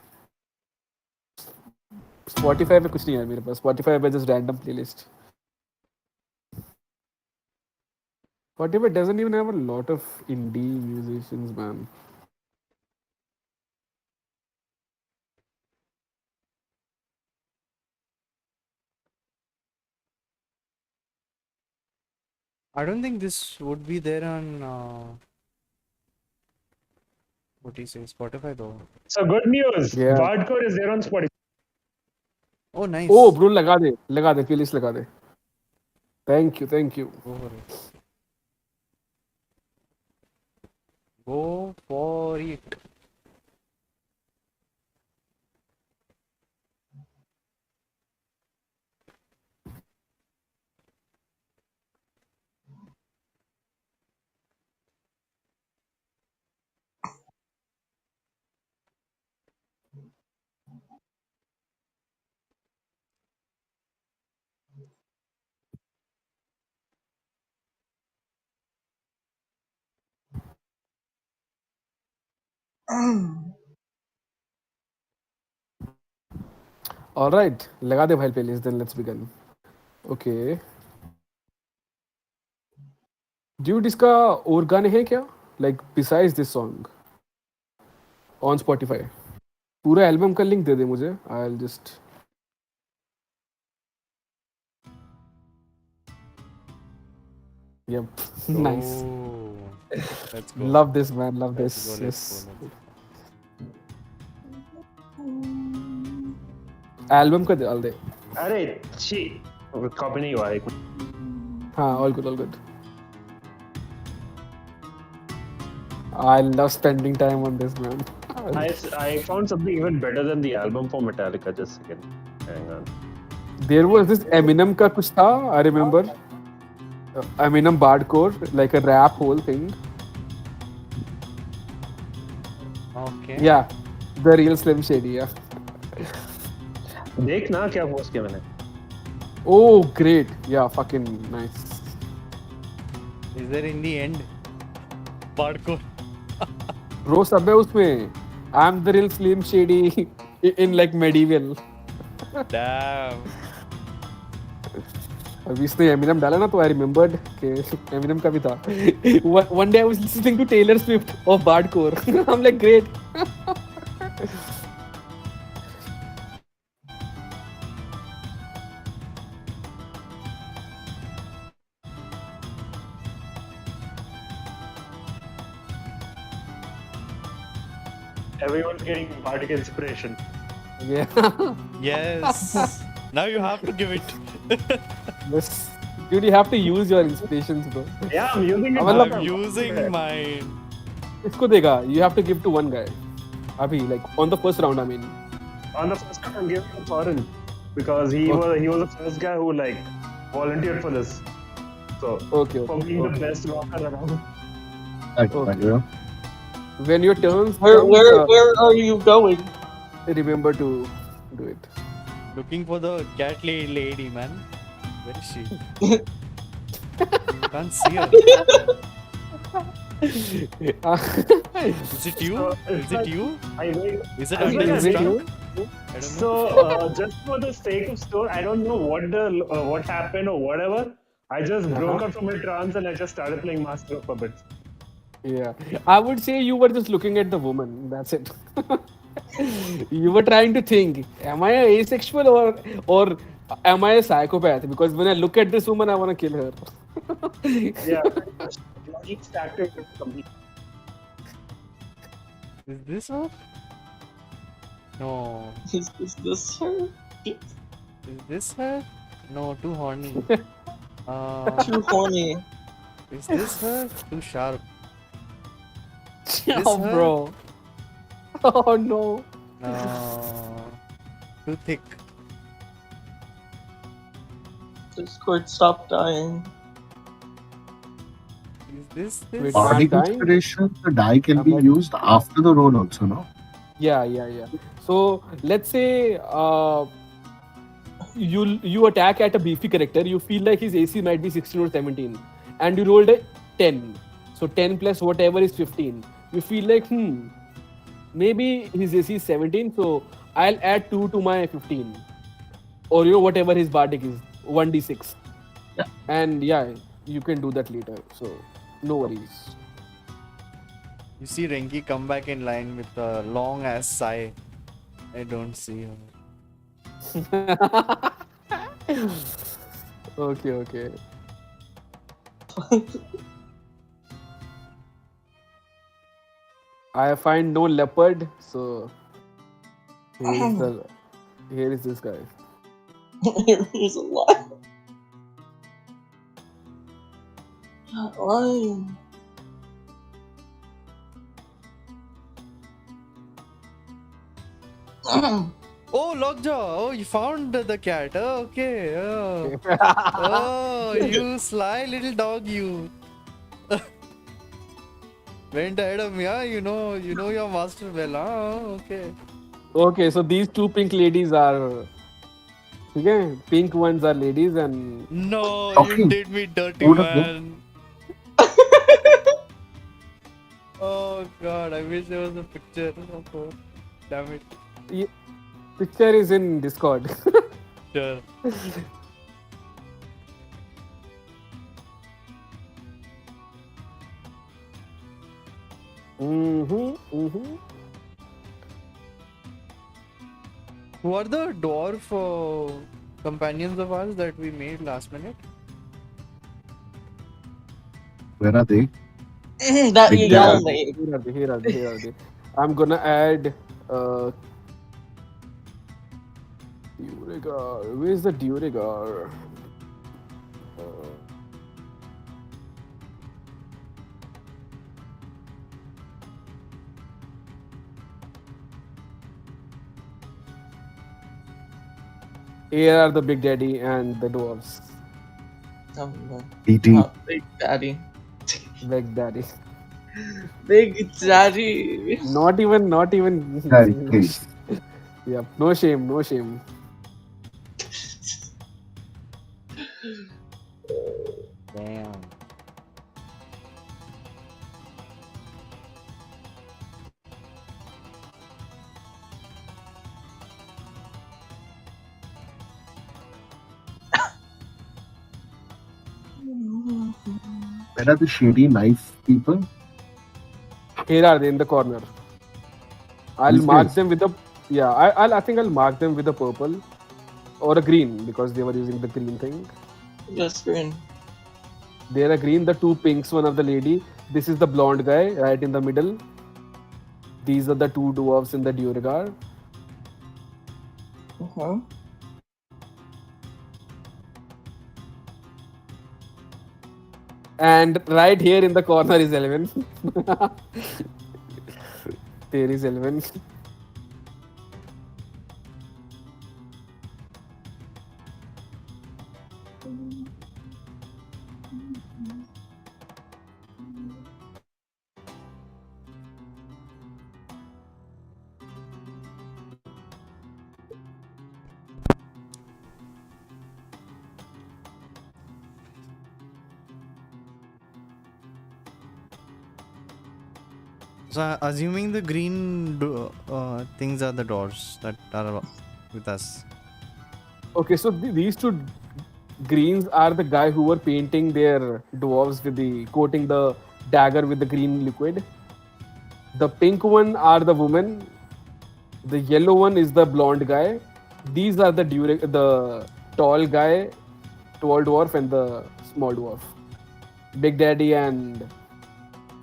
Spotify पे कुछ नहीं है मेरे पास. Spotify पे just random playlist. Spotify doesn't even have a lot of indie musicians, man. I don't think this would be there on what do you say, Spotify though. So good news. Yeah. Bardcore is there on Spotify. Oh, nice. Oh, bro, लगा दे playlist लगा दे. Thank you, thank you. Go for it. Go for it. All right, लगा दे भाई playlist. Then let's begin. Okay. Dude, इसका और गाने हैं क्या? Like besides this song on Spotify. पूरा एल्बम का लिंक दे दे मुझे. I'll just. Yep. Nice. Oh, let's go. Love this, man. Love Let's this. go. Yes. Let's go. Album का डाल दे. अरे छी कॉपी नहीं हुआ एक हाँ, all good, all good. I love spending time on this, man. I found something even better than the album for Metallica. Just a second. Hang on. There was this Eminem का कुछ था. I remember. Eminem Bardcore, like a rap whole thing. Okay. Yeah, the real Slim Shady. Yeah. देख ना क्या post किया मैंने. Oh, great. Yeah, fucking nice. Is there in the end? Hardcore. Bro, सब है उसमें. I'm the real Slim Shady in like medieval. Damn. अभी इसने Eminem डाला ना तो I remembered कि Eminem का भी था. One day I was listening to Taylor Swift of Bardcore. I'm like, great. Everyone's getting bardic inspiration. Yeah. Yes. Now you have to give it. Yes. Dude, you have to use your inspirations, bro. Yeah, I'm using it. मतलब- I'm using mine. इसको देगा. You have to give to one guy. अभी like on the first round, I mean. On the first one, I'm giving it to Thorin because he was the first guy who like volunteered for this. So Okay. for being the best rocker around. Okay. When your turns Where come, where are you going? remember to do it. Looking for the cat lady, man. Where is she? Can't see her. Is it you? Is it you? I wait. Is it I under think his Is it trunk? you? I don't So know. just for the sake of story, I don't know what happened or whatever. I just broke out from my trance and I just started playing Master of Puppets. Yeah. I would say you were just looking at the woman. That's it. You were trying to think, am I asexual or am I a psychopath? Because when I look at this woman, I want to kill her. Yeah, each tactic is complete. Is this her? No. Is this her? Is this her? No, too horny. Too horny. Is this her? Too sharp. This Oh, her? bro. Oh, no. Too thick. Discord, stop dying. Is this Wait, this? Bardic dying? inspiration, the die can be Am I- used after the roll also, no? Yeah. So let's say you attack at a beefy character. You feel like his AC might be 16 or 17, and you rolled a 10. So 10 plus whatever is 15. You feel like maybe his AC is 17, so I'll add 2 to my 15, or whatever his bardic is, 1d6. Yeah. And yeah, you can do that later. So no worries. You see Renki come back in line with a long ass sigh. I don't see her. Okay. I find no leopard, so here is this guy. Here's a lion. Lion. Oh, Lockjaw! Oh, you found the cat. Oh, okay. Oh. Oh, you sly little dog, you. Went ahead of me, huh? You know your master well, huh? Okay. Okay, so these two pink ladies are. Okay, pink ones are ladies, and No, you Talking. did me dirty, Hold up, bro. man. Oh God, I wish there was a picture of her. Damn it. Picture is in Discord. Sure. Mm-hmm. Who are the dwarf companions of ours that we made last minute? Where are they? That Big Here are Yael Daddy. they. made. Here are they. I'm gonna add Durigar. Where's the Durigar? Here are the Big Daddy and the dwarves. Oh, no. DT. Not Big Daddy. Big Daddy. Big Daddy. Not even. Daddy. Yep. No shame. No shame. Damn. Where are the shady knife people? Here are they in the corner. I'll These mark guys. them with a I think I'll mark them with a purple or a green because they were using the green thing. Yes, green. There are green, the two pinks, one of the lady. This is the blonde guy right in the middle. These are the two dwarves in the Durigar. Uh-huh. And right here in the corner is Elwyn. There is Elwyn. So assuming the green things are the doors that are with us. Okay, so these two greens are the guy who were painting their dwarves with the coating the dagger with the green liquid. The pink one are the women. The yellow one is the blonde guy. These are the tall guy, tall dwarf, and the small dwarf. Big Daddy and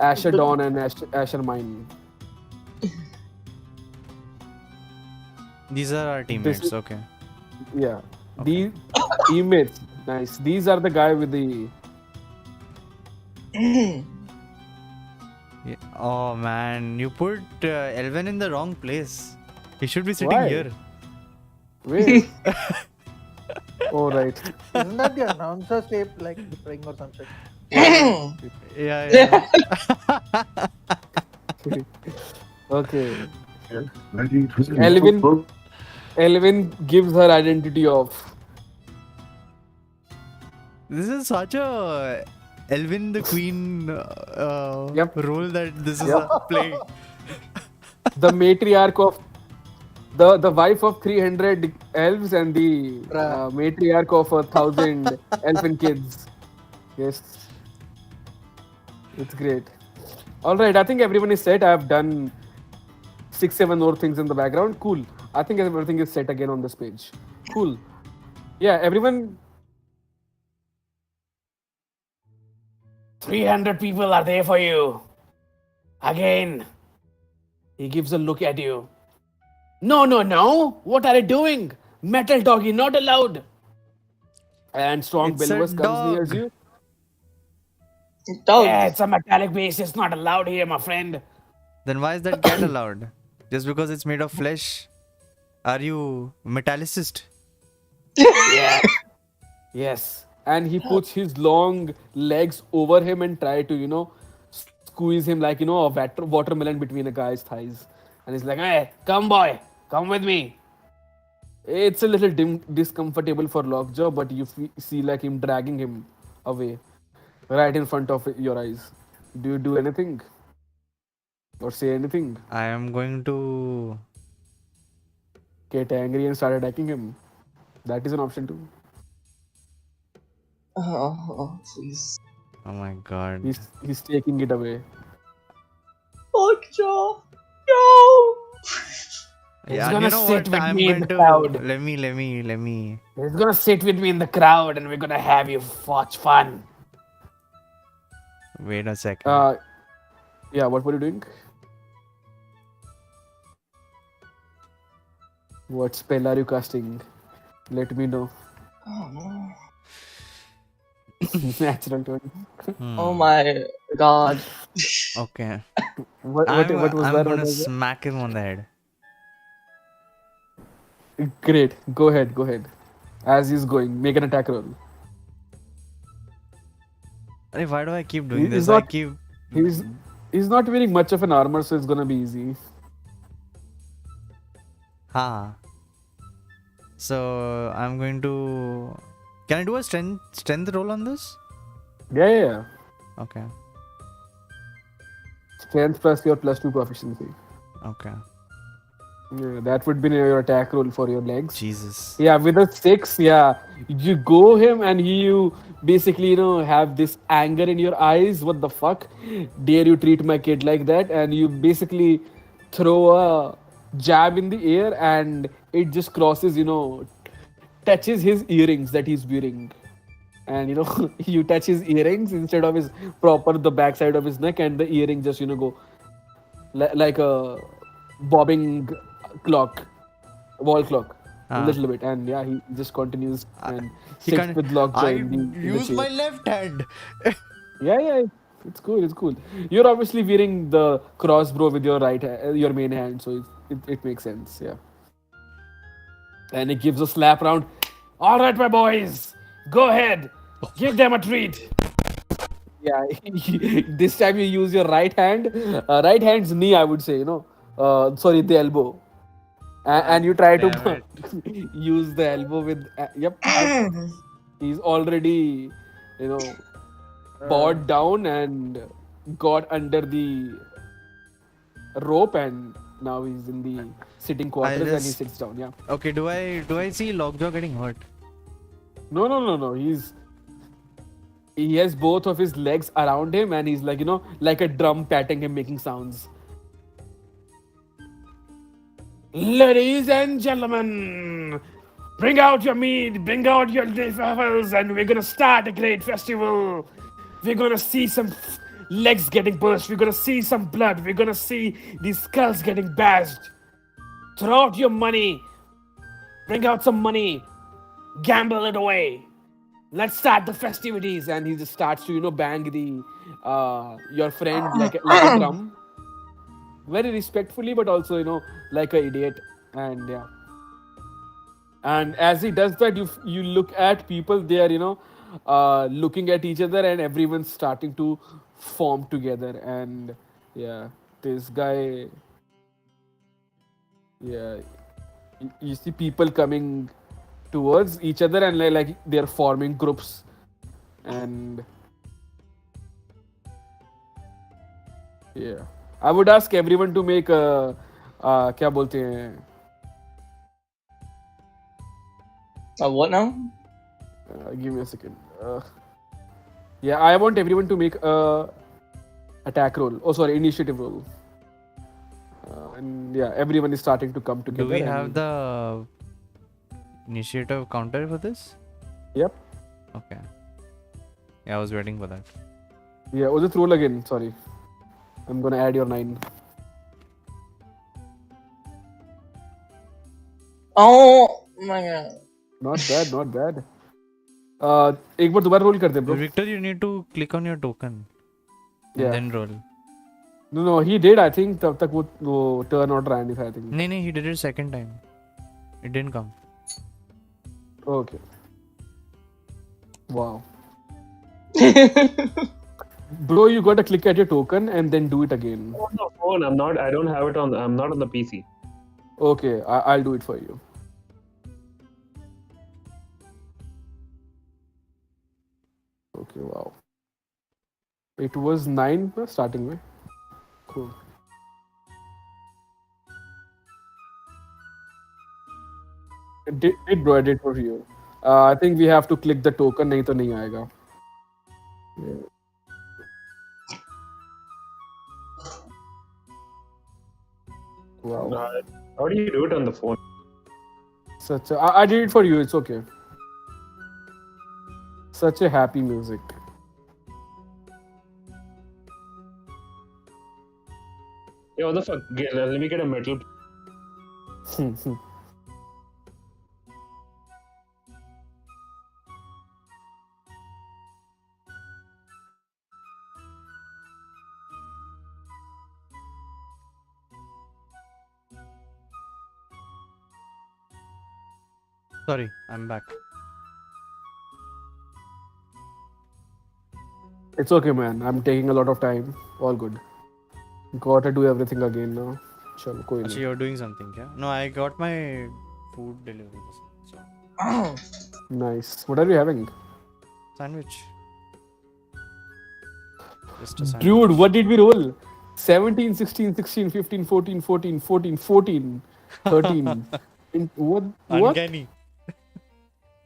Asher Dawn and Asher Mine. These are our teammates. is- Okay. Yeah. Okay. These teammates. Nice. These are the guy with the. Yeah. Oh man, you put Elwyn in the wrong place. He should be sitting Why? here. Where? Oh, right. Isn't that the announcer shape like ring or some shit? Yeah. Okay. Daddy, it was a Elwyn- little Elwyn gives her identity off. This is such a Elwyn the Queen Yep. role that this is Yep. playing. The matriarch of. The wife of 300 elves and the matriarch of 1,000 elfin kids. Yes. It's great. All right, I think everyone is set. I have done 6-7 more things in the background. Cool. I think everything is set again on this page. Cool. Yeah, everyone. 300 people are there for you. Again. He gives a look at you. No. What are you doing? Metal doggy, not allowed. And strong It's a Belvas comes near dog. you. Dog. Yeah, it's a metallic base. It's not allowed here, my friend. Then why is that cat allowed? Just because it's made of flesh? Are you metallicist? Yeah. Yes. And he puts his long legs over him and try to, squeeze him like, a watermelon between a guy's thighs. And he's like, hey, come boy, come with me. It's a little discomfortable for Lockjaw, but you see like him dragging him away right in front of your eyes. Do you do anything? Or say anything? I am going to get angry and start attacking him. That is an option too. Oh, please. Oh my god. He's taking it away. Lockjaw. No. He's Yeah, gonna you know sit what? with I'm me in going the to crowd. let me. He's gonna sit with me in the crowd, and we're gonna have you watch fun. Wait a second. Yeah. What were you doing? What spell are you casting? Let me know. Oh no. Natural 20. Oh my god. Okay. What I'm was that? I'm What gonna was that? smack him on the head. Great. Go ahead. Go ahead. As he's going, make an attack roll. Hey, why do I keep doing He's this? I not. keep. He's not wearing much of an armor, so it's gonna be easy. Ha. So I'm going to. Can I do a strength roll on this? Yeah. Okay. Strength plus your +2 proficiency. Okay. Yeah, that would be your attack roll for your legs. Jesus. Yeah, with a 6, yeah, you go him and you basically, have this anger in your eyes. What the fuck? Dare you treat my kid like that? And you basically throw a jab in the air and it just crosses, touches his earrings that he's wearing. And you touch his earrings instead of his proper the backside of his neck, and the earring just go like a bobbing clock, wall clock, a Ah. little bit, and yeah, he just continues and He sits can't. with lockjaw I in the use chair. my left hand. Yeah, it's cool. It's cool. You're obviously wearing the crossbow with your your main hand, so it makes sense. Yeah. And he gives a slap round. All right, my boys, go ahead, give them a treat. Yeah, this time you use your right hand, right hand's knee, I would say. Sorry, the elbow, and you try to Damn it. use the elbow with. Yep, he's already, you know, bowed down and got under the rope, and now he's in the sitting quarters and he just- sits down. Yeah. Okay. Do I see Lockjaw getting hurt? No. He has both of his legs around him, and he's like a drum patting him, making sounds. Ladies and gentlemen, bring out your meat, bring out your devils, and we're gonna start a great festival. We're gonna see some legs getting burst. We're gonna see some blood. We're gonna see these skulls getting bashed. Throw out your money. Bring out some money. Gamble it away. Let's start the festivities. And he just starts to bang the your friend like a drum, very respectfully, but also like an idiot. And yeah, and as he does that, you look at people. They are looking at each other, and everyone's starting to form together. And yeah, this guy, yeah, you see people coming towards each other, and like they're forming groups. And yeah, I would ask everyone to make a क्या बोलते हैं What now? give me a second. Yeah, I want everyone to make a attack roll. Oh, sorry, initiative roll. And yeah, everyone is starting to come together. Do we have and- the initiative counter for this? Yep. Okay. Yeah, I was waiting for that. Yeah, oh, just roll again. Sorry, I'm gonna add your 9. Oh my god. Not bad, not bad. एक बार दोबारा roll कर दे, bro. Victor, you need to click on your token and Yeah. then roll. No, he did. I think तब तक वो turn order आया नहीं था, I think. No, he did it second time. It didn't come. Okay. Wow. Bro, you gotta click at your token and then do it again. On the phone, I don't have it on. I'm not on the PC. Okay, I'll do it for you. Okay, wow. It was 9 starting with. Cool. Did bro, I did for you. I think we have to click the token, नहीं तो नहीं आएगा. Yeah. Wow. How do you do it on the phone? I did it for you. It's okay. Such a happy music. Yeah, what the fuck? Let me get a metal. Sorry, I'm back. It's okay, man. I'm taking a lot of time. All good. Gotta do everything again now. Chalo, koi Actually, nahi. you're doing something, yeah? No, I got my food delivery. So, Nice. What are you having? sandwich. Just a sandwich. Dude, what did we roll? 17, 16, 16, 15, 14, 14, 14, 14, 13. What? Uncanny.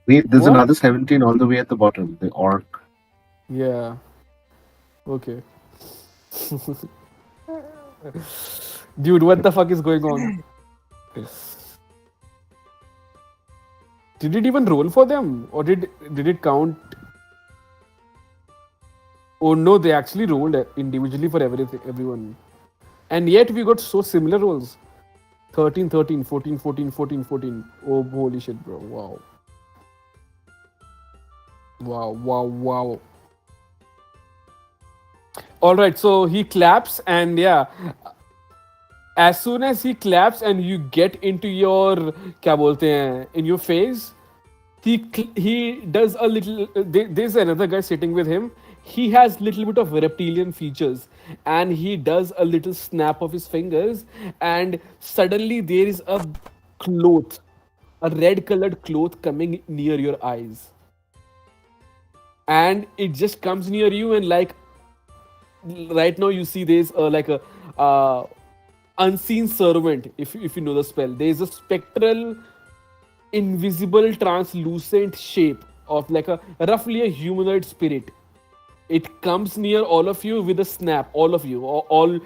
Wait, there's What? another 17 all the way at the bottom. The orc. Yeah. Okay. Dude, what the fuck is going on? Did it even roll for them? Or did it count? Oh no, they actually rolled individually for everyone. And yet we got so similar rolls. 13, 13, 14, 14, 14, 14. Oh, holy shit, bro. Wow. Wow, wow, wow. Alright, so he claps and yeah. As soon as he claps and you get into your क्या बोलते हैं, in your phase, he does a little. There's another guy sitting with him. He has little bit of reptilian features, and he does a little snap of his fingers, and suddenly there is a cloth, a red colored cloth coming near your eyes, and it just comes near you, and like right now you see there's like a unseen servant. If you know the spell, there's a spectral invisible translucent shape of like a roughly a humanoid spirit. It comes near all of you with a snap, all of you, all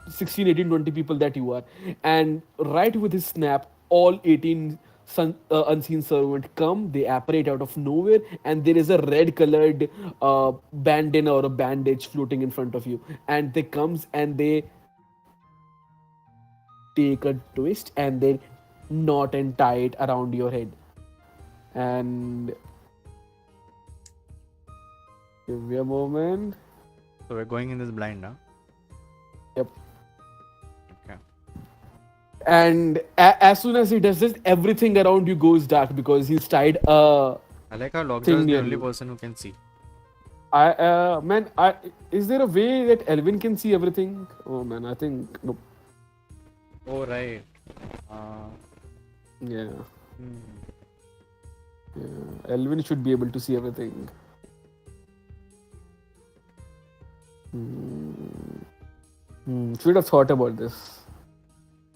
16, 18, 20 people that you are, and right with his snap, all 18 unseen servant come. They apparate out of nowhere, and there is a red colored bandana or a bandage floating in front of you, and they comes and they take a twist and they knot and tie it around your head. And give me a moment. So we're going in this blind now. Yep. Okay. And as soon as he does this, everything around you goes dark because he's tied a I like how Lockjaw thing is the near only you. person who can see. Is there a way that Elwyn can see everything? Oh man, I think no. Oh right. Uh, Yeah, hmm. yeah. Elwyn should be able to see everything. Should have thought about this.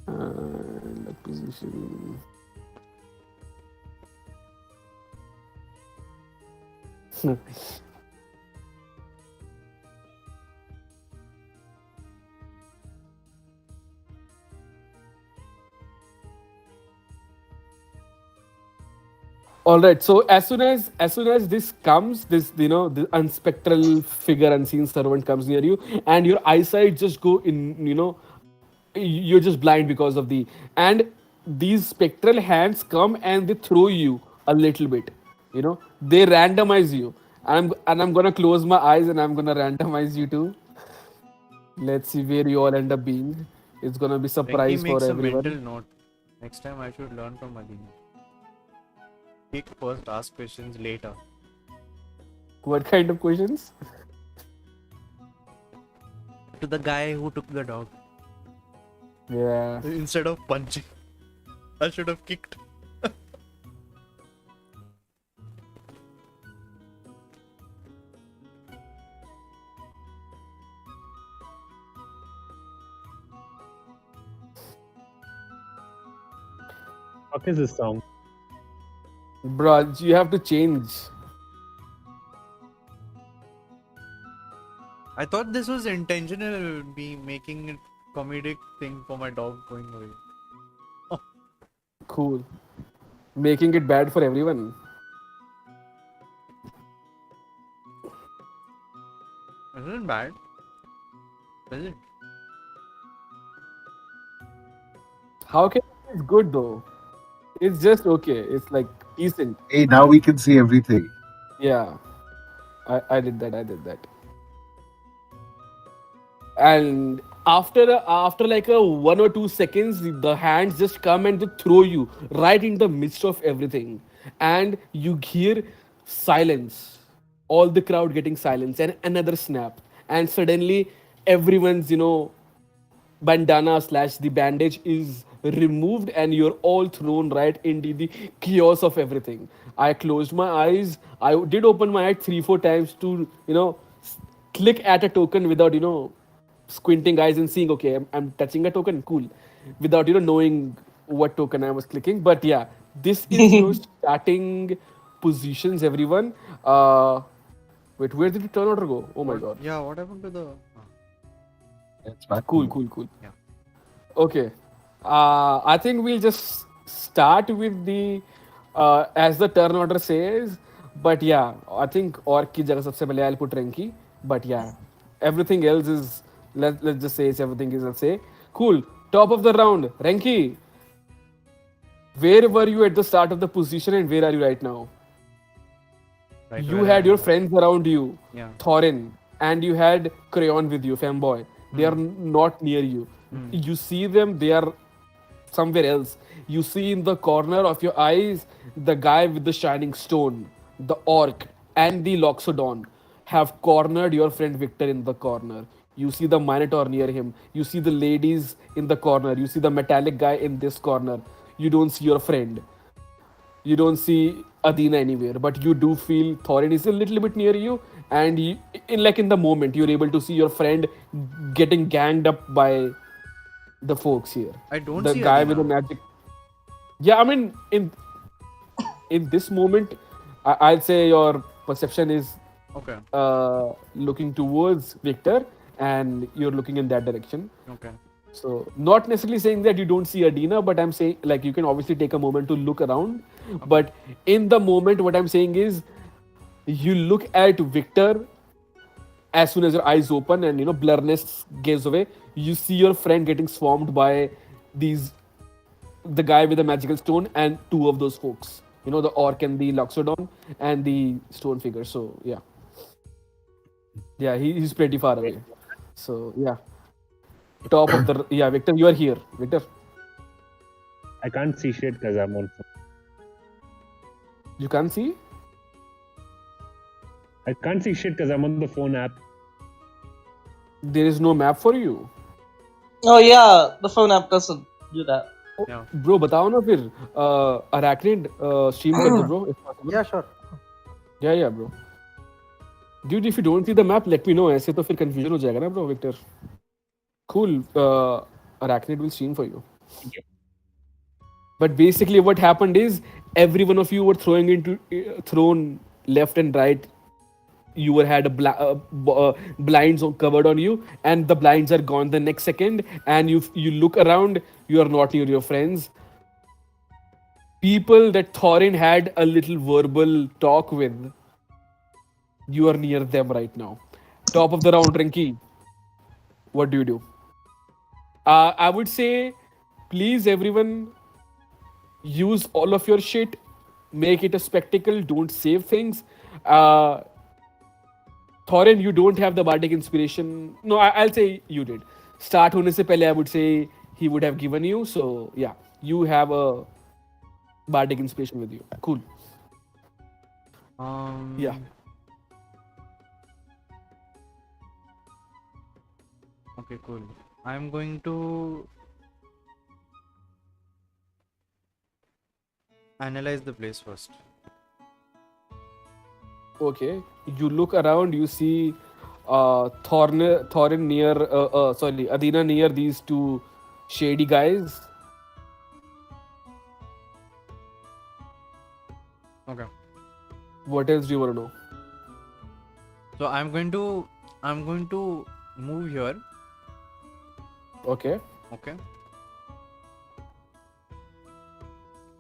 The position. All right. So as soon as this comes, this the unspectral figure, unseen servant comes near you, and your eyesight just go in. You're just blind because of the and these spectral hands come and they throw you a little bit. They randomize you. And I'm gonna close my eyes and I'm gonna randomize you too. Let's see where you all end up being. It's gonna be Renki surprise for makes a mental everyone. note. Next time I should learn from Adina. Speak first, ask questions later. What kind of questions? To the guy who took the dog. Yeah. Instead of punching, I should have kicked. What is this sound? Bruh, you have to change. I thought this was intentional, me making it comedic thing for my dog going away. Cool. Making it bad for everyone. Isn't bad, is it? How can it's good though? It's just okay. It's like decent. Hey, now we can see everything. Yeah. I did that. I did that. And after like a 1 or 2 seconds, the hands just come and they throw you right in the midst of everything, and you hear silence. All the crowd getting silence, and another snap, and suddenly everyone's bandana slash the bandage is removed and you're all thrown right into the chaos of everything. I closed my eyes. I did open my eye 3 4 times to click at a token without squinting eyes and seeing, okay, I'm touching a token, cool, without knowing what token I was clicking. But yeah, this is your starting positions, everyone. Wait, where did the turn order go? Oh my god. Yeah, what happened to the? It's back. Cool, cool, cool. Yeah. Okay. I think we'll just start with the as the turn order says. But yeah, I think Orc ki jagah sabse pehle I'll put Renki. But yeah, everything else is let's just say everything is, let's say, cool. Top of the round, Renki. Where were you at the start of the position and where are you right now? Right You where I had your am. friends around you, Yeah. Thorin, and you had Crayon with you, Femboy. They are not near you. You see them, they are somewhere else. You see in the corner of your eyes the guy with the shining stone, the orc, and the Loxodon have cornered your friend Victor in the corner. You see the Minotaur near him. You see the ladies in the corner. You see the metallic guy in this corner. You don't see your friend. You don't see Adina anywhere, but you do feel Thorin is a little bit near you, and in the moment, you're able to see your friend getting ganged up by the folks here. I don't The see guy with the Adina. magic. Yeah, I mean, in this moment, I'd say your perception is Okay. looking towards Victor, and you're looking in that direction. Okay. So, not necessarily saying that you don't see Adina, but I'm saying like you can obviously take a moment to look around. But in the moment, what I'm saying is you look at Victor as soon as your eyes open and blurriness gives away. You see your friend getting swarmed by these the guy with the magical stone and two of those folks. The orc and the Loxodon and the stone figure. So yeah, he's pretty far away. So yeah, top of the Victor, you are here, Victor. I can't see shit because I'm on phone. You can't see. I can't see shit because I'm on the phone app. There is no map for you. Oh yeah, the phone app doesn't do that. Yeah. Bro, बताओ ना फिर Araknyd stream कर दो bro if possible. Yeah, sure. Yeah, bro. Dude, if you don't see the map, let me know. ऐसे तो फिर confusion हो जाएगा ना bro, Victor. Cool. Araknyd will stream for you. But basically, what happened is every one of you were thrown left and right. You had blinds covered on you, and the blinds are gone the next second. And you look around, you are not near your friends. People that Thorin had a little verbal talk with, you are near them right now. Top of the round, Renki. What do you do? I would say, please, everyone, use all of your shit. Make it a spectacle. Don't save things. Thorin, you don't have the bardic inspiration. No, I'll say you did. Start होने से पहले I would say he would have given you. So yeah, you have a bardic inspiration with you. Cool. Yeah. Okay, cool. I'm going to analyze the place first. Okay. You look around. You see Thorin near. Sorry, Adina near these two shady guys. Okay. What else do you want to know? So I'm going to move here. Okay. Okay.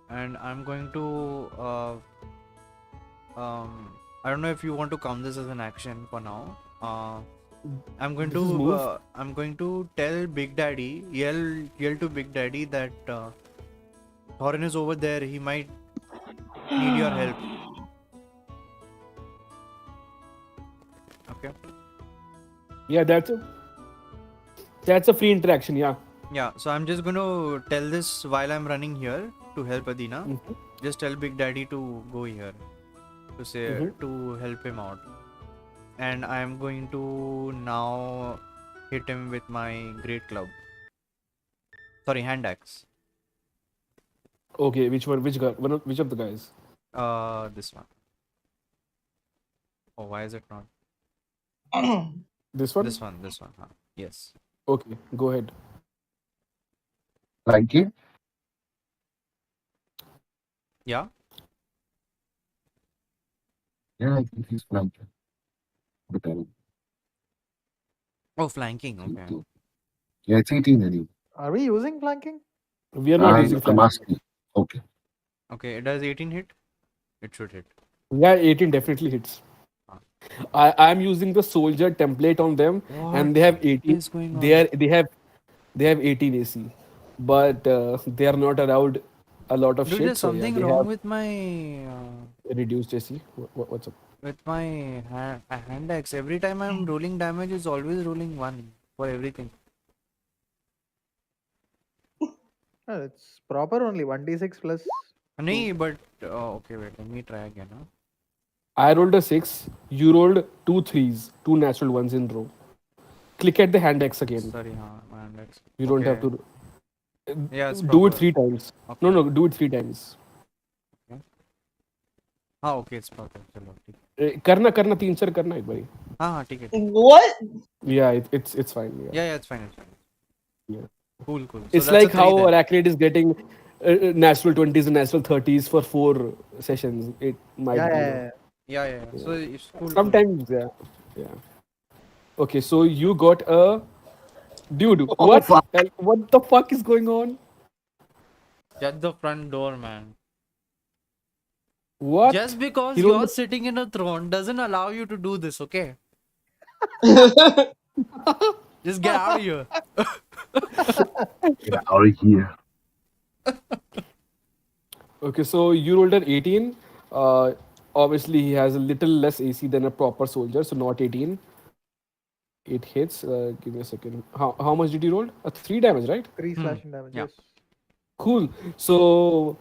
And I'm going to I don't know if you want to count this as an action for now. This is move. I'm going to tell Big Daddy, yell to Big Daddy that Thorin is over there. He might need your help. Okay. Yeah, that's a free interaction. Yeah. Yeah. So I'm just going to tell this while I'm running here to help Adina. Mhm. Just tell Big Daddy to go here to say Mhm. to help him out. And I'm going to now hit him with my great club. Sorry, hand axe. Okay. Which one? Which guy? Which of the guys? This one. Oh, why is it not? This one. This one. Huh? Yes. Okay. Go ahead. Flanking? Yeah. Yeah, I think he's flanking. But I Oh, flanking. Okay. 18. Yeah, it's 18 anyway. Are we using flanking? We are not using I'm flanking. asking. Okay. Okay. Does 18 hit? It should hit. Yeah, 18 definitely hits. I'm using the soldier template on them, What and they have 18. is going They on? are they have 18 AC, but they are not allowed a lot of Dude, shit. there's So yeah, something they wrong have with my reduced AC. What's up? hand axe. Every time I'm rolling damage, it's always rolling 1 for everything. Oh, it's proper only 1d6 plus. Nee, but okay, wait. Let me try again. Huh? I rolled a 6. You rolled two threes, two natural ones in row. Click at the hand X again. Sorry, my hand axe. You don't have Okay. to Yeah, it's do it proper. 3 times. Okay. No, do it 3 times. हाँ okay it's proper चलो ठीक करना 3 4 करना एक बारी. हाँ ठीक है What? Yeah, it's fine. Yeah. yeah it's fine Yeah. cool so It's that's like a how 3 then Araknyd is getting natural 20s and natural 30s for 4 sessions. It might Yeah, be. yeah, You know. yeah. yeah so it's cool Sometimes, yeah. Okay, so you got a dude. Oh, What? fuck. What the fuck is going on? shut the front door man What? just because You know, you're sitting in a throne doesn't allow you to do this okay just get out of here Get out of here. Okay, so you rolled an 18. Obviously, he has a little less AC than a proper soldier, so not 18. It hits. Give me a second. How much did you roll? A 3 damage, right? 3 slashing damage, Yeah. yes. Cool. So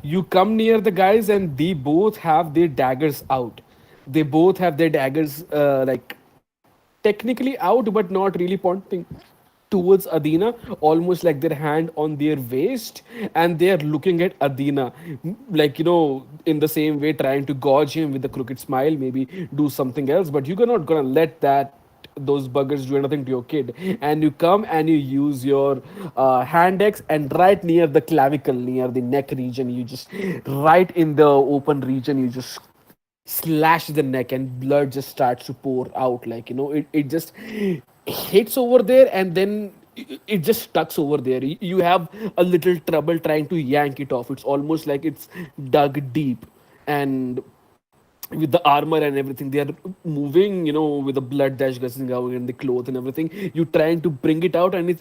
you come near the guys, and they both have their daggers out. They both have their daggers like technically out, but not really pointing towards Adina, almost like their hand on their waist, and they are looking at Adina, like in the same way, trying to gauge him with a crooked smile, maybe do something else. But you're not gonna let those buggers do anything to your kid. And you come and you use your hand axe, and right near the clavicle, near the neck region, you just right in the open region, you just slash the neck, and blood just starts to pour out, like it just hits over there, and then it just stucks over there. You have a little trouble trying to yank it off. It's almost like it's dug deep, and with the armor and everything, they are moving, with the blood dash gushing out and the clothes and everything. You trying to bring it out, and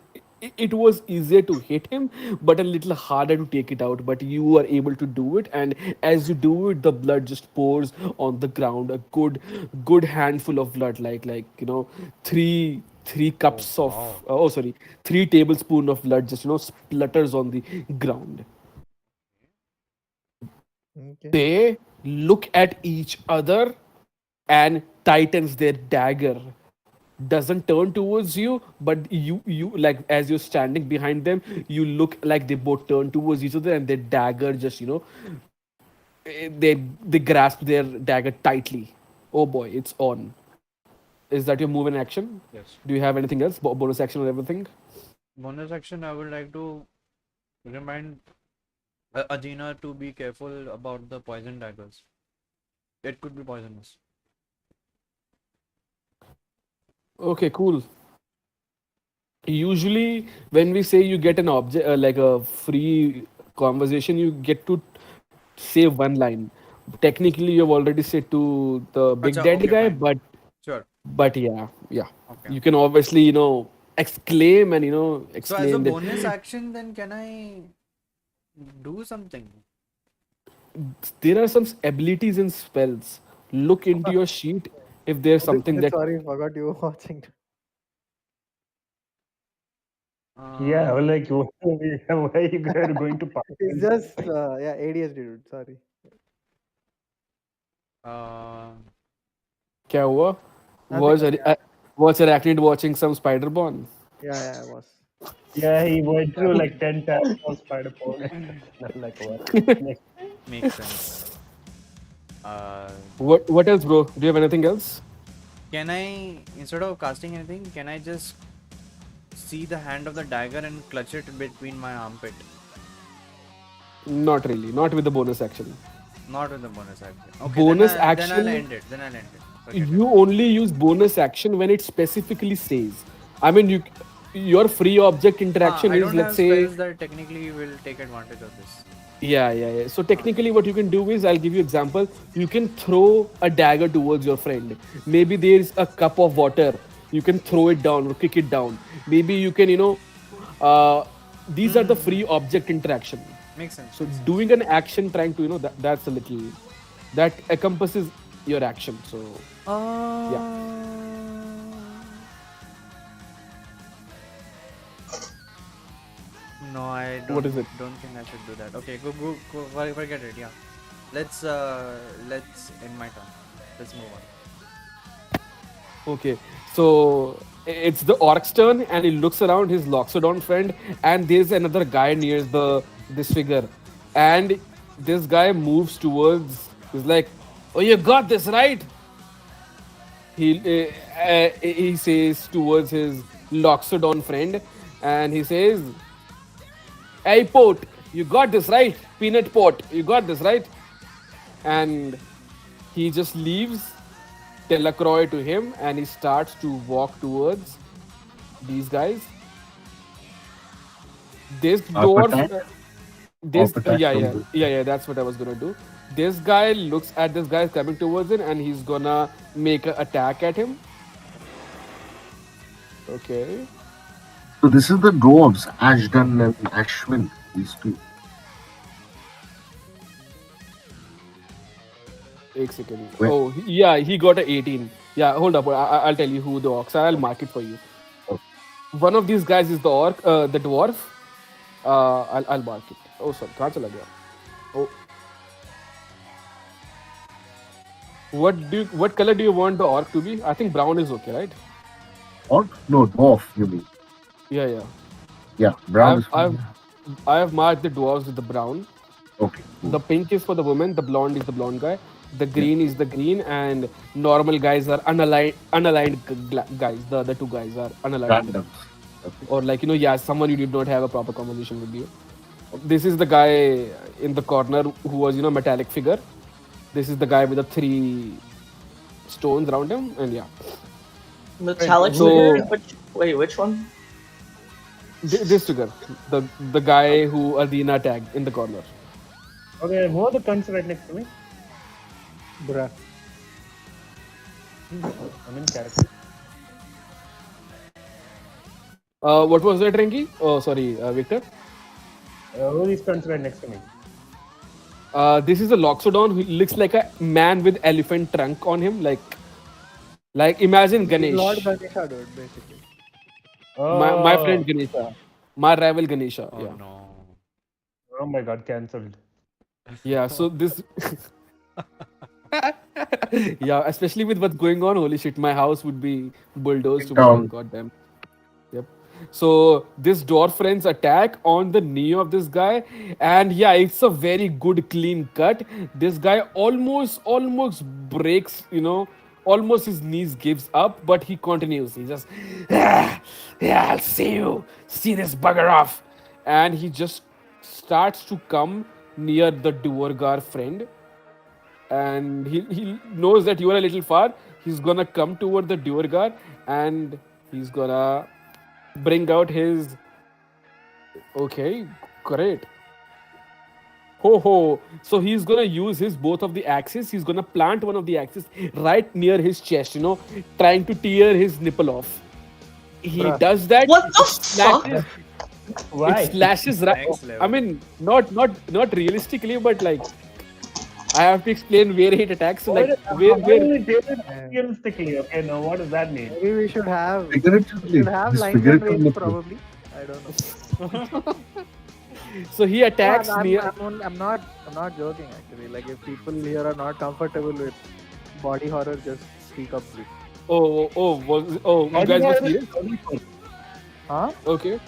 it was easier to hit him, but a little harder to take it out. But you are able to do it, and as you do it, the blood just pours on the ground. A good handful of blood, like three cups of wow. sorry, 3 tablespoon of blood just splutters on the ground. Okay. They look at each other and tightens their dagger. Doesn't turn towards you, but you like, as you're standing behind them, you look like they both turn towards each other, and their dagger just they grasp their dagger tightly. Oh boy, it's on. Is that your move in action? Yes. Do you have anything else? Bonus action or everything? Bonus action, I would like to remind Adina, to be careful about the poison daggers. It could be poisonous. Okay, cool. Usually, when we say you get an object like a free conversation, you get to say one line. Technically, you've already said to the Big Acha, Daddy okay, guy, fine. but Sure. yeah, Okay. you can obviously exclaim and So as a explain that bonus action, then can I do something? there are some abilities and spells. Look into your sheet if there's something Udit, that sorry, forgot you were watching. Yeah, Uh, well, like, why you guys are going to It's party? just yeah, ADHD, dude. Sorry. uh, क्या हुआ? Nothing, Was nothing. was Arachnid watching some spider porn? Yeah, yeah, I was. Yeah, he went through like 10 tabs of spider porn. I'm like, what? Next. makes sense. Uh, What else, bro? Do you have anything else? can I, instead of casting anything, can I just see the hand of the dagger and clutch it between my armpit? Not really. Not with the bonus action. Not with the bonus action. Okay, Bonus then I'll action, end it. Then I'll end it. Forget it. you only use bonus action when it specifically says. I mean, your free object interaction I is, don't let's have say, spells that technically will take advantage of this. yeah. So technically, what you can do is, I'll give you example. You can throw a dagger towards your friend. Maybe there's a cup of water. You can throw it down or kick it down. Maybe you can, these are the free object interaction. Makes sense. So Makes sense. doing an action, trying to, that's a little that encompasses your action. So yeah. No, I What is it? don't think I should do that. Okay, go. Forget it. Yeah, let's end my turn. Let's move on. Okay, so it's the orc's turn, and he looks around his Loxodon friend, and there's another guy near the this figure, and this guy moves towards. He's like, "Oh, you got this right." He says towards his Loxodon friend, and he says, "Hey, Pot, you got this right. Peanut Pot, you got this right." And he just leaves Delacroix to him, and he starts to walk towards these guys. This Up dwarf, attack? this Up attack from the yeah. That's what I was gonna do. This guy looks at this guy coming towards him, and he's gonna make an attack at him. Okay, So this is the dwarves, Ashdan and Ashwin, these two. एक second. Where? Oh, yeah, he got a 18. Yeah, hold up. I'll tell you who the orcs are. I'll mark it for you. Oh. One of these guys is the dwarf. I'll mark it. Oh, sorry, कहाँ चला गया? Oh, what color do you want the orc to be? I think brown is okay, right? Or no, dwarf, you mean? Yeah. Yeah, brown is I've fine. I have marked the dwarves with the brown. Okay, cool. The pink is for the woman. The blonde is the blonde guy. The green is the green, and normal guys are unaligned guys. The other two guys are unaligned. Randoms. Okay. Or like someone you did not have a proper conversation with you. This is the guy in the corner who was metallic figure. This is the guy with the 3 stones around him, and yeah. Metallic So figure? Which one? this figure, the guy who Adina tagged in the corner. Okay, who are the cunts right next to me? Bruh. I'm in character. What was that, Renki? Oh, sorry, Victor. Who are these cunts right next to me? This is a Loxodon who looks like a man with elephant trunk on him, like imagine Ganesh, Lord Ganesha, dude, basically. my friend Ganesha, my rival Ganesha. Oh Yeah, no. Oh my god, cancelled. yeah. So this, yeah, especially with what's going on, holy shit, my house would be bulldozed tomorrow. Down. Goddamn. Yep. So this dwarf friends attack on the knee of this guy, and yeah, it's a very good clean cut. This guy almost breaks, almost his knees gives up, but he continues. He just, yeah, I'll see this bugger off, and he just starts to come near the Duergar friend, and he knows that you are a little far. He's gonna come toward the Duergar, and he's gonna bring out his. Okay, great. Ho ho. So he's gonna use his both of the axes. He's gonna plant one of the axes right near his chest, trying to tear his nipple off. He Bruh. does that. What the It fuck? slashes. Why? It slashes right. Next level. I mean, not realistically, but like I have to explain where it attacks. So like How where do you take it realistically? Okay, now what does that mean? Maybe we should have Figuratively, his lines and figurative waves nipple. probably. I don't know. so he No, attacks near. I'm not joking actually. Like if people here are not comfortable with body horror, just speak up, please. You guys were serious? Huh? Okay.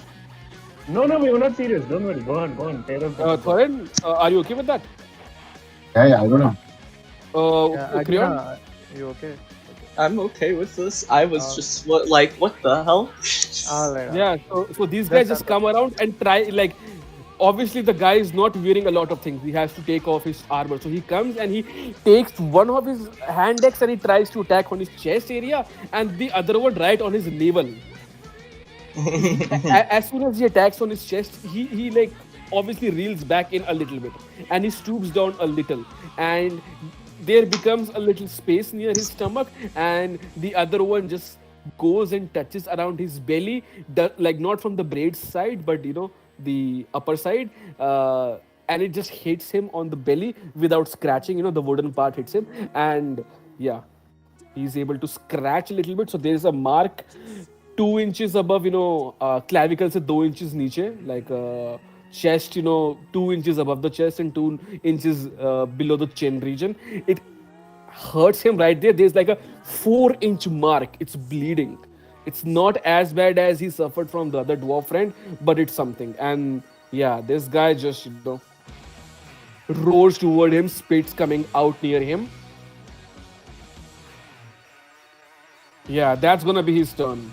No, we were not serious. Don't worry. Go on. Tell us. Thorin, are you okay with that? Yeah, I don't know. Yeah, Crayon? Adina, you okay? I'm okay with this. I was Oh. just what the hell? Alright. Yeah, so these guys That's just come around and try, like, obviously the guy is not wearing a lot of things. He has to take off his armor. So he comes and he takes one of his hand axe and he tries to attack on his chest area and the other one right on his navel. As soon as he attacks on his chest, he like obviously reels back in a little bit and he stoops down a little and there becomes a little space near his stomach and the other one just goes and touches around his belly, like not from the braids side but the upper side, and it just hits him on the belly without scratching. The wooden part hits him and yeah, he's able to scratch a little bit. So there's a mark 2 inches above, clavicle se 2 inches niche, like chest, 2 inches above the chest and 2 inches below the chin region. It hurts him right there. There's like a 4-inch mark. It's bleeding. It's not as bad as he suffered from the other dwarf friend, but it's something. And yeah, this guy just, roars toward him, spits coming out near him. Yeah, that's gonna be his turn.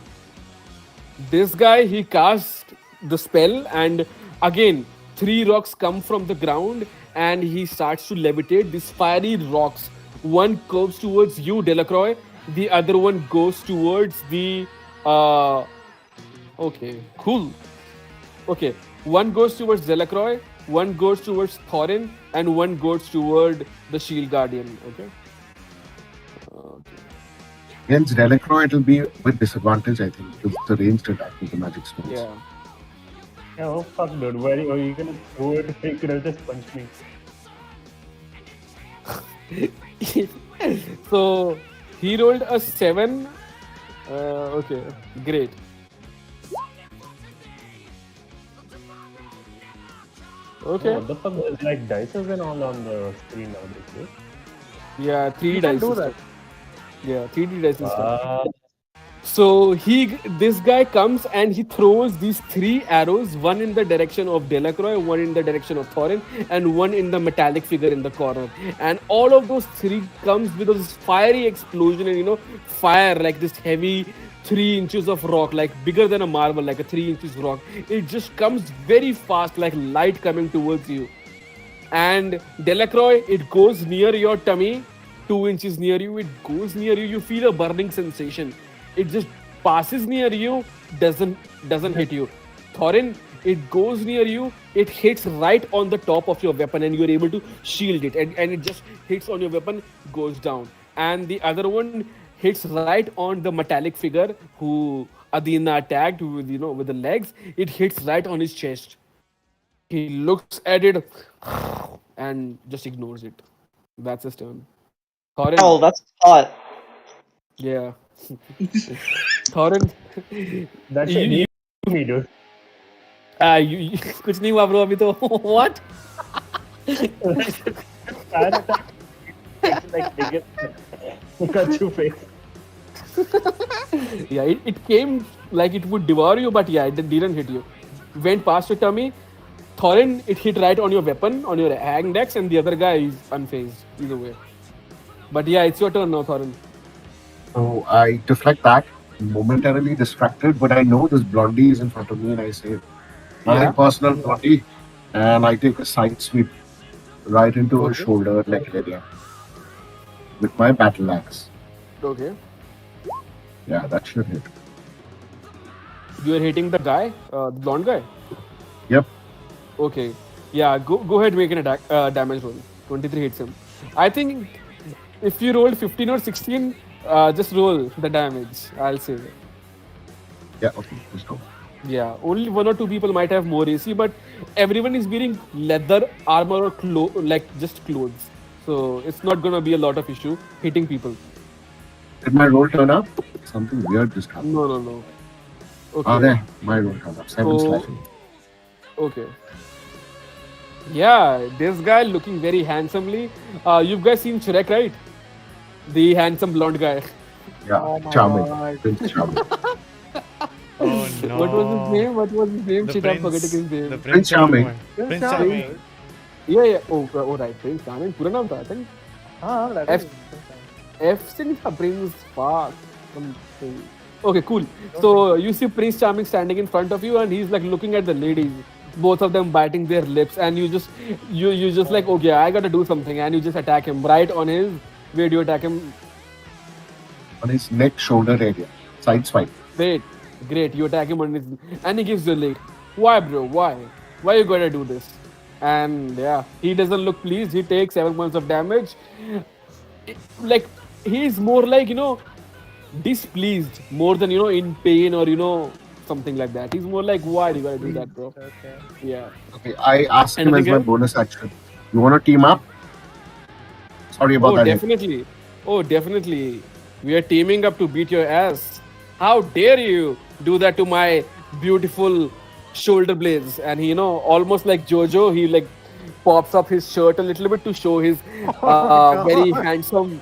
This guy, he casts the spell and again 3 rocks come from the ground and he starts to levitate these fiery rocks. One curves towards you, Delacroix. The other one goes towards the okay, cool. Okay, one goes towards Delacroix, one goes towards Thorin, and one goes toward the Shield Guardian. Okay. Against Delacroix, it'll be with disadvantage, I think, because it's a ranged attack with the magic spells. Yeah. Yeah, oh fuck, dude. Where are you gonna throw it? You could have just punched me. So he rolled a 7. Okay, great. Okay. What the fuck? There's like dices and all on the screen nowadays. Right? Yeah, 3 You dice. can do system. that. Yeah, 3D dice system. Uh, So this guy comes and he throws these 3 arrows, one in the direction of Delacroix, one in the direction of Thorin, and one in the metallic figure in the corner. And all of those 3 comes with this fiery explosion and fire like this heavy 3 inches of rock, like bigger than a marble, like a 3 inches rock. It just comes very fast, like light coming towards you. And Delacroix, it goes near your tummy, 2 inches near you. It goes near you. You feel a burning sensation. It just passes near you, doesn't hit you. Thorin, it goes near you. It hits right on the top of your weapon, and you're able to shield it. And it just hits on your weapon, goes down. And the other one hits right on the metallic figure who Adina attacked with the legs. It hits right on his chest. He looks at it and just ignores it. That's his turn. Thorin. Oh, that's hot. Yeah. Thorin. that's you, it. Me, dude. कुछ नहीं हुआ bro अभी तो. What? Fire attack. It's like biggest. Cut your face. Yeah, it came like it would devour you, but yeah, it didn't hit you. Went past your tummy. Thorin, it hit right on your weapon, on your hand axe, and the other guy is unfazed either way. But yeah, it's your turn now, Thorin. So I deflect back, momentarily distracted, but I know this blondie is in front of me and I say, my Yeah. personal blondie, and I take a side sweep right into his Okay. shoulder neck area with my battle axe. Okay. Yeah, that should hit. You are hitting the guy, the blonde guy. Yep. Okay. Yeah. Go ahead. Make an attack damage roll. 23 hits him. I think if you rolled 15 or 16, just roll the damage. I'll say. Yeah, okay, let's go. Yeah. Only one or two people might have more AC, but everyone is wearing leather armor or like just clothes. So it's not gonna be a lot of issue hitting people. Did my roll turn up? Something weird just happened. No. Okay. Ah, there. My roll turned up. 7 So- slashing. Okay. Yeah, this guy looking very handsomely. You guys seen Shrek, right? The handsome blonde guy. Yeah, Oh my charming. God. Prince Charming. Oh no. What was his name? The Shit, I'm prince- forgetting his name. The Prince Charming. Prince Prince Charming. Charming. Yeah. Oh, right. Prince Charming. पूरा नाम था, I think. That F- is F से नहीं था, Prince Park. Something. Okay, cool. So you see Prince Charming standing in front of you, and he's like looking at the ladies, both of them biting their lips, and you just like, okay, I gotta do something, and you just attack him right on his. Where do you attack him? On his neck, shoulder area. Side swipe. Great. You attack him on his, and he gives you a leg. Why, bro? Why you gotta do this? And yeah, he doesn't look pleased. He takes 7 points of damage. Like he's more like displeased more than in pain or something like that. He's more like, why do you gotta do that, bro? okay. Yeah. Okay, I asked him as Anything my else? bonus action. You want to team up? Sorry about Oh, that. definitely. Oh, definitely. We are teaming up to beat your ass. How dare you do that to my beautiful shoulder blades? And he, almost like Jojo, he like pops up his shirt a little bit to show his very handsome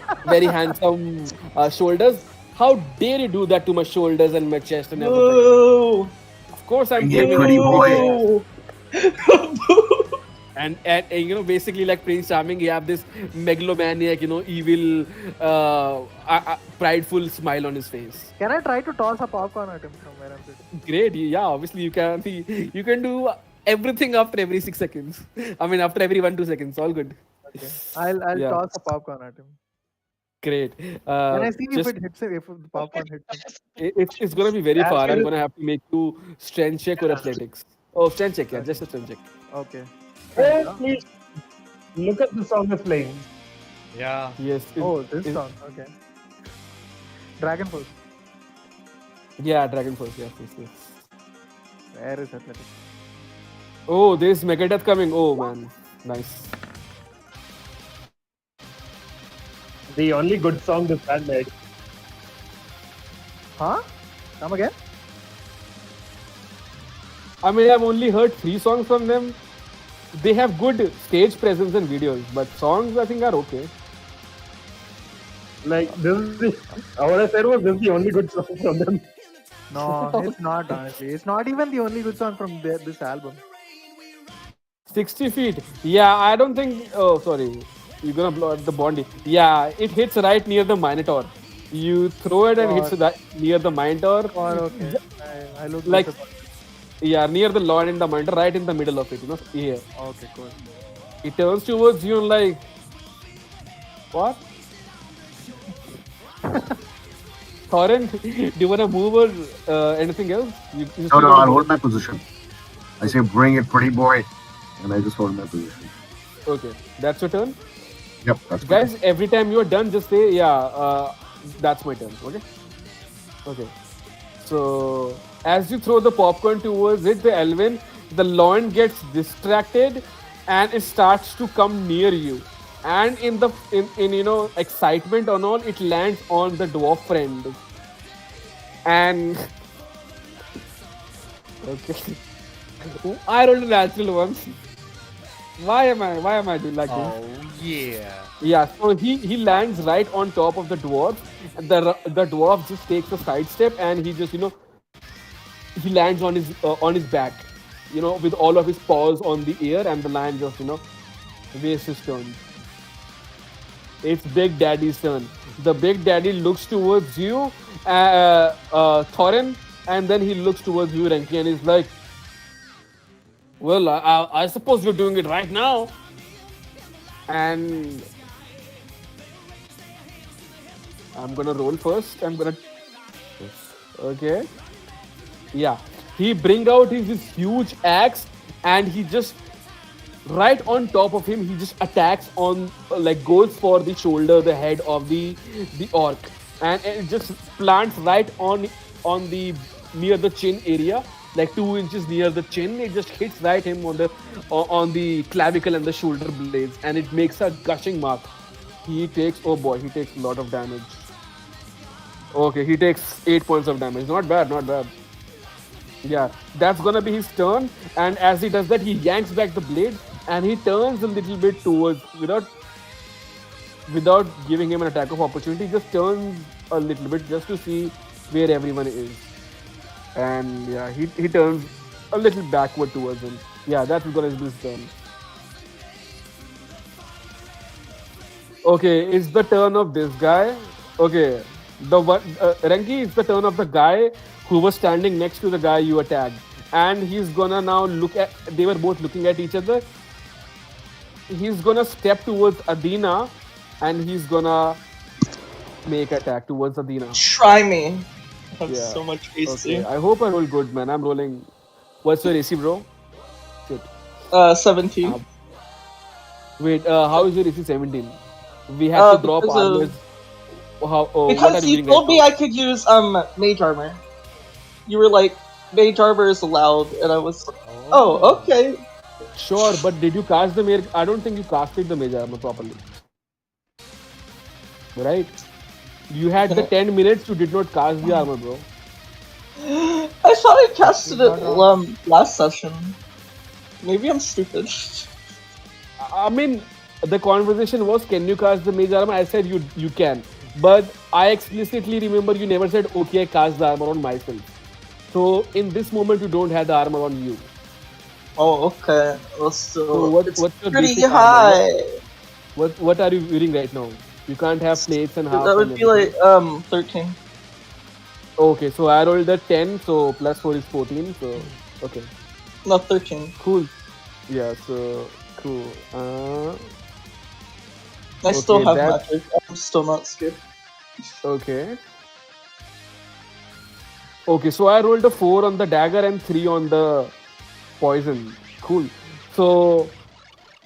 shoulders. How dare you do that to my shoulders and my chest and everything? Boo! Of course, I'm Yeah, teaming pretty up to boy. beat your ass. Boo! And basically like Prince Charming, you have this megalomaniac, evil, prideful smile on his face. Can I try to toss a popcorn at him from where I'm sitting? Great, yeah, obviously you can do everything after every 6 seconds. I mean, after every 1-2 seconds, all good. Okay. I'll Yeah. toss a popcorn at him. Great. Can I see if just- it hits him? If the popcorn hits him? it's gonna be very That's far. I'm gonna- gonna have to make you strength check or athletics. Oh, strength check, yeah, just a strength check. Okay. Hey, please look at the song that's playing. Yeah. Yes. Oh, this song. Okay. Dragon Force. Yeah, Dragon Force. Yes. Where is athletics? Oh, there's Megadeth coming. Oh man, nice. The only good song this band made. Huh? Come again? I mean, I've only heard 3 songs from them. They have good stage presence and videos, but songs I think are okay. Like this is what I said was this is the only good song from them. No, it's not honestly. It's not even the only good song from this album. 60 feet. Yeah, I don't think. Oh, sorry. You're gonna blow at the Bondi. Yeah, it hits right near the Minotaur. You throw it and hits right near the Minotaur. Or okay. I look Like- disappointed. Yeah, near the Lord and the Minotaur, right in the middle of it. Here. Okay, cool. It turns towards you and like, what? Thorin, do you wanna move or anything else? You No, still I'll wanna hold my position. I say, bring it, pretty boy. And I just hold my position. Okay, that's your turn. Yep, that's good. Guys, every time you're done, just say, that's my turn. Okay. So, as you throw the popcorn towards it, the Elwyn, the lion gets distracted and it starts to come near you. And in excitement and all, it lands on the dwarf friend. And okay, I rolled a natural one. Why am I doing like this? Oh yeah. Yeah, so he lands right on top of the dwarf, and the dwarf just takes a side step, and he just he lands on his back, with all of his paws on the air, and the lion just wastes his turn. It's Big Daddy's turn. The Big Daddy looks towards you, Thorin, and then he looks towards you, Renki, and he's like, "Well, I suppose you're doing it right now." And I'm gonna roll first. Okay. Yeah. He bring out his huge axe and he just right on top of him he just attacks on like goes for the shoulder, the head of the orc, and it just plants right on the near the chin area, like 2 inches near the chin. It just hits right him on the clavicle and the shoulder blades, and it makes a gushing mark. He takes, oh boy, he takes a lot of damage. Okay, he takes 8 points of damage. Not bad, not bad. Yeah, that's gonna be his turn, and as he does that, he yanks back the blade and he turns a little bit towards without giving him an attack of opportunity. He just turns a little bit just to see where everyone is, and yeah, he turns a little backward towards him. Yeah, that's gonna be his turn. Okay, it's the turn of this guy. Okay, the one Renki, it's the turn of the guy who was standing next to the guy you attacked, and he's gonna now look at. They were both looking at each other. He's gonna step towards Adina, and he's gonna make attack towards Adina. Try me. I have Yeah. so much AC. Okay, I hope I roll good, man. I'm rolling. What's your AC, bro? Shit. 17. Wait, how is your AC 17? We have to drop because of- armors. How? Oh, what are Because you you doing told right me I could use mage armor. You were like, mage armor is allowed, and I was like, oh, okay. now? Sure, but did you cast the mage? I don't think you casted the mage armor properly. Right? You had the 10 minutes. You did not cast the armor, bro. I thought I casted it last session. Maybe I'm stupid. I mean, the conversation was, can you cast the mage armor? I said you can, but I explicitly remember you never said, okay, I cast the armor on myself. So in this moment, you don't have the armor on you. Oh, okay. Well, still, So what's your pretty basic high. armor? What are you wearing right now? You can't have plates and half. That and would be like everything. 13. Okay, so I rolled a 10, so plus 4 is 14. So okay, No, 13. cool. Yeah, so cool. I still Okay, have that- magic. I'm still not scared. Okay. Okay, so I rolled a 4 on the dagger and 3 on the poison. Cool. So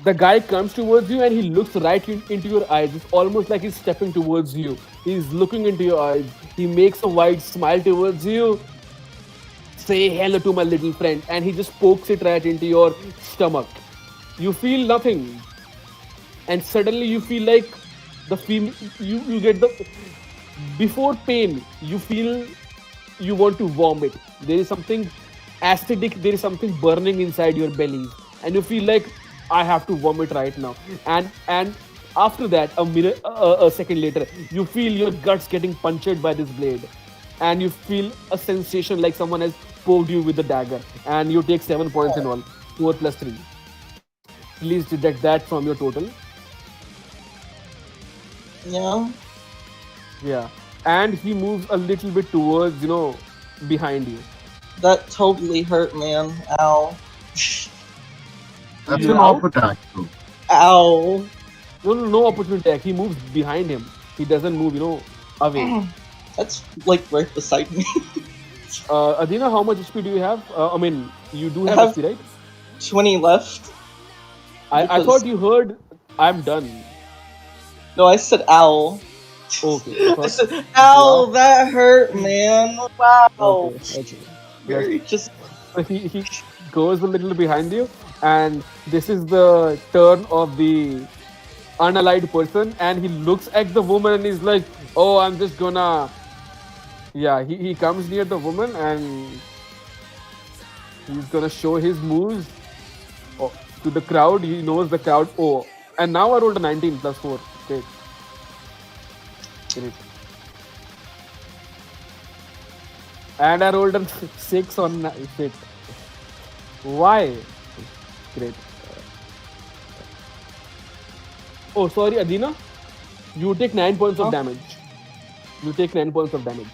the guy comes towards you and he looks right into your eyes. It's almost like he's stepping towards you. He's looking into your eyes. He makes a wide smile towards you. Say hello to my little friend. And he just pokes it right into your stomach. You feel nothing. And suddenly you feel like you get the before pain, you feel you want to vomit. There is something acidic, there is something burning inside your belly, and you feel like I have to vomit right now. And after that, a second later, you feel your guts getting punctured by this blade, and you feel a sensation like someone has poked you with a dagger, and you take 7 points in all, 4 plus 3. Please deduct that from your total. Yeah. Yeah, and he moves a little bit towards, behind you. That totally hurt, man. Ow. That's You an know? op attack, though. Ow. No opportunity attack. He moves behind him. He doesn't move, away. That's like right beside me. Adina, how much HP do you have? I mean, you do I have have- HP, right? 20 left. I because- thought you heard, I'm done. No, I said ow. Okay. I said, ow, that hurt, man. Wow. Okay. Very just He goes a little behind you, and this is the turn of the unallied person, and he looks at the woman and he's like, oh, I'm just gonna. Yeah, he comes near the woman and he's gonna show his moves to the crowd. He knows the crowd. Oh, and now I rolled a 19 plus 4. Great. And I rolled a 6 on 6. Why? Great. Oh, sorry, Adina. You take 9 points of Huh? damage. You take 9 points of damage.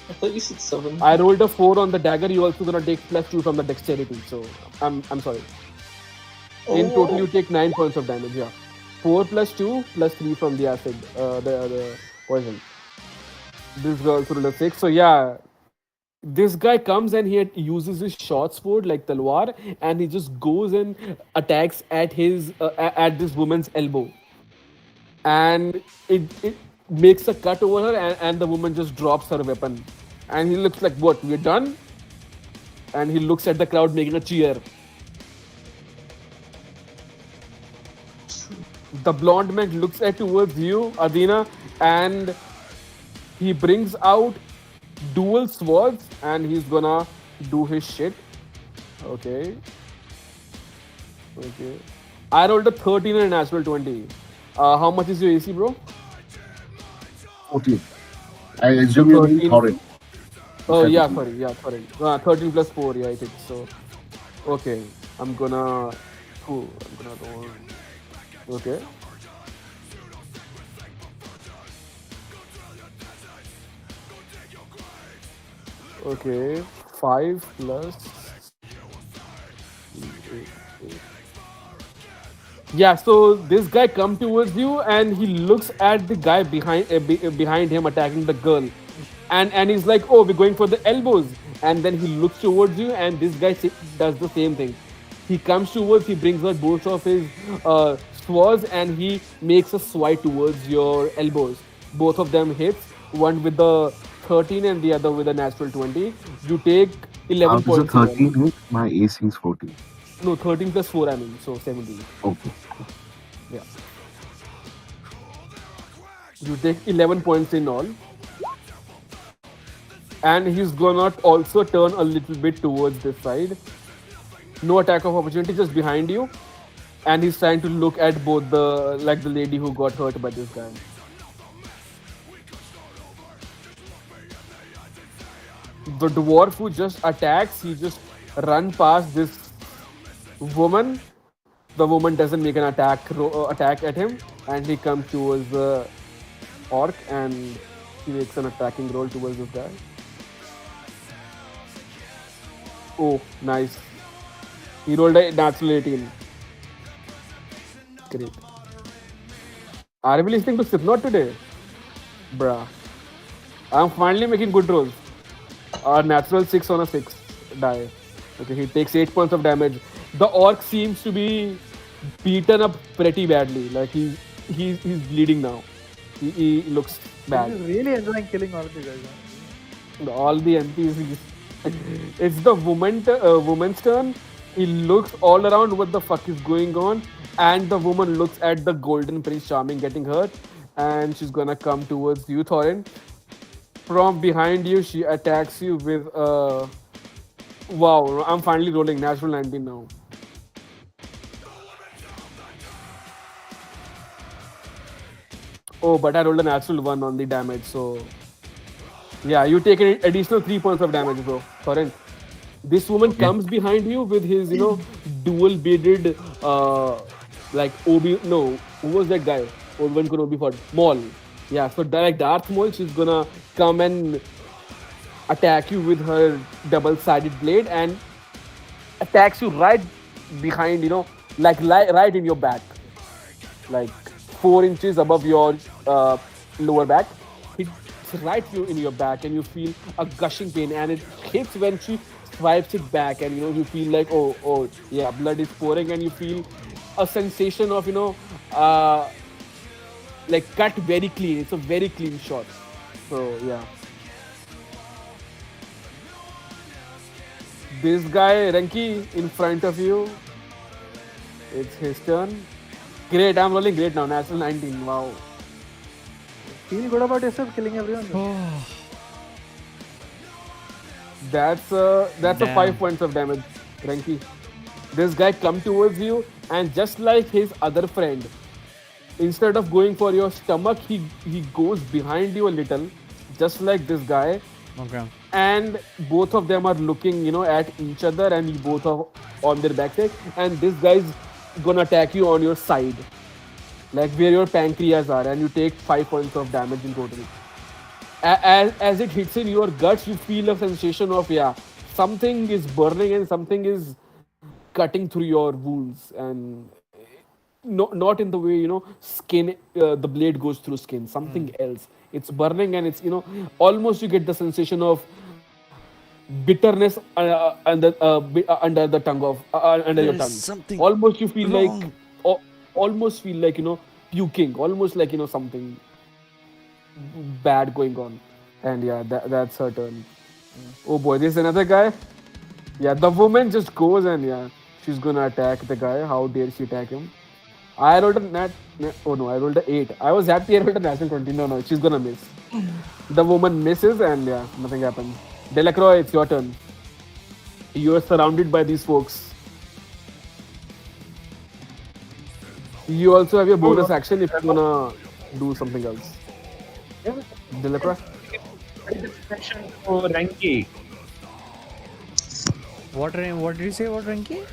I thought you said 7. I rolled a 4 on the dagger. You also gonna take plus 2 from the dexterity. So I'm sorry. In total, you take 9 points of damage. Yeah. 4 plus 2 plus 3 from the acid, the poison. This girl also rolled a 6. So yeah, this guy comes and uses his short sword like talwar, and he just goes and attacks at at this woman's elbow, and it makes a cut over her, and the woman just drops her weapon, and he looks like, what, we're done? And he looks at the crowd making a cheer. The blonde man looks at towards you, Adina, and he brings out dual swords and he's gonna do his shit. Okay. Okay. I rolled a 13 and a natural 20. How much is your AC, bro? 14. I assume you mean 13. Thorin. Oh, yeah, sorry. Yeah, sorry. 13 plus 4, yeah, I think so. Okay. I'm gonna. Oh, I'm gonna roll. Okay. Okay. 5 plus. Yeah, so this guy come towards you and he looks at the guy behind him attacking the girl, and he's like, "Oh, we're going for the elbows." And then he looks towards you, and this guy does the same thing. He comes towards, he brings out both of his swords, and he makes a swipe towards your elbows. Both of them hits, one with the 13 and the other with a natural 20. You take How 11 does a points in all. 13 hit? My AC is 14. No, 13 plus 4, I mean, so 17. Okay. Yeah. You take 11 points in all. And he's gonna also turn a little bit towards this side. No attack of opportunity, just behind you. And he's trying to look at both the lady who got hurt by this guy. The dwarf who just attacks, he just run past this woman. The woman doesn't make an attack at him, and he comes towards the orc and he makes an attacking roll towards this guy. Oh, nice. He rolled a natural 18. Great. Are we listening to Slipknot today? Bruh. I'm finally making good rolls. Natural 6 on a 6 die. Okay, he takes 8 points of damage. The orc seems to be beaten up pretty badly. Like he's bleeding now. He looks bad. He's really enjoying killing all of you guys. Huh? All the NPCs. It's the woman's turn. He looks all around what the fuck is going on, and the woman looks at the golden prince charming getting hurt, and she's gonna come towards you, Thorin. From behind you, she attacks you with wow, I'm finally rolling natural 19 now. Oh, but I rolled a natural 1 on the damage, so yeah, you take an additional 3 points of damage, bro. Thorin. This woman comes behind you with his, dual bearded, like Obi. No, who was that guy? Obi-Wan Kenobi for Maul. Yeah, so like Darth Maul, she's gonna come and attack you with her double-sided blade and attacks you right behind, like right in your back, like 4 inches above your lower back. It's right in your back, and you feel a gushing pain, and it hits when she swipes it back, and you feel like, oh yeah, blood is pouring, and you feel a sensation of like cut very clean. It's a very clean shot. So yeah, this guy Renki in front of you, it's his turn. Great, I'm rolling great now. Natural 19. Wow. Feel good about yourself killing everyone. That's a Damn. 5 points of damage, Renki. This guy come towards you, and just like his other friend, instead of going for your stomach, he goes behind you a little, just like this guy. Okay. And both of them are looking, at each other, and you both are on their backside. And this guy's gonna attack you on your side, like where your pancreas are, and you take 5 points of damage in total. As it hits in your guts, you feel a sensation of something is burning and something is cutting through your wounds, and not in the way, skin, the blade goes through skin, something else. It's burning, and it's, almost you get the sensation of bitterness under the tongue of under your There is tongue. something Almost you feel like, wrong. almost feel like, puking, almost like, something bad going on. And yeah, that's her turn. Oh boy, there's another guy. Yeah, the woman just goes, and yeah, she's gonna attack the guy. How dare she attack him? I rolled a oh no, I rolled a 8. I was happy I rolled a natural 20. No, she's gonna miss. The woman misses, and yeah, nothing happens. Delacroix, it's your turn. You are surrounded by these folks. You also have your bonus action if you wanna do something else. Delacroix? Oh, Renki. What did you say about Renki?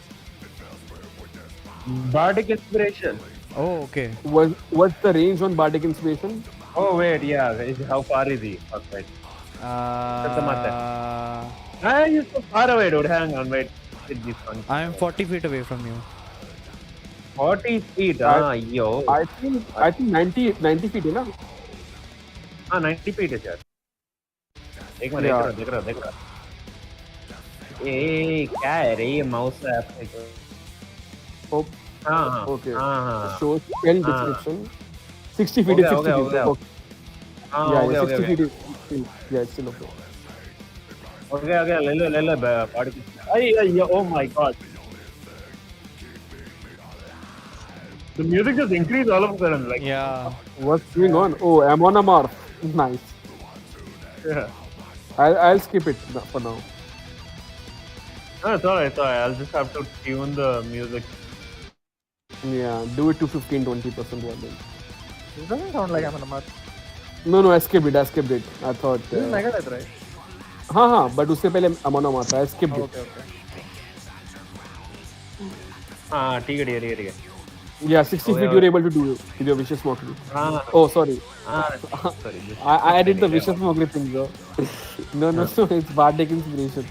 Bardic inspiration. Oh, okay. What's the range on Bardic Inspiration? Oh wait, yeah. How far is he? Okay. You're so far away, dude. Hang on, wait. I am 40 feet away from you. 40 feet. Yo. I think 90 feet, है ना? 90 feet is यार. देख रहा. क्या है रे ये mouse app? Oh, हाँ. okay. हाँ. So spell description. 60 feet is 60 feet. Okay. Yeah, 60 feet is still, yeah, it's still okay. Okay. ले लो Bardic. Oh my god. The music just increased all of a sudden, like. Yeah. What's going on? Oh, I'm on a mark. Nice. Yeah. I'll skip it for now. No, it's alright. I'll just have to tune the music. Yeah, do it to 15-20% volume. This doesn't sound like I'm on a mark. No, I skipped it. I thought. This is Megadeth, right? हाँ, but उससे पहले अमोना मार था. I skipped it. Okay. हाँ, ठीक है. Yeah, 60 feet you're able to do with your vicious mockery. Oh, sorry. Sorry. I did the vicious mockery thing, though. No, it's Bardic Inspiration.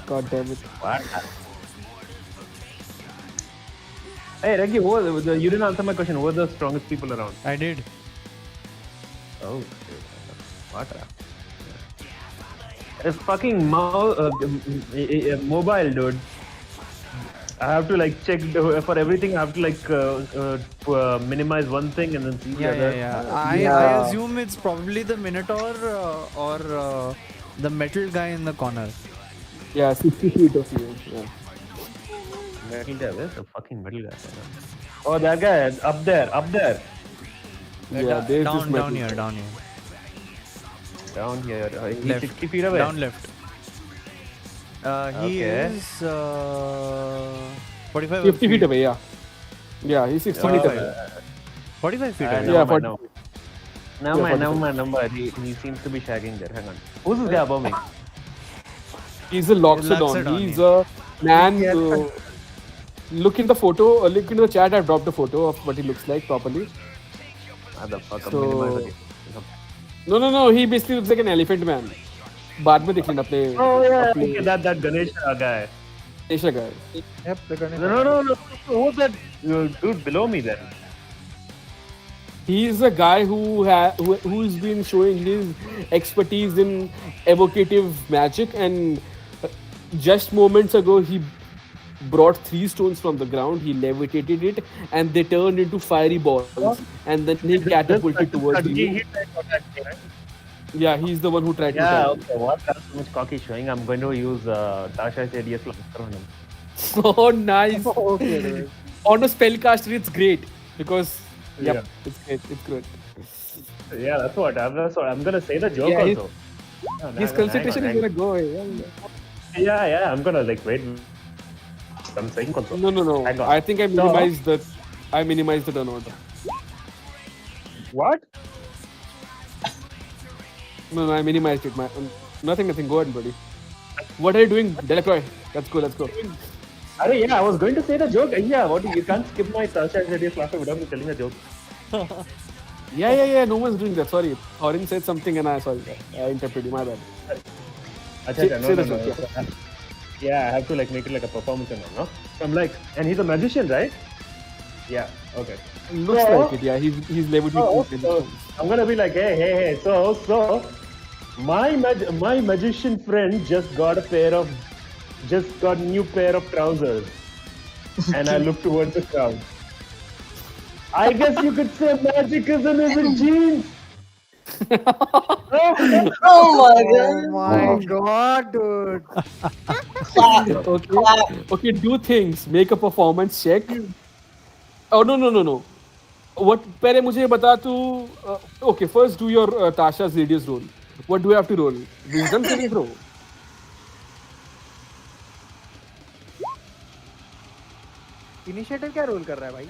God damn it. What? Hey, Renki, you didn't answer my question. Who are the strongest people around? I did. Oh, what? It's fucking mobile, dude. I have to like check for everything. I have to like minimize one thing and then see the other. Yeah. I assume it's probably the Minotaur or the metal guy in the corner. Yeah, 60 feet of you. Yeah. Metal guy, where's the fucking metal guy? Oh, that guy up there. Yeah, there's this metal. Down here. Down here. He's Left. 60 feet away. Down left. He Okay. is 45 50 feet away, yeah. Yeah, he's 60 feet away. 45 feet away. Yeah, Never mind. He seems to be shagging there. Hang on. Who's this guy above me? He's a Loxodon. Loxodon, He's a man. Look in the photo. Look into the chat. I've dropped a photo of what he looks like properly. Motherfucker. So- No. He basically looks like an elephant man. बाद में देख लेना अपने. Oh yeah, okay, that Ganesh guy. Asia guy. Yep, they're gonna. No. Who's that dude below me then? He's a guy who's been showing his expertise in evocative magic, and just moments ago he brought 3 stones from the ground. He levitated it, and they turned into fiery balls, and then he catapulted towards you. Yeah, he's the one who tried to. Yeah, okay. What? That's so much cocky showing. I'm going to use Tasha's ADS launcher on him. Oh, nice. Okay, dude. On a spellcaster, it's great because it's great. Yeah, that's what. I'm gonna say the joke Yeah, also. His concentration is gonna go away. Yeah. I'm gonna like wait. I'm saying console. No. Hang on. I think I minimized the turnout. What? No, I minimized it. Nothing. Go ahead, buddy. What are you doing, Delacroix? Let's go. Yeah, I was going to say the joke. Yeah, what? You can't skip my Tasha's ADS launcher without me telling a joke. Yeah. No one's doing that. Sorry. Thorin said something and I interpreted. My bad. Say the joke. Yeah, I have to like make it like a performance and all, no? So I'm like, and he's a magician, right? Yeah. Okay. Looks So- like it, yeah. He's level So, 2 so I'm gonna be like, hey. So my magician friend just got a new pair of trousers, and I look towards the crowd. I guess you could say magic is in his jeans. Oh my Oh god! my god, dude. Clap, Okay. clap. Okay, do things. Make a performance check. Oh no. What? पहले मुझे ये बता तू. Okay, first do your Tasha's radius roll. What do you have to roll? Wisdom saving throw. Initiative क्या role कर रहा है भाई?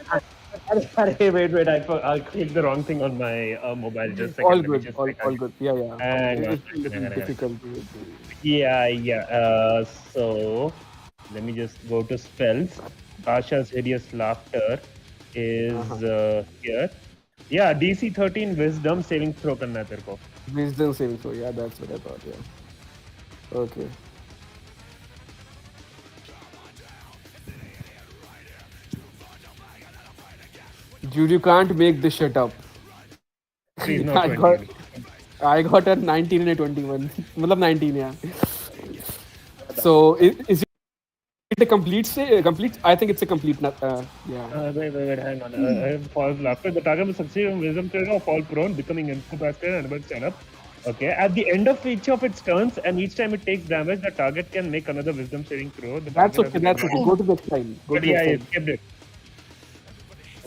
Wait, I clicked the wrong thing on my mobile. Just a second. All let me good, just all, check all again. good. Yeah. Hang on. It's little difficult. Yeah. So let me just go to spells. Tasha's hideous laughter is here. Yeah, DC 13 wisdom saving throw करना है तेरे को. Wisdom saving throw. Yeah, that's what I thought. Yeah. Okay. Dude, you can't make this shit up. Please I not got, 20. I got a 19 and a 21. मतलब 19, yeah. So is it a complete say? Complete? I think it's a complete. Yeah. Wait, hang on. Falls laughter. The target will succeed in wisdom saving or fall prone, becoming incapacitated and able to stand up. Okay. At the end of each of its turns, and each time it takes damage, the target can make another wisdom saving throw. The That's target okay. has That's okay. Go to the next line. Go to But the yeah, next I skipped it.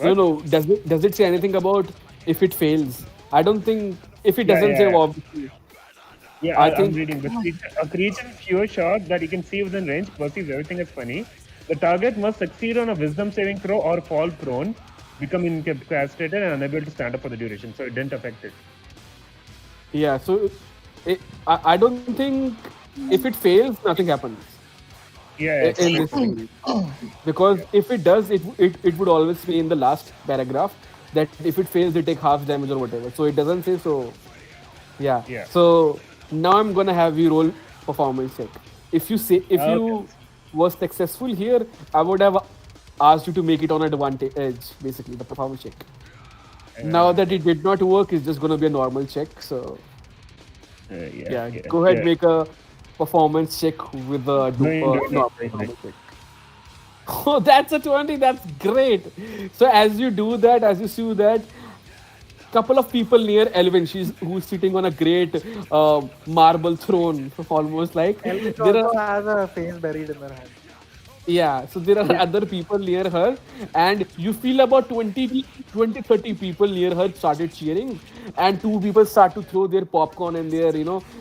No. Does it say anything about if it fails? I don't think if it doesn't say yeah. obviously. Yeah, I I'm think- reading. A creature with fewer shots that he can see within range perceives everything as funny. The target must succeed on a wisdom saving throw or fall prone, become incapacitated and unable to stand up for the duration. So it didn't affect it. Yeah. So I don't think if it fails, nothing happens. Yeah, In this thing. Because if it does, it would always say in the last paragraph that if it fails, they take half damage or whatever. So it doesn't say so. Yeah. Yeah. So now I'm gonna have you roll performance check. If you were successful here, I would have asked you to make it on advantage, basically the performance check. Now that it did not work, it's just gonna be a normal check. So yeah, go ahead, make a performance check with the normal performance check. Oh, that's a 20. That's great. So as you do that, as you see that, couple of people near Elwyn, who's sitting on a great marble throne, almost like. Elwyn There also are, has a face buried in their hand. yeah, so there are other people near her, and you feel about 20, 30 people near her started cheering, and two people start to throw their popcorn and their,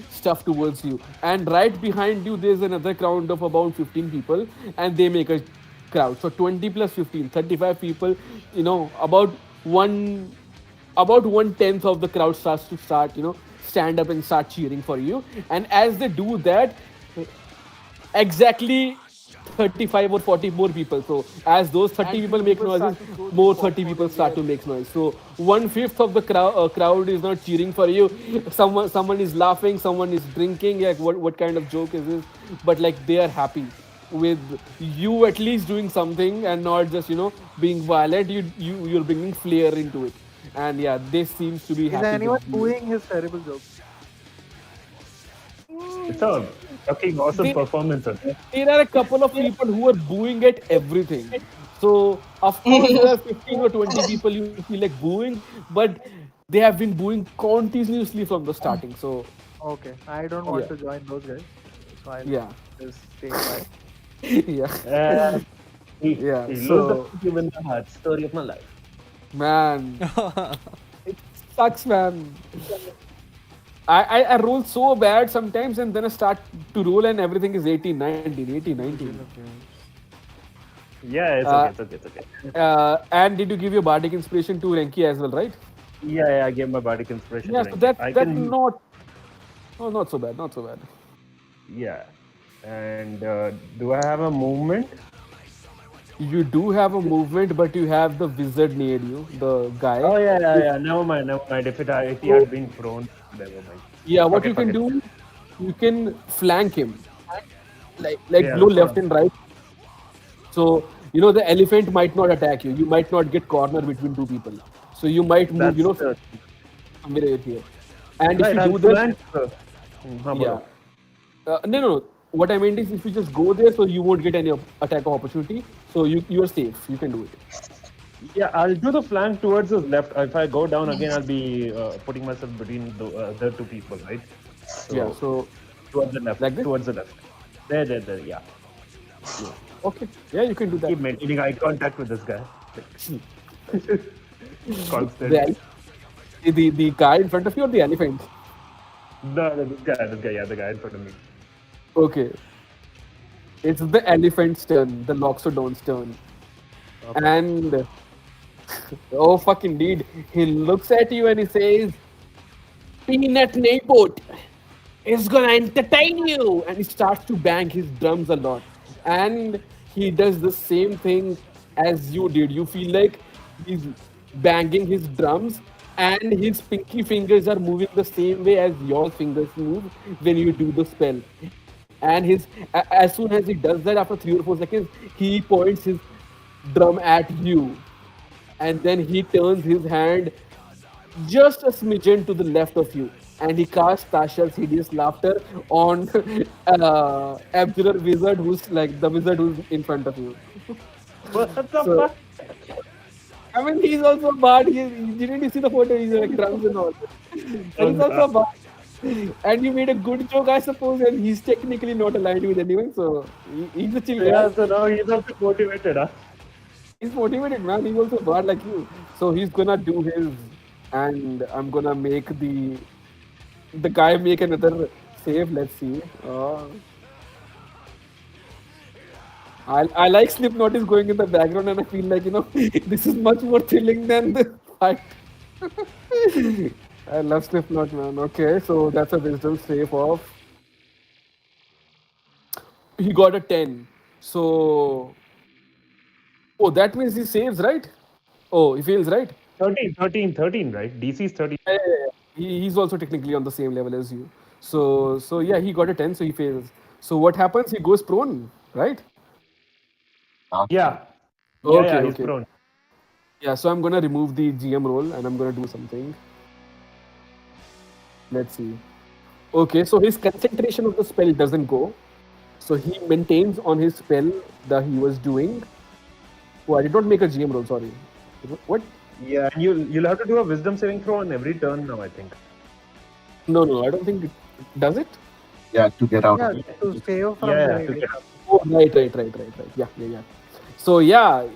stuff towards you. And right behind you, there's another crowd of about 15 people, and they make a crowd. So 20 plus 15, 35 people, about 1/10 of the crowd starts to stand up and start cheering for you. And as they do that, exactly 35 or 40 more people. So as those 30 people make noises, more 30 people start to make noise. So 1/5 of the crowd is not cheering for you. Someone is laughing, someone is drinking. Like what kind of joke is this? But like they are happy with you at least doing something and not just being violent. You're bringing flair into it. And yeah, this seems to be Is happy. anyone with you. doing his terrible jokes? It's a fucking awesome performance. Okay? There are a couple of people who are booing at everything. So of course there are 15 or 20 people you feel like booing, but they have been booing continuously from the starting. So Okay, I don't want Yeah. to join those guys. So I'll yeah, just stay quiet. yeah, Yeah, He so- lose the win the heart. Story of my life. man, it sucks, man. I roll so bad sometimes, and then I start to roll, and everything is 18, 19, 18, 19. Yeah, it's okay. And did you give your bardic inspiration to Renki as well, right? Yeah, I gave my bardic inspiration. Yeah, to so Renki. that's not. Oh, not so bad, not so bad. Yeah. And do I have a movement? You do have a movement, but you have the wizard near you, the guy. Oh yeah. Never mind. If he had been prone, never mind. Yeah, what Okay, you can forget do, you can flank him, like Yeah, blow that's left fine. and right. So you know, the elephant might not attack you. You might not get corner between two people. So you might move, That's you know, the somewhere over here. And if right. you I'll do that, flank. yeah. No. What I meant is, if you just go there, so you won't get any attack opportunity. So you're safe. You can do it. Yeah, I'll do the flank towards his left. If I go down again, I'll be putting myself between the two people, right? Yeah. So towards the left. like this. Towards the left. There. Yeah. Okay. Yeah, you can do that. Keep maintaining eye contact with this guy. Constant. The guy in front of you or the elephant? No, this guy. Yeah, the guy in front of me. Okay. It's the elephant's turn, the Loxodon's turn. Okay. And oh fuck indeed, he looks at you and he says, Peanut Neighbor is gonna entertain you, and he starts to bang his drums a lot. And he does the same thing as you did. You feel like he's banging his drums, and his pinky fingers are moving the same way as your fingers move when you do the spell. And as soon as he does that, after 3 or 4 seconds, he points his drum at you, and then he turns his hand just a smidgen to the left of you, and he casts Tasha's hideous laughter on Abjurer Wizard, who's like the wizard who's in front of you. What the So, fuck? I mean, he's also a bard. Didn't you see the photo? He's like drums and all. So he's also a bard. And you made a good joke, I suppose, and he's technically not aligned with anyone, so he's a chill guy. Yeah, so now he's also motivated, huh? He's motivated, man. He's also bad like you. So he's gonna do his, and I'm gonna make the guy make another save. Let's see. I like Slipknot is going in the background, and I feel like, you know, this is much more thrilling than the fight. I love Slipknot, man. Okay, so that's a wisdom save of. He got a 10. So. Oh, that means he saves, right? Oh, he fails, right? 13, right? DC is 13. Yeah. He's also technically on the same level as you. So yeah, he got a 10, so he fails. So what happens? He goes prone, right? Yeah. Okay, He's okay. prone. Yeah, so I'm gonna remove the GM role and I'm gonna do something. Let's see. Okay, so his concentration of the spell doesn't go. So he maintains on his spell that he was doing. Oh, I did not make a GM roll, sorry. What? Yeah, and you'll have to do a wisdom saving throw on every turn now, I think. No, I don't think it does it. Yeah, to get out Yeah, of it. to save from Yeah, the to get out. Oh, right. Yeah. So yeah,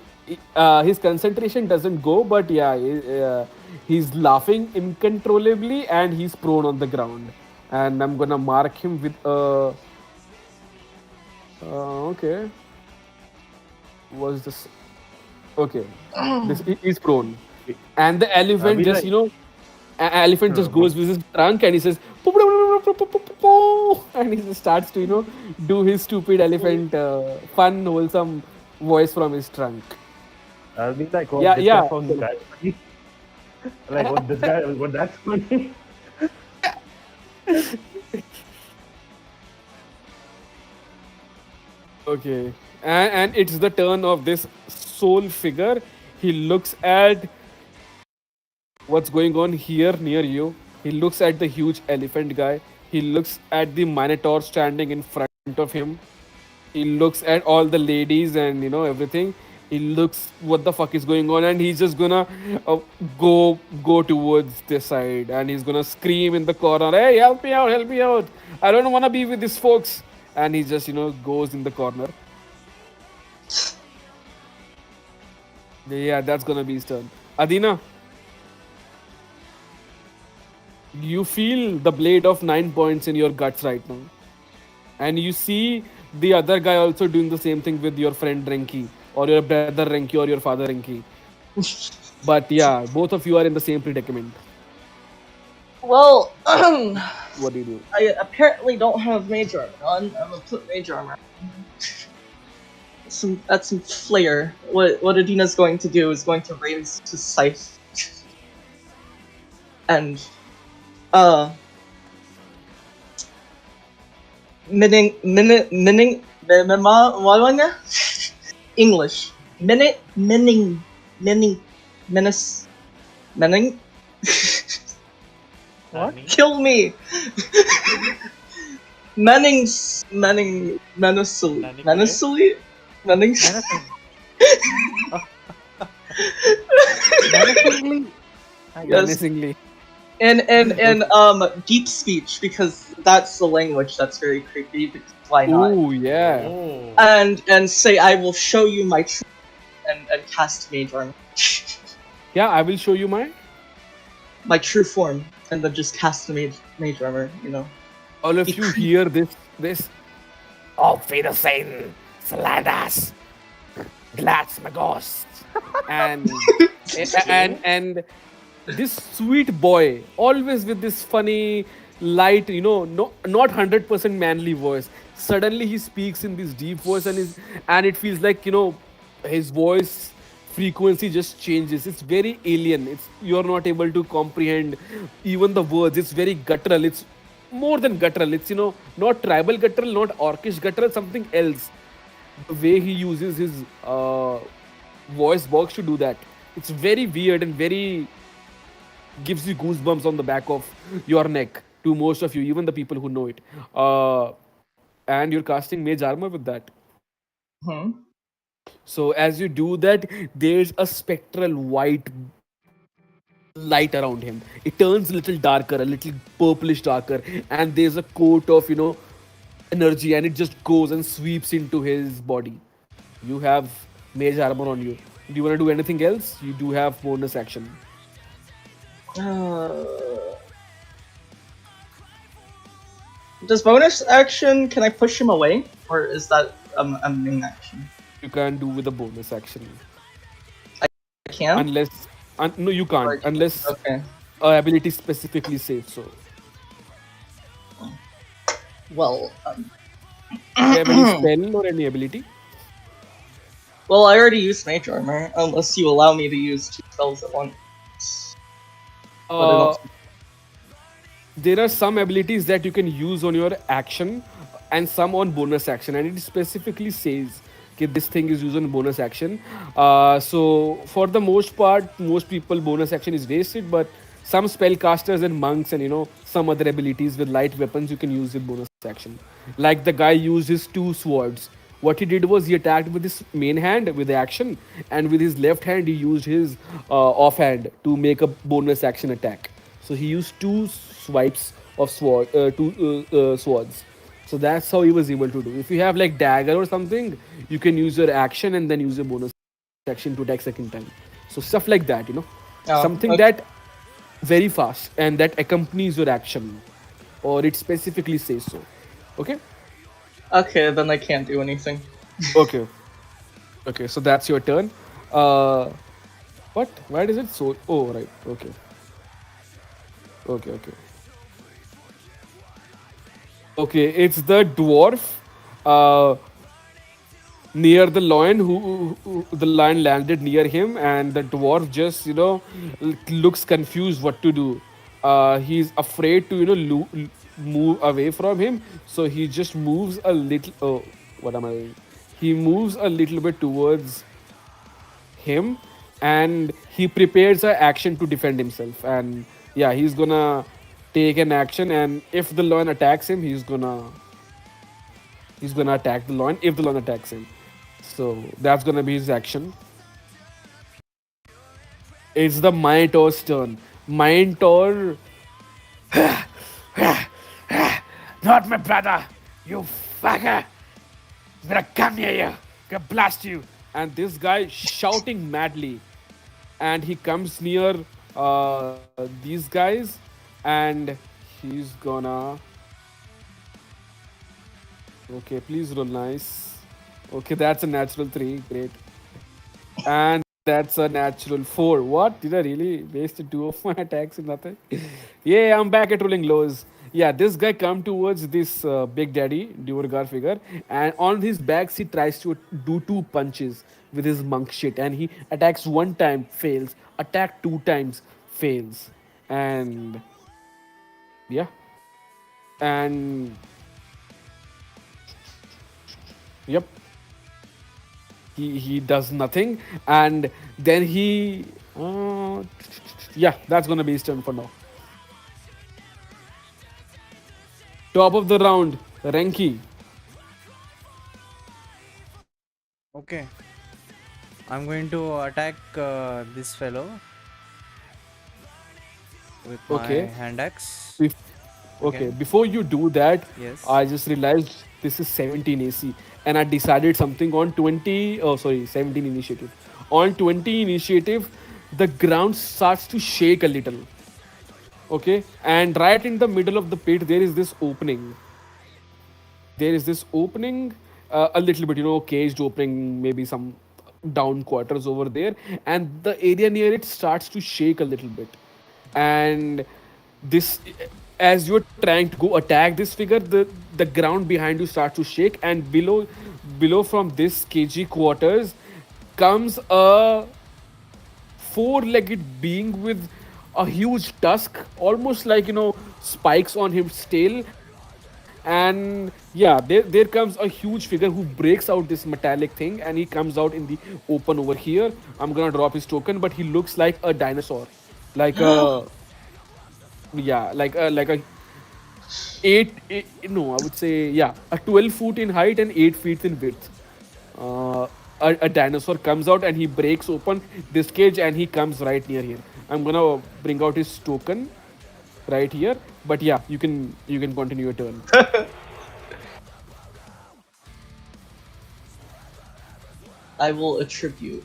his concentration doesn't go, but yeah, he's laughing uncontrollably and he's prone on the ground. And I'm gonna mark him with a. Okay. Was this? Okay. This he's prone, and the elephant we just like- you know, elephant just goes with his trunk and he says, and he just starts to, you know, do his stupid elephant fun wholesome voice from his trunk. I'll be like, oh, Yeah, this yeah. guy found that funny. Like, what this guy, what that's funny. Okay, and it's the turn of this soul figure. He looks at what's going on here near you. He looks at the huge elephant guy. He looks at the minotaur standing in front of him. He looks at all the ladies and, you know, everything. He looks what the fuck is going on, and he's just gonna go towards this side, and he's gonna scream in the corner, "Hey, help me out! I don't wanna be with these folks." And he just, you know, goes in the corner. Yeah, that's gonna be his turn. Adina, you feel the blade of 9 points in your guts right now, and you see the other guy also doing the same thing with your friend Renki, or your brother Renki, or your father Renki. But yeah, both of you are in the same predicament. Well, What do you do? I apparently don't have mage armor on. I'm gonna put mage armor on. That's some flair. What Adina's going to do is going to raise his scythe. And English. Menning. What? Nani? Kill me. Menningsly. Nani kule? Menacing. Menacingly. I Yes. Menacingly. And deep speech, because that's the language that's very creepy, because why not? Ooh, yeah. Oh. And say I will show you my true and cast mage armor. Yeah, I will show you My true form, and then just cast the mage armor, you know. all of Be you creepy. hear this. Oh, Peter Satan, Saladas, Glatz Magos, and and this sweet boy, always with this funny, light, no, not 100% manly voice. Suddenly he speaks in this deep voice, and it feels like his voice frequency just changes. It's very alien. You're not able to comprehend even the words. It's very guttural. It's more than guttural. It's not tribal guttural, not orcish guttural, something else. The way he uses his voice box to do that, it's very weird and very gives you goosebumps on the back of your neck to most of you, even the people who know it. And you're casting mage armor with that. Hmm. So as you do that, there's a spectral white light around him. It turns a little darker, a little purplish darker, and there's a coat of energy, and it just goes and sweeps into his body. You have mage armor on you. Do you want to do anything else? You do have bonus action. Does bonus action, can I push him away? Or is that a main action? You can do with a bonus action. I can? Unless. No, you can't. Or- Unless Okay. ability specifically says so. Well, Do you have any spell or any ability? well, I already used mage armor, unless you allow me to use 2 spells at once. But I Uh, don't. there are some abilities that you can use on your action and some on bonus action, and it specifically says okay, this thing is used on bonus action. So for the most part, most people bonus action is wasted, but some spellcasters and monks and some other abilities with light weapons you can use with bonus action. Like the guy used his 2 swords. What he did was he attacked with his main hand with the action, and with his left hand he used his offhand to make a bonus action attack. So he used 2 swipes of swords. So that's how he was able to do. If you have like dagger or something, you can use your action and then use your bonus action to attack second time. So stuff like that. Oh, Something okay. that very fast and that accompanies your action, or it specifically says so. Okay. Okay, then I can't do anything. Okay. Okay. So that's your turn. Uh, what? Why is it so? Oh, right. Okay. Okay. Okay. Okay, it's the dwarf uh, near the lion who the lion landed near him, and the dwarf just looks confused what to do. He's afraid to move away from him, so he just moves a little. Oh, what am I doing? He moves a little bit towards him, and he prepares an action to defend himself. And yeah, he's gonna take an action, and if the lion attacks him, he's gonna attack the lion if the lion attacks him. So that's gonna be his action. It's the Minotaur's turn. Minotaur. Not my brother, you fucker! I'm gonna come near you, I'm gonna blast you. And this guy shouting madly, and he comes near these guys, and he's gonna. Okay, please roll nice. Okay, that's a natural 3. Great. And that's a natural 4. What? Did I really waste 2 of my attacks in nothing? Yeah, I'm back at rolling lows. Yeah, this guy come towards this big daddy, Duergar figure, and on his back he tries to do 2 punches with his monk shit, and he attacks 1 time, fails, attack 2 times, fails, and yeah, and yep, he does nothing, and then he yeah, that's gonna be his turn for now. Top of the round, Renki. Okay. I'm going to attack this fellow with my Okay. hand axe. Bef- okay, Again. before you do that, Yes. I just realized this is 17 AC, and I decided something on 20. Oh, sorry, 17 initiative. On 20 initiative, the ground starts to shake a little. Okay, and right in the middle of the pit, there is this opening. There is this opening, a little bit, caged opening, maybe some down quarters over there, and the area near it starts to shake a little bit. And this, as you're trying to go attack this figure, the ground behind you starts to shake, and below from this kg quarters comes a four-legged being with a huge tusk, almost like spikes on his tail. And yeah, there comes a huge figure who breaks out this metallic thing, and he comes out in the open over here. I'm gonna drop his token, but he looks like a dinosaur, like a yeah, like a eight, no, I would say, yeah, a 12 foot in height and 8 feet in width. A dinosaur comes out and he breaks open this cage, and he comes right near here. I'm gonna bring out his token right here, but yeah, you can continue your turn. I will attribute.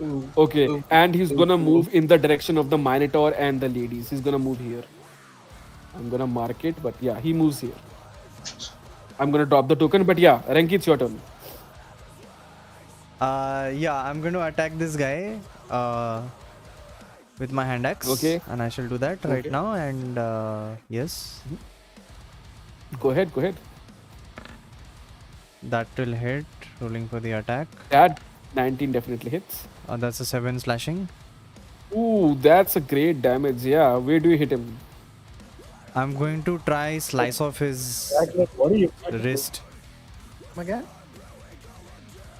Ooh, Okay, ooh, and he's ooh, gonna ooh. move in the direction of the Minotaur and the ladies. He's gonna move here. I'm gonna mark it, but yeah, he moves here. I'm gonna drop the token, but yeah, Renki, it's your turn. Yeah, I'm going to attack this guy with my hand axe. Okay. And I shall do that right Okay. now. And yes, Go ahead, go ahead. that will hit. Rolling for the attack. That 19 definitely hits. That's a 7 slashing. Ooh, that's a great damage. Yeah, where do you hit him? I'm going to try slice off his What are you? wrist. Again?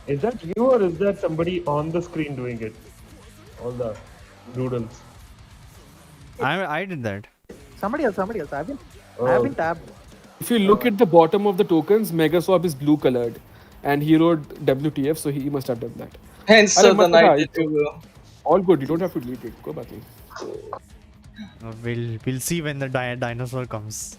Is that you or is that somebody on the screen doing it? All the doodles. I did that. Somebody else. I have been tabbed. If you look at the bottom of the tokens, Megaswap is blue colored, and he wrote WTF, so he must have done that. Hence, so Arey, then Matara, I did it's too. all good. You don't have to delete it. Go back. We'll see when the dinosaur comes.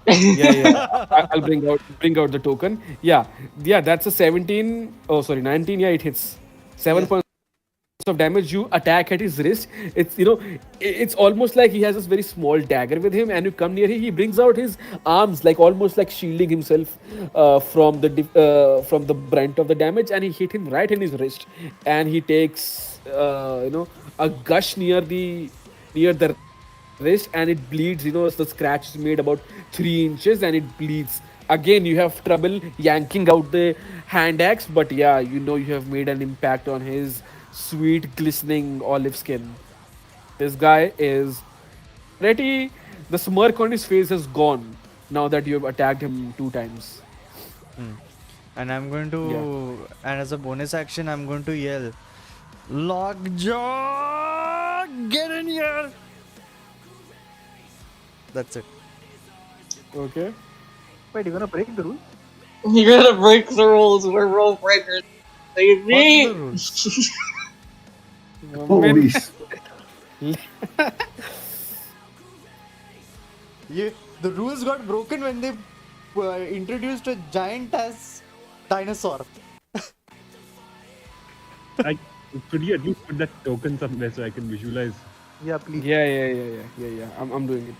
Yeah. I'll bring out the token. Yeah. That's a 17. Oh, sorry, 19. Yeah, it hits. 7 points of damage. You attack at his wrist. It's almost like he has this very small dagger with him, and you come near him. He brings out his arms, like almost like shielding himself from the brunt of the damage, and he hit him right in his wrist, and he takes a gush near the wrist, and it bleeds. The scratch is made about 3 inches, and it bleeds. Again, you have trouble yanking out the hand axe, but yeah, you have made an impact on his sweet, glistening olive skin. This guy is pretty. The smirk on his face has gone now that you have attacked him 2 times. And I'm going to, and as a bonus action, I'm going to yell, Lockjaw, get in here! That's it. Okay. Wait, you're gonna break the rules? You're gonna break the rules. We're rule breakers. Save What's me! the rules? Holy The rules got broken when they introduced a giant ass dinosaur. Could you at least put that token somewhere so I can visualize? Yeah, please. Yeah. I'm doing it.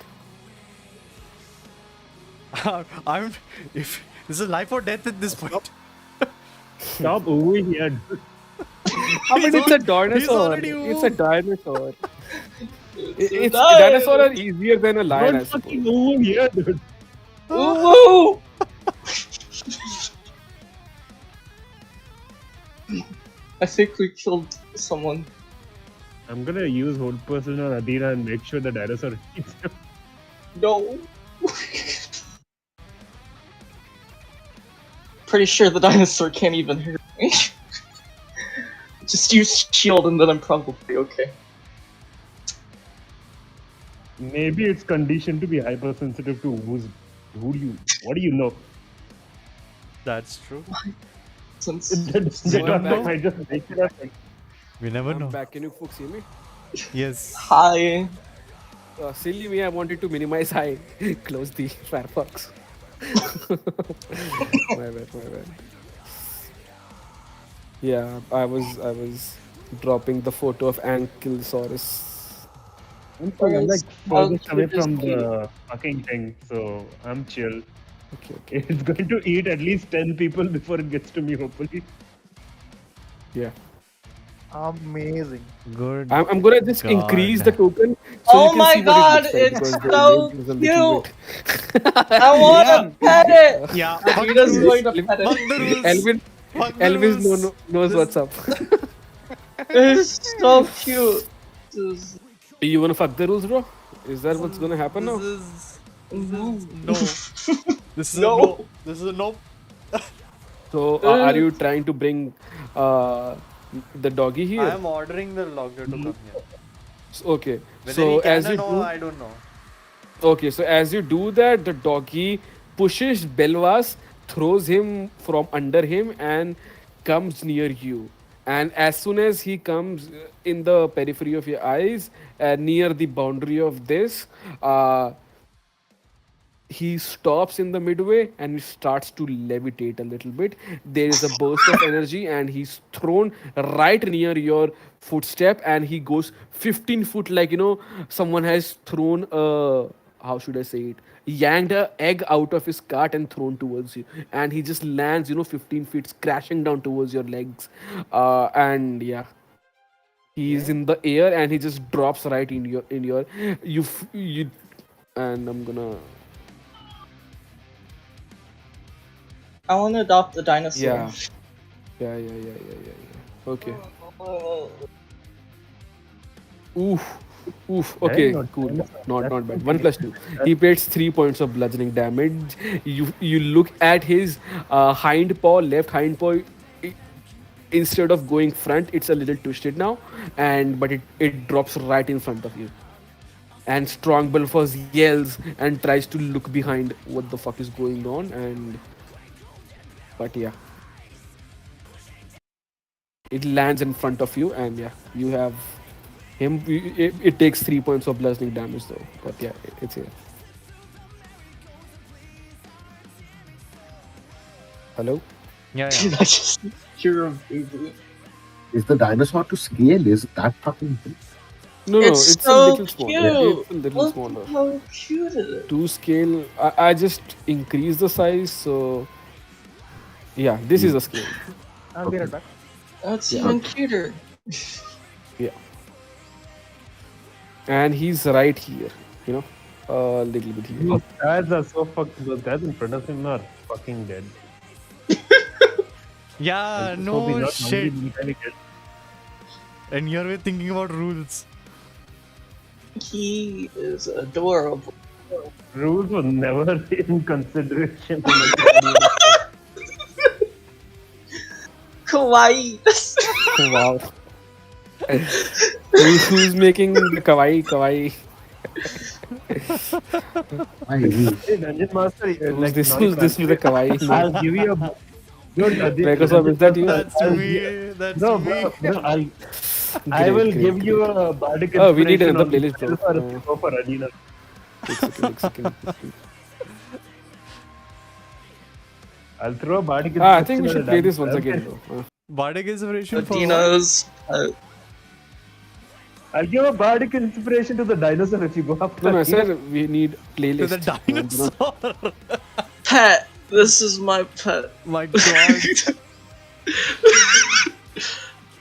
If this is life or death at this point. Stop over here. I mean, it's a dinosaur. he's already It's a dinosaur. It's a dinosaurs are easier than a lion, I Don't suppose. fucking over here, dude. Woo! I think we killed someone. I'm gonna use hold person on Adina and make sure the dinosaur eats him. No. Pretty sure the dinosaur can't even hurt me. Just use shield and then I'm probably okay. Maybe it's conditioned to be hypersensitive to what do you know? That's true. Since They don't know. I just make it up. We never I'm know. back. Can you folks see me? Yes. hi. Silly me, I wanted to minimize. I close the Firefox. My bad. Yeah, I was dropping the photo of Ankylosaurus. I'm like How furthest away cute is from he? the fucking thing, so I'm chill. Okay. It's going to eat at least 10 people before it gets to me, hopefully. Yeah. Amazing. Good. I'm gonna just God. increase the token so Oh you can my see God, what it it's looks like because the so name is a little bit. I wanna pet it! Yeah. Fuck the Adina's rules. going to pet Fuck it. the rules. Elwyn, Fuck the Elwyn rules. knows what's up. It's so cute. This You wanna fuck the rules, bro? Is that what's gonna happen now? This is no. no. This is No. a no. This is a no. So are you trying to bring the doggy here? I am ordering the logger to come here. Okay. Whether So he can as or you no, do, I don't know. okay. So as you do that, the doggy pushes Belvas, throws him from under him, and comes near you. And as soon as he comes in the periphery of your eyes, near the boundary of this, he stops in the midway and he starts to levitate a little bit. There is a burst of energy and he's thrown right near your footstep and he goes 15 foot, like, someone has thrown a, how should I say it, yanked a egg out of his cart and thrown towards you, and he just lands 15 feet crashing down towards your legs. And yeah, he is in the air and he just drops right in your you. And I'm gonna, I wanna adopt a dinosaur. yeah. Okay. Oof. Okay, not cool. bad. Not bad. 1+2. He takes 3 points of bludgeoning damage. You look at his left hind paw. Instead of going front, it's a little twisted now, but it drops right in front of you. And Strong Belfast yells and tries to look behind what the fuck is going on. But yeah, it lands in front of you, and yeah, you have him. It takes 3 points of bludgeoning damage though. But yeah, it's here. Hello. Yeah. Dude, I just you're a baby. Is the dinosaur to scale? Is it that fucking big? No, It's it's a so little smaller. cute. It's a little Look smaller. how cute it is. To scale, I just increase the size. So yeah, this is a scale. I'll be right back. That's Yeah. even cuter. Yeah. And he's right here. A little bit here. Those guys are so fucking. Those guys in front of him are fucking dead. Yeah, Let's hope he's no not shit. hungry again. And you're thinking about rules. He is adorable. Rules were never in consideration. Kawaii. Wow. Who's making the kawaii? Hey, Dungeon Master, Who's this with the kawaii? I'll give you a. Megaswap, is that you? That's me. That's No, me. bro, I will give you a bardic Oh, we need inspiration another on the playlist, bro. dinosaur if you go for Adina. I'll throw a bardic inspiration. I think we on should the play this once dinosaur. again, though. Bardic inspiration for what? Adina's. I'll give a bardic inspiration to the dinosaur if you go after No, Adina. sir, we need playlist. To the dinosaur. Pet. This is my pet. My god.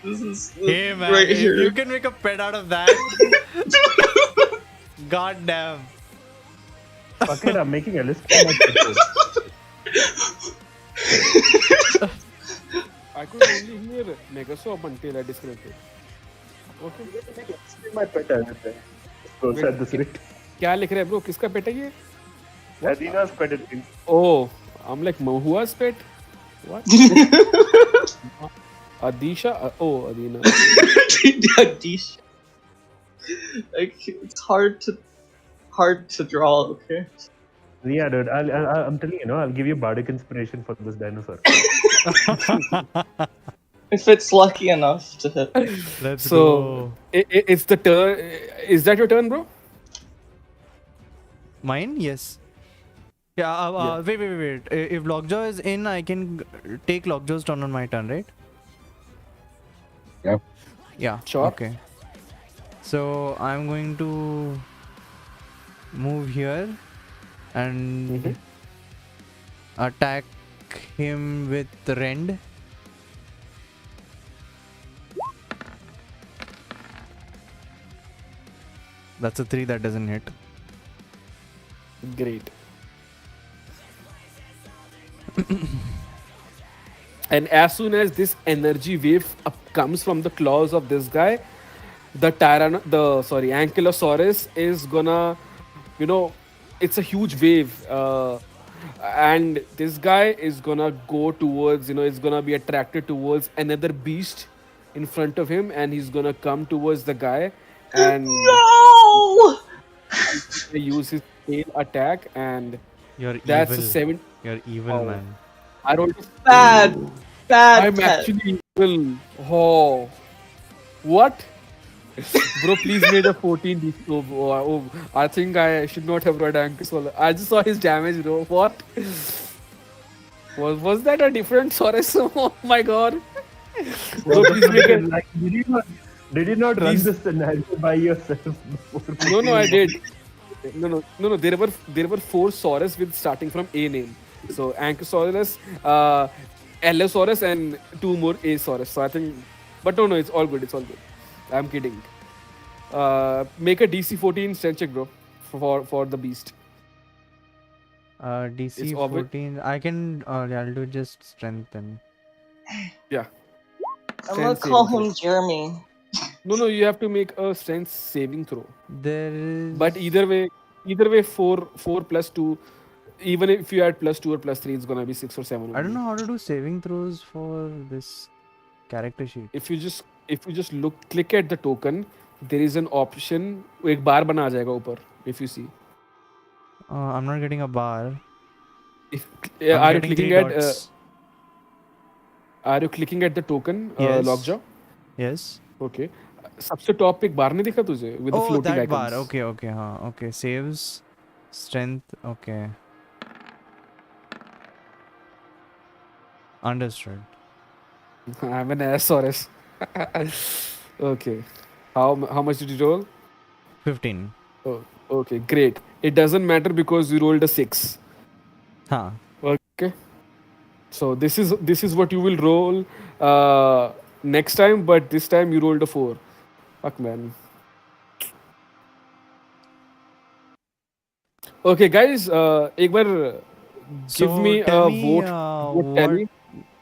This is Hey man, right if here. you can make a pet out of that. God damn. Fuck it, I'm making a list for my pets. I could only hear Megaswap until I disconnected. Okay. My pet everything. So at this rate. क्या लिख रहे हैं bro? किसका pet है ये? Adina's pet it. Oh, I'm like Mahua's pet. What? Adisha? Oh, Adina. Dish. Like, it's hard to draw. Okay. Yeah, dude. I'm telling you, I'll give you bardic inspiration for this dinosaur. If it's lucky enough to hit. Let's So go. it's the turn. Is that your turn, bro? Mine? Yes. Yeah, wait. If Lockjaw is in, I can take Lockjaw's turn on my turn, right? Yep. Yeah. Sure. Okay. So I'm going to move here and attack him with the rend. That's a 3 that doesn't hit. Great. And as soon as this energy wave comes from the claws of this guy, the Ankylosaurus is gonna, it's a huge wave, and this guy is gonna go towards, it's gonna be attracted towards another beast in front of him, and he's gonna come towards the guy and No! use his tail attack, and You're that's evil. a 7. You're evil, Oh. man. I rolled Bad I'm pet. actually evil. Oh, what? Bro, please made a 14 DC. Oh, I think I should not have read Ankylosaurus. I just saw his damage, bro. What? Was that a different Saurus? Oh my god. Bro, please make it. Like, did you not run Please. this scenario by yourself before? No, I did. No. There were 4 Saurus with starting from A name. So Ankylosaurus, Allosaurus, and 2 more A Saurus. So I think, but no, it's all good. It's all good. I'm kidding. Make a DC 14 strength check, bro, for the beast. DC It's obvi- 14. I can. Yeah, I'll do just strength then. Yeah. I'm gonna Strength call saving him Jeremy. No, you have to make a strength saving throw. There is. But either way, 4 plus 2. Even if you add plus 2 or plus 3, it's gonna be 6 or 7. I don't know how to do saving throws for this character sheet. If you just click at the token, there is an option. एक बार बना आ जाएगा ऊपर. If you see, I'm not getting a bar. if I'm are you getting clicking 3 at dots. are you clicking at the token Yes. Lockjaw? Yes. Okay. सबसे top पे एक बार नहीं दिखा तुझे with the Oh, floating that icons. bar. Okay. Okay. Saves. Strength. Okay. Understood. I'm an Asaurus. Okay. How much did you roll? 15. Oh, okay, great. It doesn't matter because you rolled a 6. Huh. Okay. So this is what you will roll next time, but this time you rolled a 4. Fuck, man. Okay, guys. एक बार give So me tell a me, vote. Vote tally.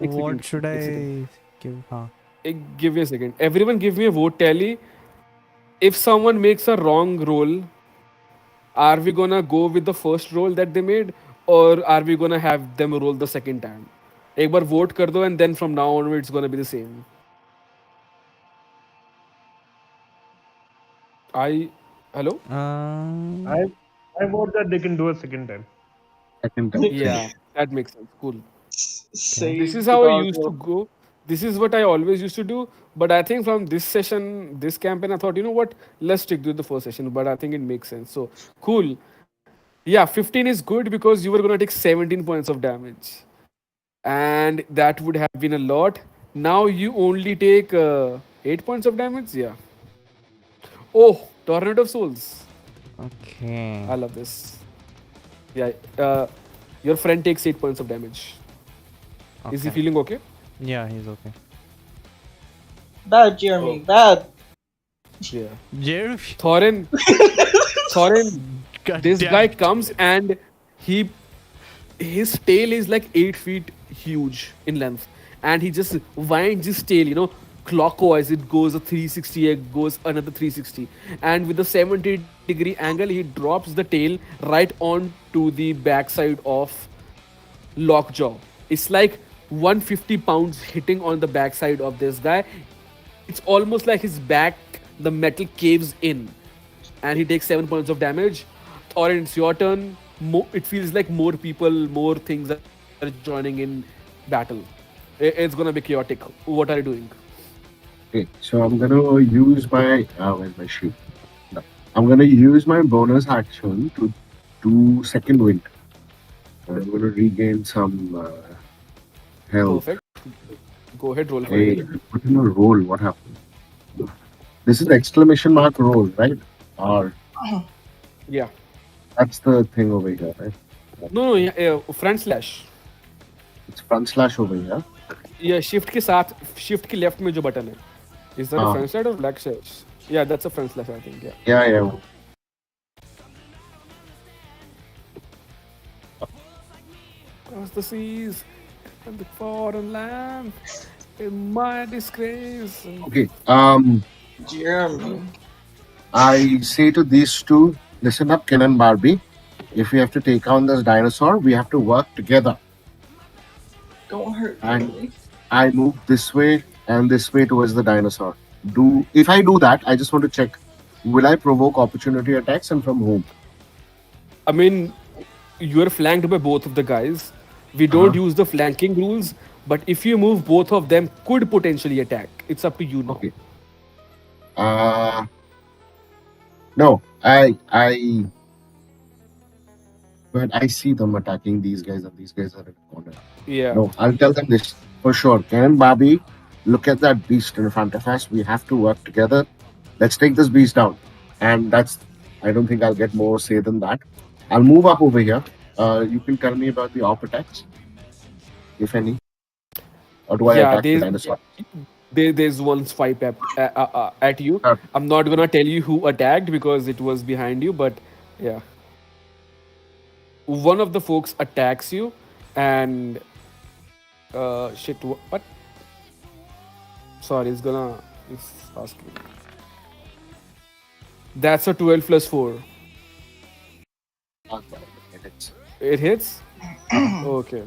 एक what second, should एक I second. give? Huh. Give me a second. Everyone, give me a vote tally. If someone makes a wrong roll, are we gonna go with the first roll that they made, or are we gonna have them roll the second time? एक बार vote कर दो, and then from now onward it's gonna be the same. Hello? I vote that they can do a second time. Second time. Yeah, that makes sense. Cool. Save This is the how I dog used to roll. go. This is what I always used to do. But I think from this session, this campaign, I thought, you know what? Let's stick to the first session. But I think it makes sense. So cool. Yeah, 15 is good because you were gonna take 17 points of damage, and that would have been a lot. Now you only take 8 points of damage. Yeah. Oh, Tornado of Souls. Okay. I love this. Yeah. Your friend takes 8 points of damage. Is he Okay. feeling okay? Yeah, he's okay. Bad, Jeremy. Oh. Bad. Yeah. Jeremy. Thorin, God this damn guy it. comes and his tail is like 8 feet huge in length, and he just winds his tail, clockwise. It goes a 360, it goes another 360, and with a 70-degree angle, he drops the tail right onto the backside of Lockjaw. It's like 150 pounds hitting on the backside of this guy. It's almost like his back, the metal caves in, and he takes 7 points of damage. Thorin, it's your turn. It feels like more people, more things are joining in battle. It's gonna be chaotic. What are you doing? Okay, so I'm gonna use my where's my sheet? No. I'm gonna use my bonus action to do second wind. I'm gonna regain some health. Perfect. Go ahead, roll for Hey, me. put in a roll. What happened? This is exclamation mark roll, right? Or Yeah. that's the thing over here, right? No, no, yeah, front slash. It's front slash over here. Yeah, shift के साथ, shift के left में जो button है. Is that a Ah. front slash or back slash? Yeah, that's a front slash, I think. Yeah. Yeah. Across the seas and the foreign land, in my disgrace. Okay. Jeremy. I say to these two, listen up, Ken and Barbie. If we have to take on this dinosaur, we have to work together. Don't hurt And me. I move this way and this way towards the dinosaur. If I do that, I just want to check, will I provoke opportunity attacks and from whom? I mean, you're flanked by both of the guys. We don't use the flanking rules, but if you move, both of them could potentially attack. It's up to you now. Okay. No, but I see them attacking these guys and these guys are in the corner. Yeah. No, I'll tell them this for sure. Ken and Barbie, look at that beast in front of us. We have to work together. Let's take this beast down. And I don't think I'll get more say than that. I'll move up over here. You can tell me about the op attacks, if any. Or do I Yeah, attack the dinosaur? there's one swipe at you. I'm not gonna tell you who attacked because it was behind you, but yeah. One of the folks attacks you, and shit. What? Sorry, it's asking. That's a 12 plus 4. It hits. Okay.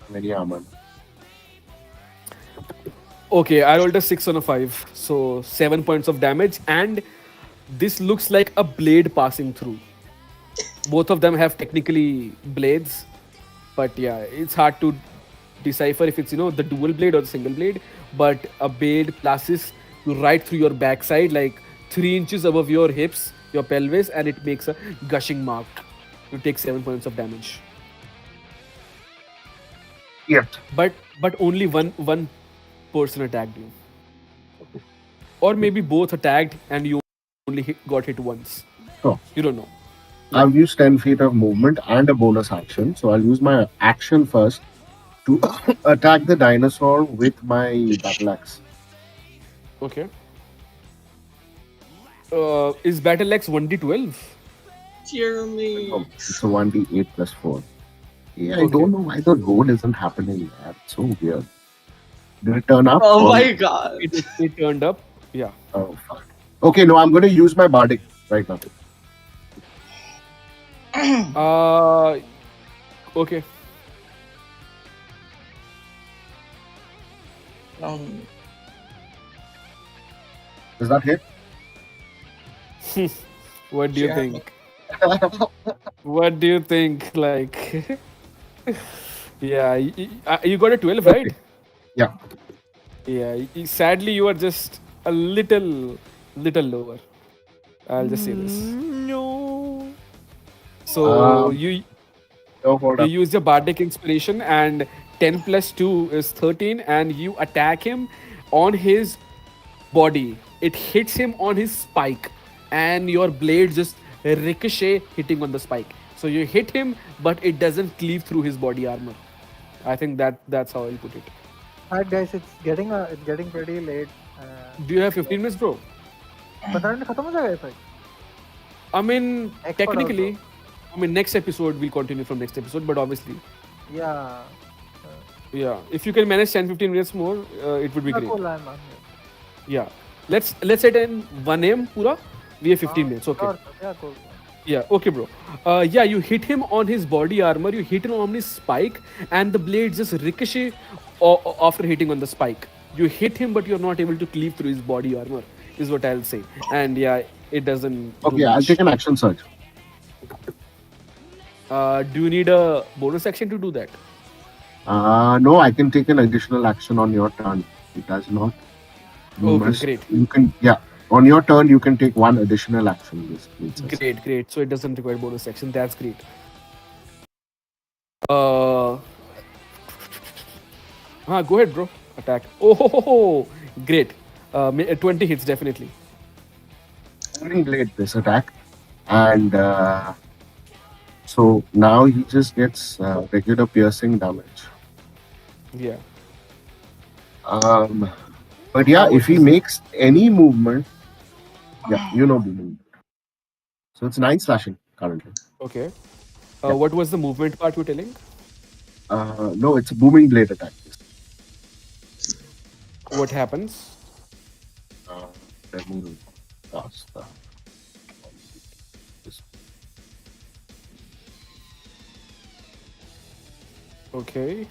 Very armored. Okay, I rolled a 6 on a 5, so 7 points of damage, and this looks like a blade passing through. Both of them have technically blades, but yeah, it's hard to decipher if it's the dual blade or the single blade. But a blade passes right through your backside, like 3 inches above your hips, your pelvis, and it makes a gushing mark. You take 7 points of damage. Yep. But only one person attacked you, or maybe both attacked and you only got hit once. Oh. You don't know. I've used 10 feet of movement and a bonus action, so I'll use my action first to attack the dinosaur with my battle axe. Okay. Is battle axe 1d12? Jeremy. Oh, it's a 1d8 plus 4. Yeah, I don't know why the roll isn't happening. It's so weird. Did it turn up? Oh my god. It turned up. Yeah. Oh, fuck. Okay, no, I'm going to use my bardic right now. Okay. Does that hit? What do you think? What do you think? Like, yeah, you got a 12, right? Yeah. Yeah. Sadly, you are just a little lower. I'll just say this. No. So you hold up. use your bardic inspiration, and 10 plus 2 is 13, and you attack him on his body. It hits him on his spike, and your blade just ricochet hitting on the spike. So you hit him, but it doesn't cleave through his body armor. I think that's how I'll put it. Alright guys, it's getting pretty late. Do you have 15 minutes, bro? 15 minute खत्म हो जाएगा ये fight? I mean, Expert technically, next episode we'll continue from next episode, but obviously, Yeah. yeah, if you can manage 10-15 minutes more, it would be great. Cool, I'm Yeah, let's set in 1 a.m. pura. We have 15 minutes. Okay. Sure, yeah, cool. Yeah, okay, bro. Yeah, you hit him on his body armor, you hit him on his spike, and the blade just ricochet after hitting on the spike. You hit him, but you're not able to cleave through his body armor, is what I'll say. And yeah, it doesn't do Okay, I'll much. take an action surge. Do you need a bonus action to do that? No, I can take an additional action on your turn. It does not. You Okay, must. great. You can. Yeah. On your turn, you can take one additional action. Basically, it says. Great, great. So it doesn't require bonus action. That's great. Uh, go ahead, bro. Attack. Oh, ho, ho, ho. Great. 20 hits definitely. Booming blade this attack, and so now he just gets regular piercing damage. Yeah. But yeah, How if he is- makes any movement, yeah, you know booming. So it's 9 slashing currently. Okay. Yeah. What was the movement part you're telling? No, it's a booming blade attack. What happens? Let me pass that. Okay.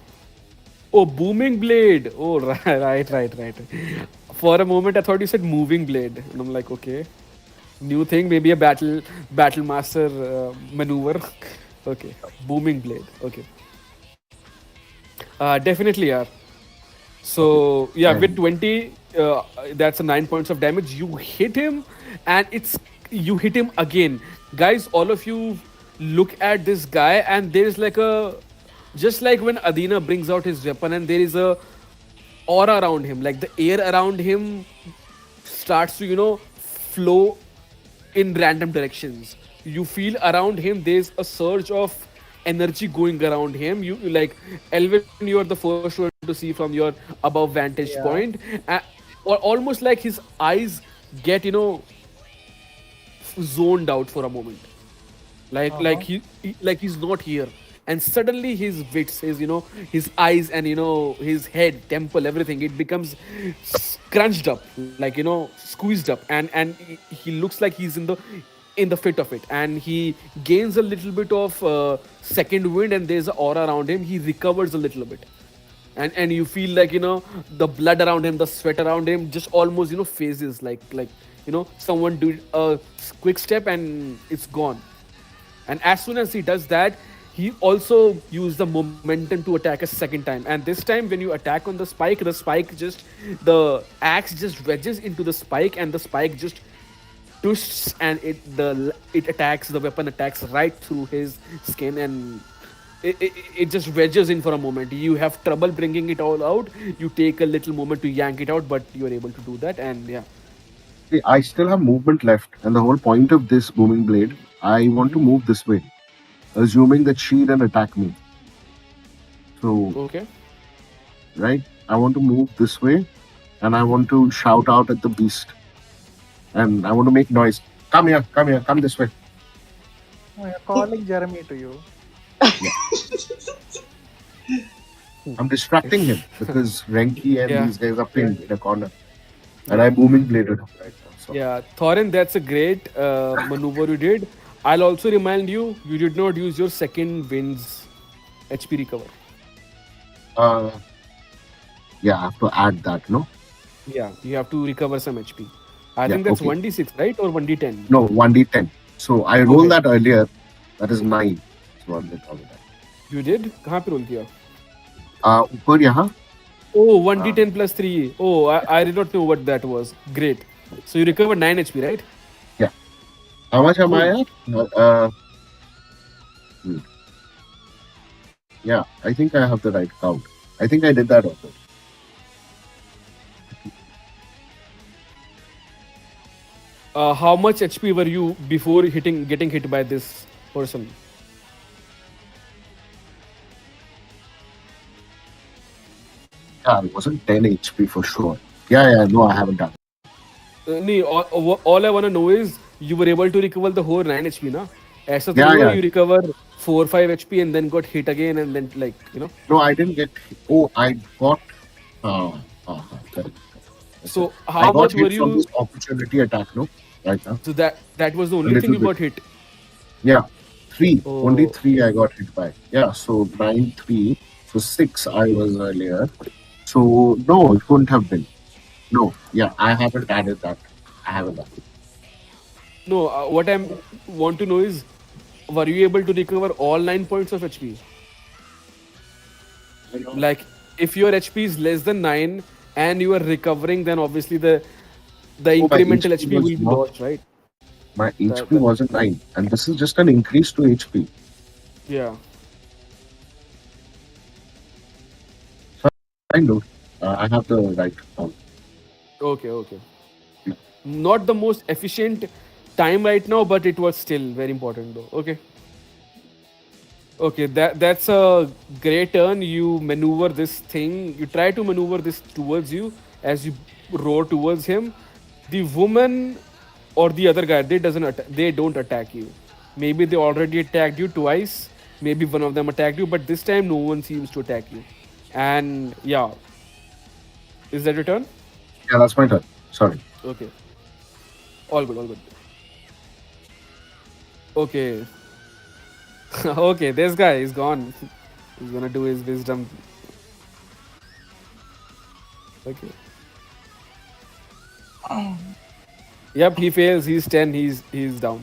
Oh, booming blade. Oh, right. For a moment, I thought you said moving blade, and I'm like, okay, new thing, maybe a battle master maneuver. Okay, booming blade. Okay. Definitely, yeah. So yeah, with And 20, that's a 9 points of damage. You hit him, and you hit him again, guys. All of you look at this guy, and there is like a just like when Adina brings out his weapon, and there is a aura around him, like the air around him starts to flow in random directions. You feel around him there's a surge of energy going around him. You like Elwyn, you are the first one to see from your above vantage Yeah. point, or almost like his eyes get zoned out for a moment, like Uh-huh. like he's not here, and suddenly his wits, his eyes, and his head, temple, everything, it becomes scrunched up, like squeezed up, and he looks like he's in the fit of it, and he gains a little bit of second wind, and there's an aura around him. He recovers a little bit, and you feel like the blood around him, the sweat around him just almost phases, like someone did a quick step and it's gone. And as soon as he does that, he also used the momentum to attack a second time. And this time, when you attack on the spike the axe just wedges into the spike, and the spike just twists, and it attacks, the weapon attacks right through his skin, and it just wedges in for a moment. You have trouble bringing it all out. You take a little moment to yank it out, but you're able to do that, and yeah. see, I still have movement left, and the whole point of this booming blade, I want to move this way, assuming that she then attack me. So, Okay. right, I want to move this way, and I want to shout out at the beast, and I want to make noise. Come here, come this way. Oh, you're calling Jeremy to you. I'm distracting him because Renki and Yeah. these guys are pinned in a corner, and I'm booming bladed him right now. So. Yeah, Thorin, that's a great maneuver you did. I'll also remind you, you did not use your second wind's HP recover. Uh, yeah, I have to add that, no? Yeah, you have to recover some HP. I Yeah, think that's okay. 1d6, right? Or 1d10? No, 1d10. So I rolled Okay. that earlier. That is 9. So I'll get all of that. You did? कहाँ पे roll किया? ऊपर यहाँ. Oh, 1d10 plus 3. Oh, I did not know what that was. Great. So you recovered 9 HP, right? Yeah. How much am I at? Yeah, I think I have the right count. I think I did that also. How much HP were you before getting hit by this person? Yeah, it wasn't 10 HP for sure. Yeah, no, I haven't done. Nee, all I want to know is you were able to recover the whole 9 HP, na? ऐसा तो Yeah, नहीं हुआ yeah. you recover 4 5 HP and then got hit again and then No, I didn't get. Oh, I got. Correct. So I how got much hit were from you? this opportunity attack, no? Right now. So that was the only thing little you got hit. Yeah, three. Only Oh, three I got hit by. Yeah, so 9-3. So 6 I was earlier. So no, it couldn't have been. No, yeah, I haven't added that. I haven't done it. no. What I want to know is, were you able to recover all 9 points of HP? Like, if your HP is less than 9 and you are recovering, then obviously the Oh, my incremental HP HP was will be not. lost, right? My That, HP that wasn't 9, and this is just an increase to HP. yeah. I know. I have the right one. Okay, okay. Not the most efficient time right now, but it was still very important though. Okay. Okay, that's a great turn. You maneuver this thing. You try to maneuver this towards you as you roar towards him. The woman or the other guy, they don't attack you. Maybe they already attacked you twice. Maybe one of them attacked you, but this time no one seems to attack you. And yeah, is that your turn? Yeah, that's my turn. Sorry. Okay, all good, all good. Okay, okay, this guy is gone. He's gonna do his wisdom. Okay. Yep, he fails. He's 10. He's down.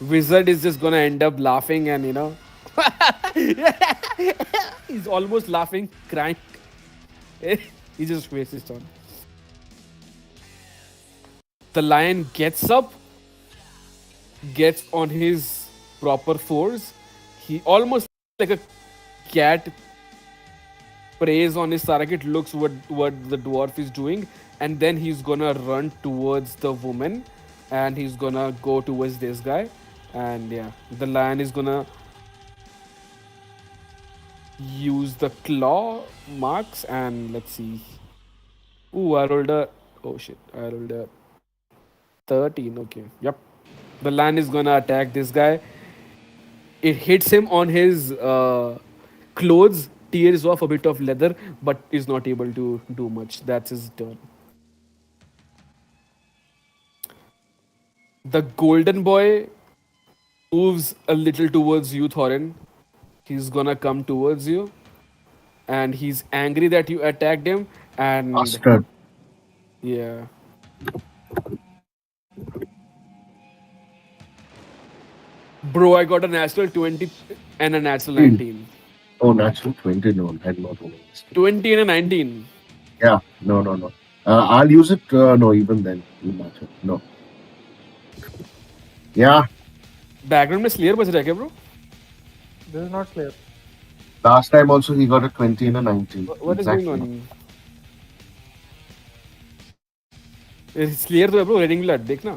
Wizard is just gonna end up laughing and he's almost laughing, crying. He just wastes his turn. The lion gets up, gets on his proper force. He almost like a cat preys on his target, looks what the dwarf is doing, and then he's gonna run towards the woman, and he's gonna go towards this guy, and yeah, the lion is gonna use the claw marks, and let's see. Ooh, I rolled a. Oh shit! I rolled a 13. Okay, yep. The lion is gonna attack this guy. It hits him on his clothes, tears off a bit of leather, but is not able to do much. That's his turn. The golden boy moves a little towards you, Thorin. He's gonna come towards you, and he's angry that you attacked him. And Bastard. yeah, bro, I got a natural 20 and a natural Hmm. 19. Oh, natural 20. No, I not roll this. 20 and a 19. Yeah, no, no, no. I'll use it. No, even then. Natural. No. Yeah, background में slayer बज रहा है क्या bro? This is not Slayer. last time also he got a 20 and a 19. What is going Exactly. on? Slayer तो है bro, raiding blood देखना.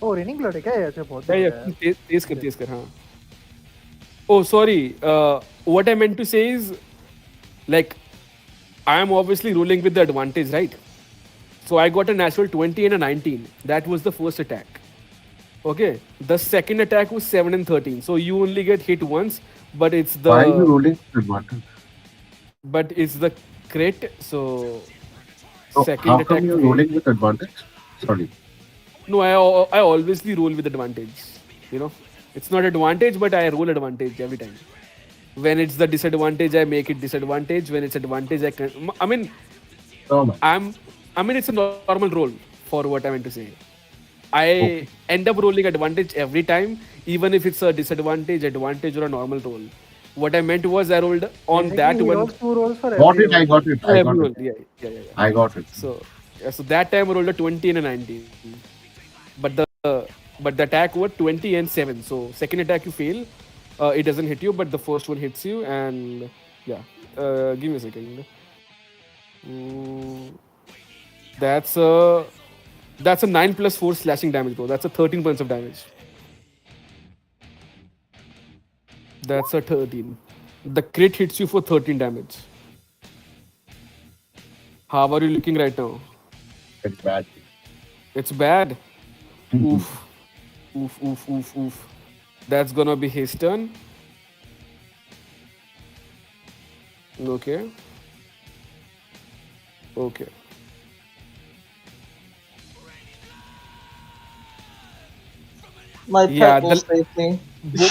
Oh, Raining Blood है क्या ये? अच्छा बहुत या बढ़िया या है। तेज कर हाँ. Oh, sorry. What I meant to say is, like, I am obviously rolling with the advantage, right? So I got a natural 20 and a 19. That was the first attack. Okay. The second attack was 7 and 13. So you only get hit once, but it's Why are you the rolling with advantage? crit. So Oh, second how attack come you're failed. rolling with advantage? Sorry. No, I obviously roll with advantage. You know, it's not advantage, but I roll advantage every time. When it's the disadvantage, I make it disadvantage. When it's advantage, I can. I mean, Oh my. I mean, it's a normal roll for what I meant to say. I Okay. end up rolling advantage every time, even if it's a disadvantage, advantage, or a normal roll. What I meant was I rolled on Basically, that he one. rolls 2 rolls for Got every it. I roll. got it. I Every got roll. it. Yeah. I got it. So yeah, so that time I rolled a 20 and a 19. But the attack was 20 and 7. So second attack you fail, it doesn't hit you, but the first one hits you, and yeah. Give me a second. Mm, that's a 9 plus 4 slashing damage, bro. That's a 13 points of damage. That's a 13. The crit hits you for 13 damage. How are you looking right now? It's bad. It's bad. Oof. Oof. That's gonna be his turn. Okay. Okay. My Yeah, pet will save me.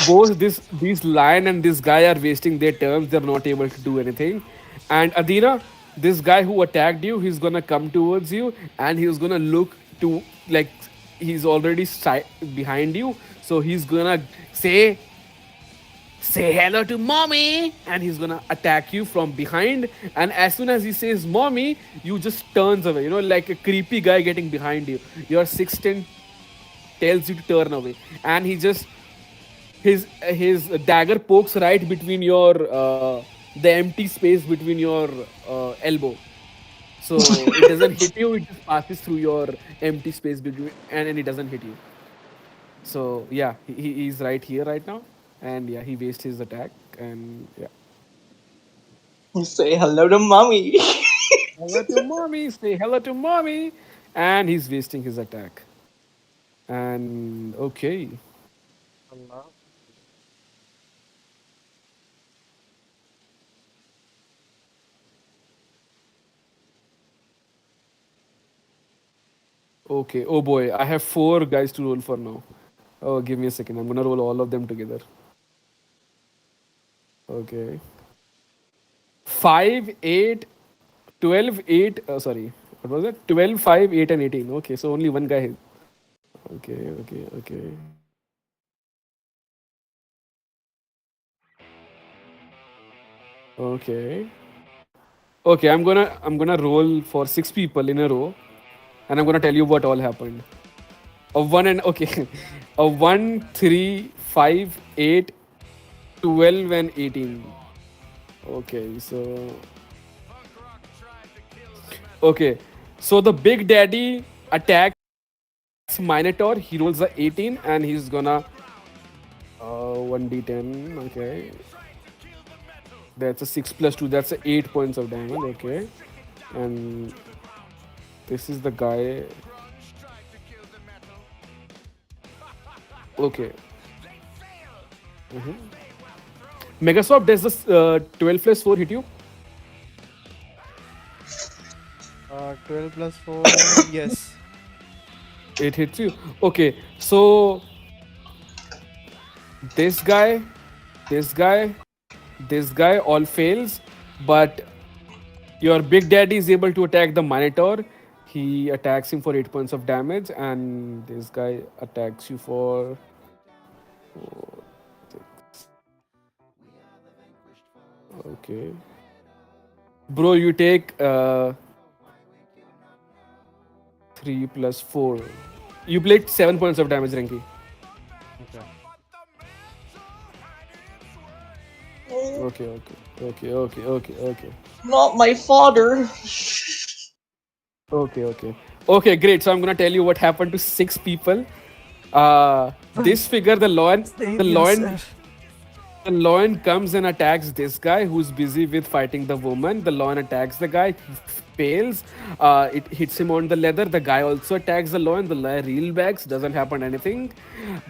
both these lion and this guy are wasting their turns. They're not able to do anything. And Adina, this guy who attacked you, he's gonna come towards you and he's gonna look to like he's already behind you. So he's gonna say hello to mommy, and he's gonna attack you from behind. And as soon as he says mommy, you just turns away. You know, like a creepy guy getting behind you. Your sixth sense tells you to turn away, and he just his dagger pokes right between your the empty space between your elbow. So it doesn't hit you; it just passes through your empty space between, and it doesn't hit you. So yeah, he's right here right now, and yeah, he wastes his attack, and yeah. You say hello to mommy. Hello to mommy. Say hello to mommy, and he's wasting his attack. And okay, okay. Oh boy, I have four guys to roll for now. Oh, give me a second. I'm gonna roll all of them together. Okay. 5, 8, 12, 8. Sorry. What was it? 12, 5, 8, and 18. Okay, so only one guy. Okay, okay, okay. Okay. Okay, I'm gonna roll for 6 people in a row, and I'm gonna tell you what all happened. A one and okay, a 1, 3, 5, 8, 12, and 18. Okay, so okay, so the big daddy attacks Minotaur. He rolls a 18, and he's gonna 1d10. Okay, that's a 6 plus 2. That's a 8 points of damage. Okay, and this is the guy. Okay. Megaswap, does this 12 plus 4 hit you? 12 plus 4. Yes. It hits you. Okay, so this guy, this guy, this guy all fails, but your big daddy is able to attack the Minotaur. He attacks him for 8 points of damage, and this guy attacks you for. Okay. Bro, you take 3 plus 4. You played 7 points of damage, Renki. Okay. Okay. Not my father. Okay, great. So I'm gonna tell you what happened to 6 people. This figure, the lion comes and attacks this guy who's busy with fighting the woman. The lion attacks the guy, he fails. It hits him on the leather. The guy also attacks the lion. The lion reel backs, doesn't happen anything.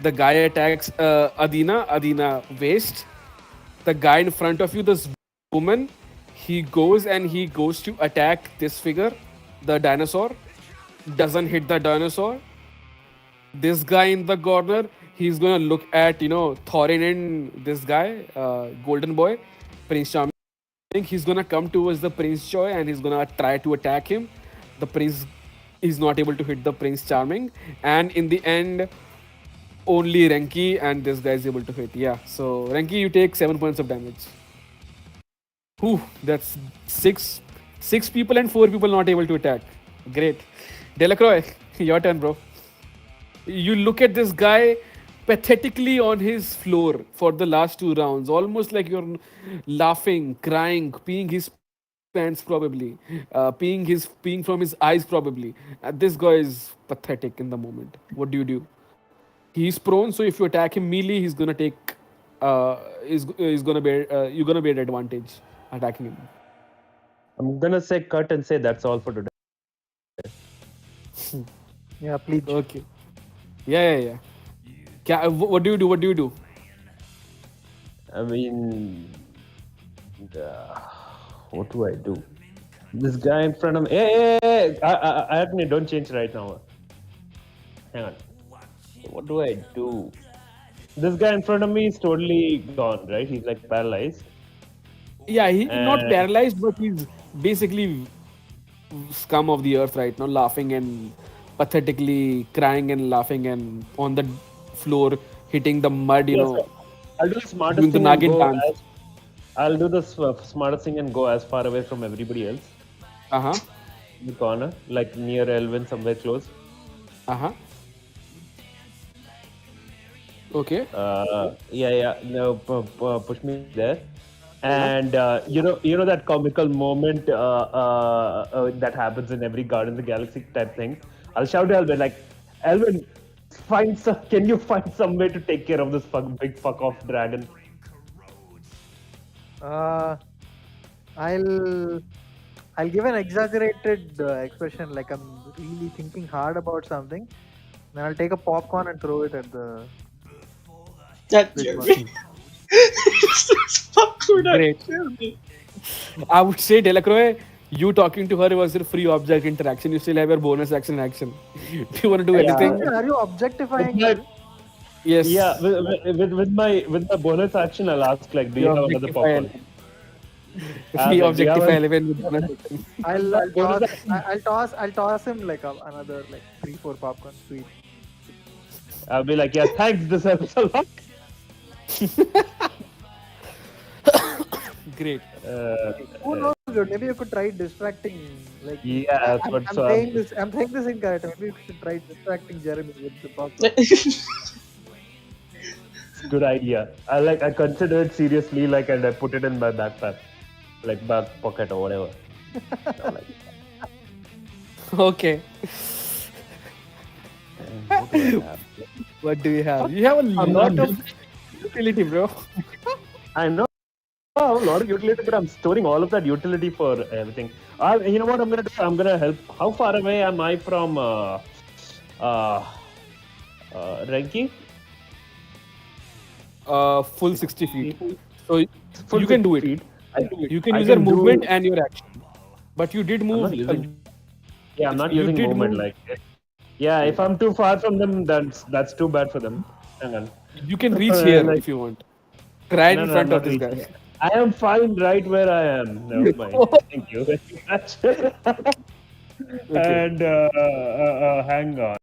The guy attacks Adina. Adina waste. The guy in front of you, this woman, he goes to attack this figure, the dinosaur. Doesn't hit the dinosaur. This guy in the corner, he's gonna look at Thorin and this guy, Golden Boy, Prince Charming. He's gonna come towards the Prince Joy and he's gonna try to attack him. The prince is not able to hit the Prince Charming, and in the end, only Renki and this guy is able to hit. Yeah, so Renki, you take 7 points of damage. Whew, that's six people and 4 people not able to attack. Great. Delacroix, your turn, bro. You look at this guy pathetically on his floor for the last 2 rounds, almost like you're laughing, crying, peeing his pants probably, peeing from his eyes probably. This guy is pathetic in the moment. What do? He's prone, so if you attack him melee, he's gonna take. Is gonna be you're gonna be at advantage attacking him. I'm gonna say cut and say that's all for today. Yeah, please. Okay. Yeah. What do you do? I mean, what do I do? This guy in front of me. Hey, Araknyd, don't change right now. Hang on. What do I do? This guy in front of me is totally gone, right? He's like paralyzed. Yeah, he's not And paralyzed, but he's basically scum of the earth right now, laughing and pathetically crying and laughing and on the floor, hitting the mud, yes, I'll do the doing smartest the thing and Nagin go dance. as I'll do the smartest thing and go as far away from everybody else Uh huh. in the corner, like near Elwyn, somewhere close. Uh huh. Okay. Yeah. No, push me there. And you know that comical moment that happens in every Guardians of the Galaxy type thing. I'll shout to Elwyn like, Elwyn, can you find some way to take care of this big fuck off dragon? I'll give an exaggerated expression, like I'm really thinking hard about something. Then I'll take a popcorn and throw it at the That big Jeremy. one. It's popcorn at Great. Jeremy. I would say Delacroix, you talking to her was a free object interaction. You still have your bonus action. Do you want to do anything? Are you objectifying Yeah. her? Yes. Yeah, with my bonus action, I'll ask like, do you have another popcorn? We do you objectify have Eleven with bonus action. I'll toss him like another like 3-4 popcorn. Sweet. I'll be like, yeah, thanks, this helps a lot. Great. Who knows, dude? Maybe you could try distracting. Like, Yeah, that's what. I'm saying this in character. Maybe you should try distracting Jeremy with the popcorn. Good idea. I consider it seriously, like, and I put it in my backpack, like back pocket or whatever. Okay. What do I have? What do you have? You have a lot of utility, bro. I know a lot of utility, but I'm storing all of that utility for everything. You know what I'm gonna do? I'm gonna help. How far away am I from Renki? Full 60 feet. So Full you can do 60 it. feet. You can I use your can do- movement and your action. But you did I'm move. not using. Yeah, I'm not you using did movement. move- Like, yeah, if I'm too far from them, that's too bad for them. Hang on. You can reach here Like- if you want. Right No, in no, front I'm of not this reaching. guy. I am fine right where I am. Never mind. Thank you very much. And hang on.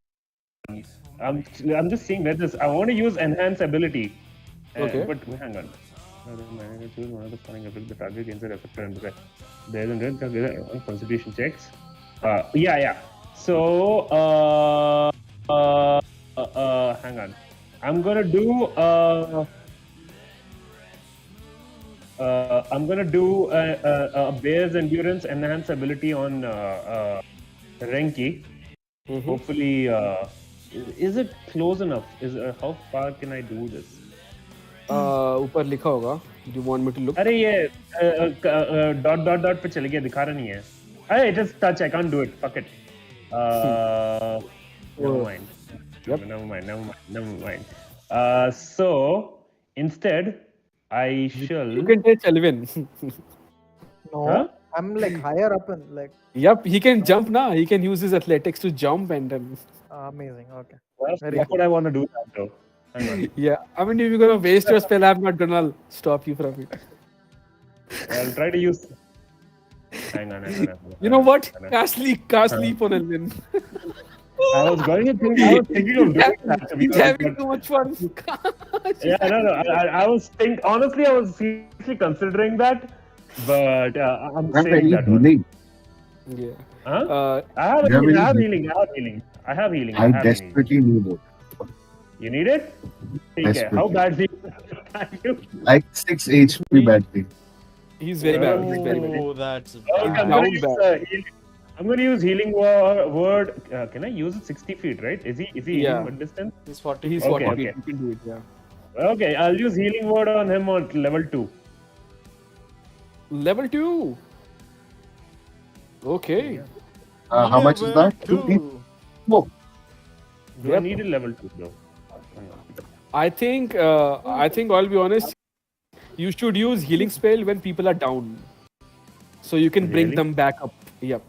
I'm just seeing that this. I want to use enhance ability. Okay. But hang on. Choose one of the following ability. The target gains a effect. There's a concentration checks. Yeah. So hang on. I'm gonna do a bear's endurance enhance ability on Renki. Hopefully, is it close enough? How far can I do this? ऊपर लिखा होगा. Do you want me to look? अरे ये dot पे चले गया दिखा रहा नहीं है. Hey, it is touch. I can't do it. Fuck it. Never mind. Yep. Never mind. So instead, I shall. You can take Elwyn. No, Huh? I'm like higher up in like Yep, he can jump now. He can use his athletics to jump and then. amazing. Okay. Well, Very that's what I want to do now, though. Hang on. Yeah, I mean, if you're gonna waste your spell, I'm not gonna stop you from it. I'll try to use. Hang on. You know what? Cast leap on Elwyn. I was thinking of doing that. He's having too much fun. Yeah, no. I was honestly, I was seriously considering that, but I'm Have saying any that one. healing? Huh? Yeah. I have Do you have healing. I have healing. I desperately need it. You need it? Okay. How badly? you? Like 6 HP battery. He's very bad. He's very bad. Oh, that's Okay, I'm down gonna use healing. I'm gonna use healing word. Can I use it 60 feet? Right? Is he Yeah. what distance? he's 40. He's Okay, 40 okay. feet. You can do it. Yeah. Okay, I'll use healing word on him on level 2. Level 2. Okay. How much is that? 2 Do I Yep. need a level 2 though? I think I'll be honest. You should use healing spell when people are down, so you can bring Really? them back up. Yep.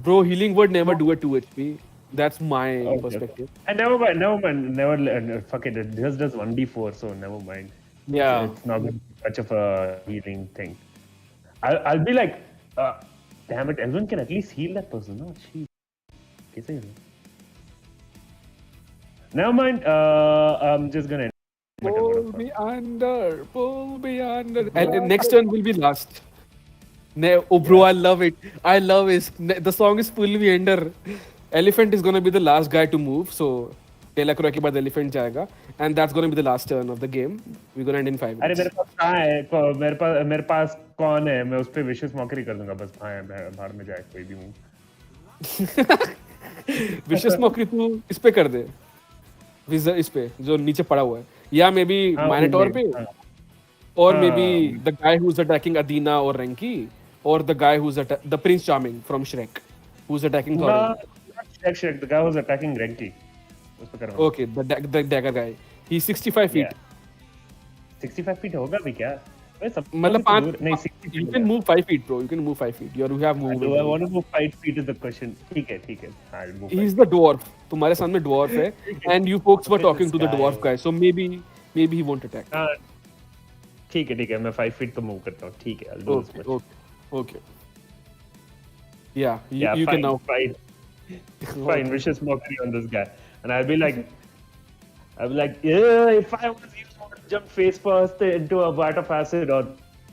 Bro, healing word never do a 2 HP. That's my Okay. perspective. And never mind, fuck it. It just does 1d4, so never mind. Yeah. It's not going to be much of a healing thing. I'll be like, damn it, Elwyn can at least heal that person. No, she. Never mind. I'm just gonna. Pull me under, pull me under. And next turn will be last. Oh, bro, I love it. I love it. The song is Pull Me Under. Elephant is gonna be the last guy to move. So, Telakura ke baad elephant jayega. And that's gonna be the last turn of the game. We're gonna end in 5 अरे minutes. मेरे पास कहाँ है मेरे पास कौन है मैं उस पे विशेष मॉकरी कर दूंगा बस बाहर में जाए कोई भी हूँ Vicious Mockery तू इस पे कर दे. इस पे जो नीचे पड़ा हुआ है. या मे बी Minotaur पे. Or maybe the guy who's attacking Adina or Renki. Or the guy who's the Prince Charming from Shrek. Who's attacking Thorin. not Shrek, the guy who's attacking Renki. उस पे करवा Okay, the dagger guy. He's 65 feet. 65 feet होगा भी क्या मतलब नहीं 60 you can move 5 feet, bro. You can move 5 feet. You have movement. Do I want to move 5 feet is the question. ठीक है. I'll move. He's the dwarf. तुम्हारे सामने dwarf है, and you folks were talking to the dwarf guy, so maybe he won't attack. ठीक है मैं 5 feet तो move करता हूँ ठीक है I'll do this much. Okay. Yeah, you fine, can now. Fine, vicious mockery on this guy, and I'll be like, yeah, if I was you, I would jump face first into a vat of acid, or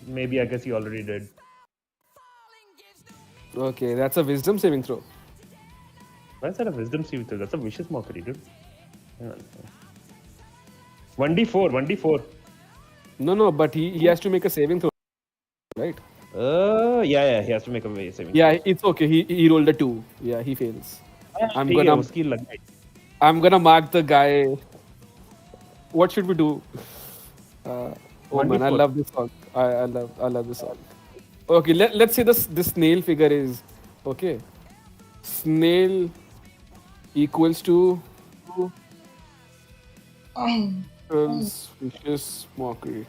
maybe I guess he already did. Okay, that's a wisdom saving throw. Why is that a wisdom saving throw? That's a vicious mockery, dude. Hang on. 1d4. No, but he has to make a saving throw, right? Yeah, he has to make a saving. Yeah, it's okay. He rolled a 2. Yeah, he fails. I'm gonna mark the guy. What should we do? Oh man, I love this song. I love this song. Okay, let's say this snail figure is okay. Snail equals to vicious mockery.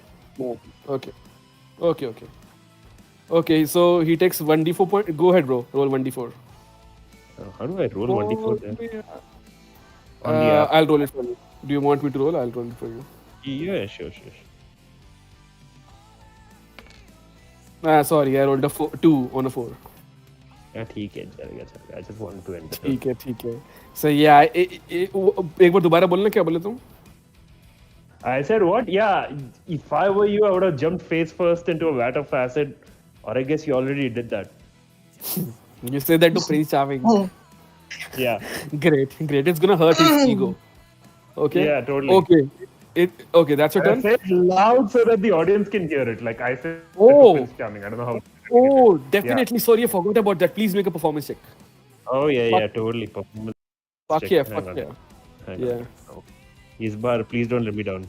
Okay, so he takes 1d4 point. Go ahead, bro. Roll 1d4. How do I roll 1d4 then? I'll roll it for you. Do you want me to roll? I'll roll it for you. Yeah, sure. Sorry, I rolled a 2 on a 4. Yeah, ठीक है चलेगा. I just want to end it. ठीक है. So yeah, एक बार दोबारा बोलना क्या बोले तुम? I said what? Yeah, if I were you, I would have jumped face first into a vat of acid, or I guess you already did that. You say that to Prince Charming. Yeah. Great. It's gonna hurt his ego. Okay. Yeah, totally. Okay, that's your turn. I said loud so that the audience can hear it. Like I said, Prince Charming. I don't know how. Oh, definitely. Yeah. Sorry, I forgot about that. Please make a performance check. Oh yeah, totally. Performance fuck check. Yeah. Yeah. He's bar. Please don't let me down.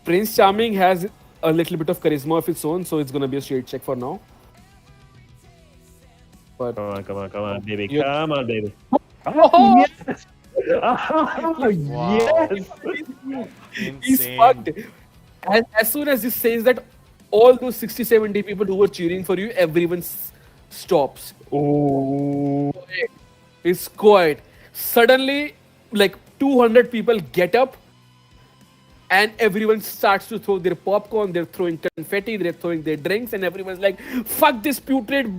Prince Charming has a little bit of charisma of its own, so it's gonna be a straight check for now. But come on, baby. Come on, baby. Oh! Yes! Yes! He's fucked. And as soon as he says that, all those 60, 70 people who were cheering for you, everyone stops. Oh! It's quiet. Suddenly, like 200 people get up, and everyone starts to throw their popcorn, they're throwing confetti, they're throwing their drinks, and everyone's like, fuck this putrid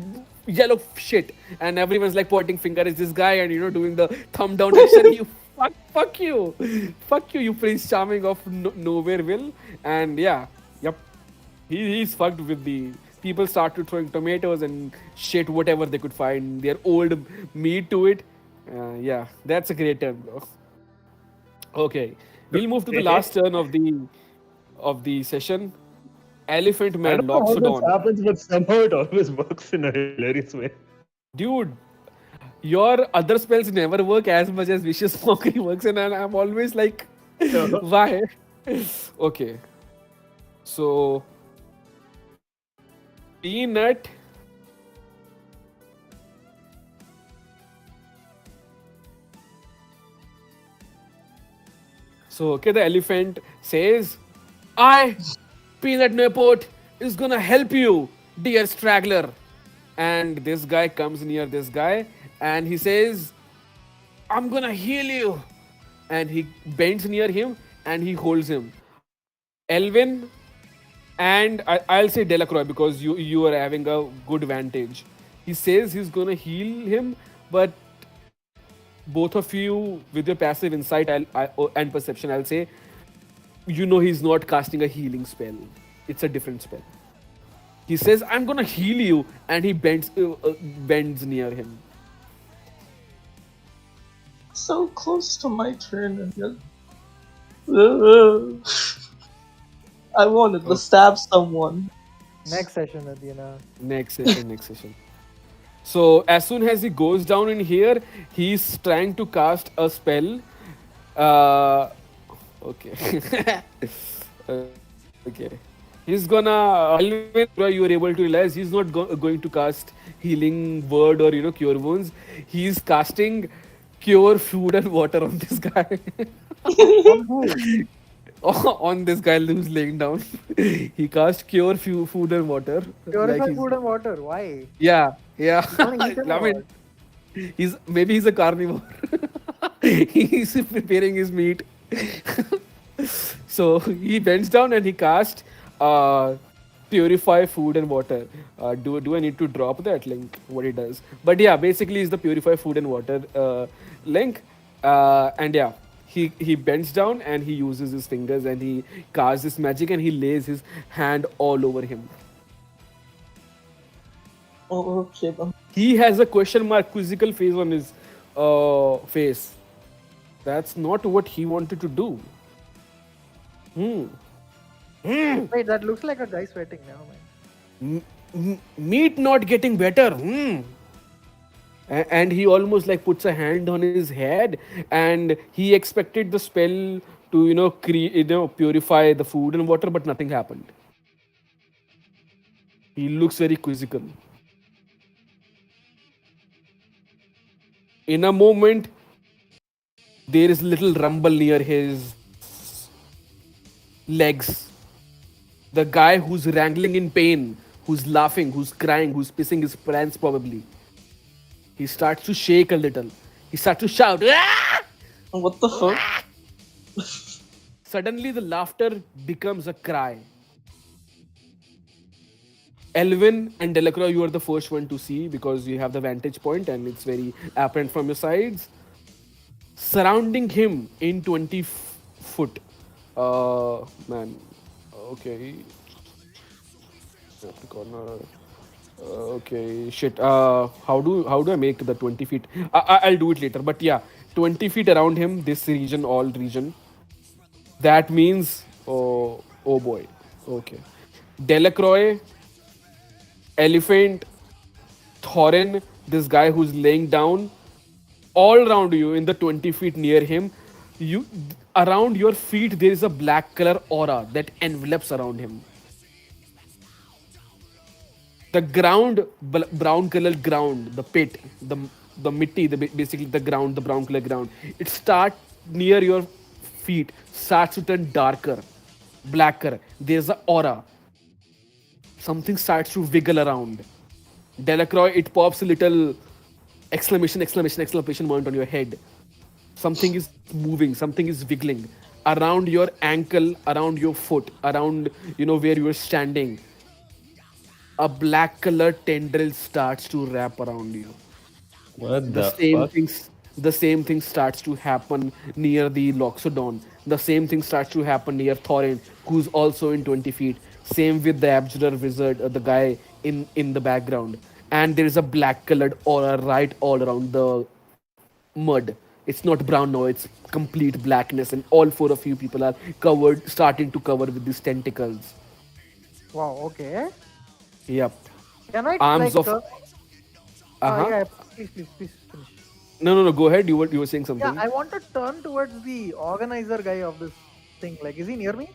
yellow shit. And everyone's like pointing finger at this guy and, doing the thumb down action. You fuck you, you Prince Charming of Nowhereville. And yep, he's fucked with the people started throwing tomatoes and shit, whatever they could find, their old meat to it. That's a great turn, bro. Okay, we'll move to the last turn of the session. Elephant Man locks it on. This happens, but somehow it always works in a hilarious way. Dude, your other spells never work as much as Vicious Mockery works, and I'm always like, why? Okay, so Peanut. So, the elephant says, I, Peanut Nepot, is gonna help you, dear straggler. And this guy comes near this guy and he says, I'm gonna heal you. And he bends near him and he holds him. Elwyn and I'll say Delacroix because you are having a good vantage. He says he's gonna heal him, but both of you with your passive insight and perception, I'll say he's not casting a healing spell. It's a different spell. He says, "I'm gonna heal you," and he bends near him. So close to my turn and yet. I wanted to stab someone. Next session, Adina. Next session, next session. So as soon as he goes down in here, he's trying to cast a spell. Uh, okay. Okay. He's gonna. You are able to realize he's not going to cast healing word or cure wounds. He's casting cure food and water on this guy. On who? On this guy who's laying down. He cast cure food and water. Purify he's, food and water. Why? yeah, yeah. You wanna eat him I or mean, he's a carnivore. He's preparing his meat. So he bends down and he casts purify food and water. Do I need to drop that link? What it does? But yeah, basically it's the purify food and water link. And yeah, he bends down and he uses his fingers and he casts this magic and he lays his hand all over him. Oh, okay then. He has a question mark quizzical face on his face. That's not what he wanted to do. Wait, that looks like a guy sweating now, man. Meat not getting better. And he almost like puts a hand on his head, and he expected the spell to purify the food and water, but nothing happened. He looks very quizzical. In a moment, there is little rumble near his legs. The guy who's wrangling in pain, who's laughing, who's crying, who's pissing his pants probably. He starts to shake a little. He starts to shout. "Ah!" What the fuck? Suddenly, the laughter becomes a cry. Elwyn and Delacroix, you are the first one to see because you have the vantage point and it's very apparent from your sides. Surrounding him in 20 foot. Man. Okay. Corner. Okay. Shit. How do I make the 20 feet? I'll do it later. But yeah, 20 feet around him, this region, all region. That means, oh boy. Okay. Delacroix, Elephant, Thorin, this guy who's laying down, all around you in the 20 feet near him, around your feet there is a black color aura that envelops around him. The ground, brown color ground, the pit, the mitti, basically the ground, the brown color ground. It starts near your feet, starts to turn darker, blacker. There's an aura. Something starts to wiggle around. Delacroix, it pops a little exclamation moment on your head. Something is moving, something is wiggling around your ankle, around your foot, around where you are standing. A black colored tendril starts to wrap around you. What The the same fuck? things the same thing starts to happen near the Loxodon. The same thing starts to happen near Thorin, who's also in 20 feet. Same with the Abjurer Wizard, the guy in the background. And there is a black colored aura right all around the mud. It's not brown now, it's complete blackness, and all four of you people are starting to cover with these tentacles. Wow, okay. Yep. Can I Arms of. Uh-huh. yeah, please finish. No. Go ahead. You were saying something. Yeah, I want to turn towards the organizer guy of this thing. Like, is he near me?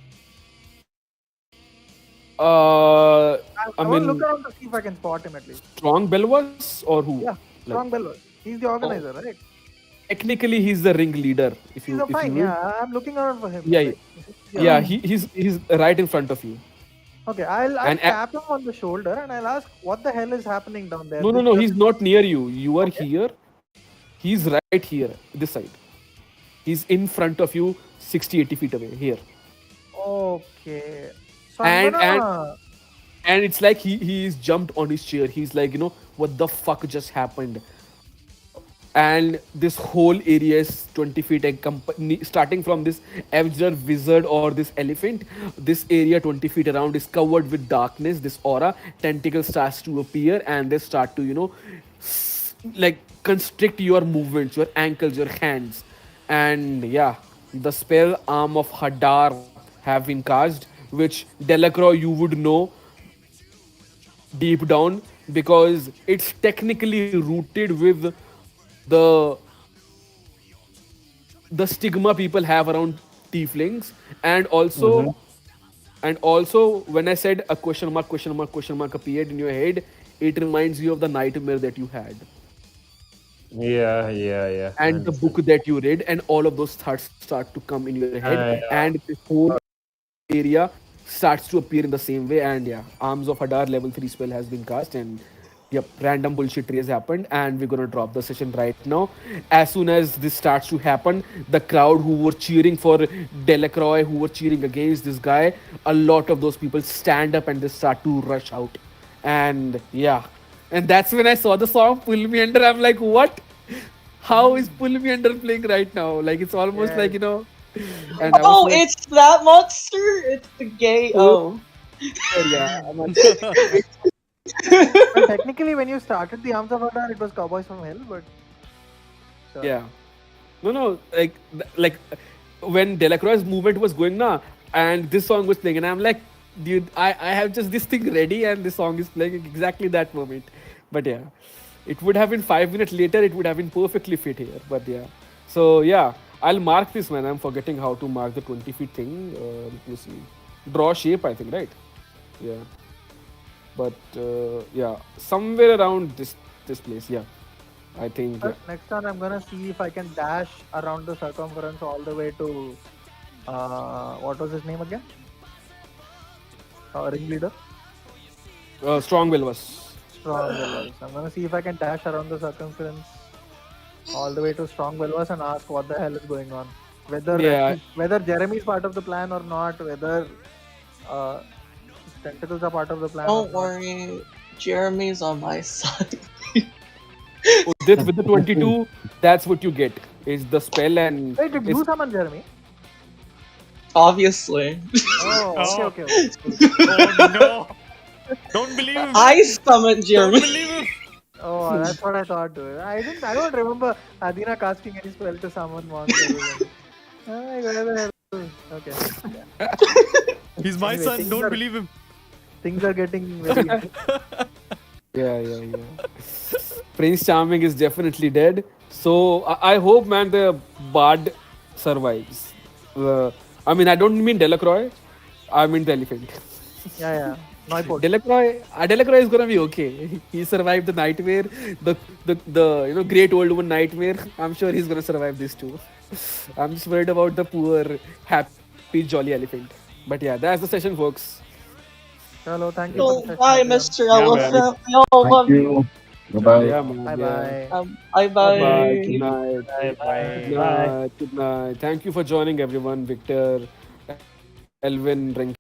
I I want to mean, look around to see if I can spot him at least. Strong Belwas or who? Yeah, Strong Bellows. He's the organizer, right? Technically, he's the ringleader. If He's you, a if fine. you will. Yeah, I'm looking around for him. Yeah, Like, yeah. He's right in front of you. Okay, I'll And tap him on the shoulder and I'll ask what the hell is happening down there. No. He's not near you. You are here. He's right here, this side. He's in front of you, 60-80 feet away here. Okay. So I'm And and gonna. and it's like he's jumped on his chair. He's like, what the fuck just happened? And this whole area is 20 feet and starting from this absurd wizard or this elephant, this area 20 feet around is covered with darkness, this aura. Tentacles starts to appear and they start to like constrict your movements, your ankles, your hands. And yeah, the spell Arm of Hadar have been cast, which Delacroix you would know deep down, because it's technically rooted with the the stigma people have around tieflings. And Mm-hmm. also when I said a question mark appeared in your head, it reminds you of the nightmare that you had Yeah. I and the book understand. that you read, and all of those thoughts start to come in your head, Yeah. and this whole area starts to appear in the same way. And yeah, Arms of Hadar level 3 spell has been cast, and yep, random bullshit raise happened, and we're gonna drop the session right now. As soon as this starts to happen, the crowd who were cheering for Delacroix, who were cheering against this guy, a lot of those people stand up and they start to rush out. And yeah, and that's when I saw the song Pull Me Under. I'm like, what? How is Pull Me Under playing right now? Like, it's almost like, Yes. and I was Oh, like, it's that monster? It's the gay. Oh. yeah, I'm like, Well, technically, when you started the Arms of Hadar, it was Cowboys from Hell, but. Sure. yeah. No, like when Delacroix's movement was going now, and this song was playing, and I'm like, dude, I have just this thing ready, and this song is playing at exactly that moment. But yeah, it would have been 5 minutes later, it would have been perfectly fit here. But yeah, so yeah, I'll mark this, man. I'm forgetting how to mark the 20 feet thing. Let me see. Draw shape, I think, right? Yeah. But yeah, somewhere around this place. Yeah, I think. Yeah. Next time, I'm gonna see if I can dash around the circumference all the way to. What was his name again? Ringleader? Strong will was. Strong Velvas. I'm gonna see if I can dash around the circumference all the way to Strong Velvas and ask what the hell is going on. Yeah. Whether Jeremy is part of the plan or not, whether uh, tentacles are part of the plan. Don't worry. Jeremy's on my side. With the 22, that's what you get is the spell. And Wait, did you summon Jeremy? Obviously. Oh, okay. Oh no! Don't believe him! I summoned Don't Jeremy. believe him! Oh, that's what I thought, dude. I don't remember Adina casting any spell to summon monsters. Where the hell? Okay. Yeah. He's my Anyway, son. things Don't are- believe him. Things are getting very. yeah. Prince Charming is definitely dead. So I hope, man, the bard survives. I mean, I don't mean Delacroix. I mean the elephant. Yeah. Neuport. Delacroix is gonna be okay. He survived the nightmare, the great old one nightmare. I'm sure he's gonna survive this too. I'm just worried about the poor, happy, jolly elephant. But yeah, that's the session, folks. Hello, thank you for the Don't session, die, everyone. Mr. Yeah, man. Elephant. We all love Thank you. you. Bye-bye. Yeah, man. Bye Yeah. bye. Bye Bye. bye. Good night. Bye. Good night. Good night. Thank you for joining, everyone. Victor, Elwyn, Renki.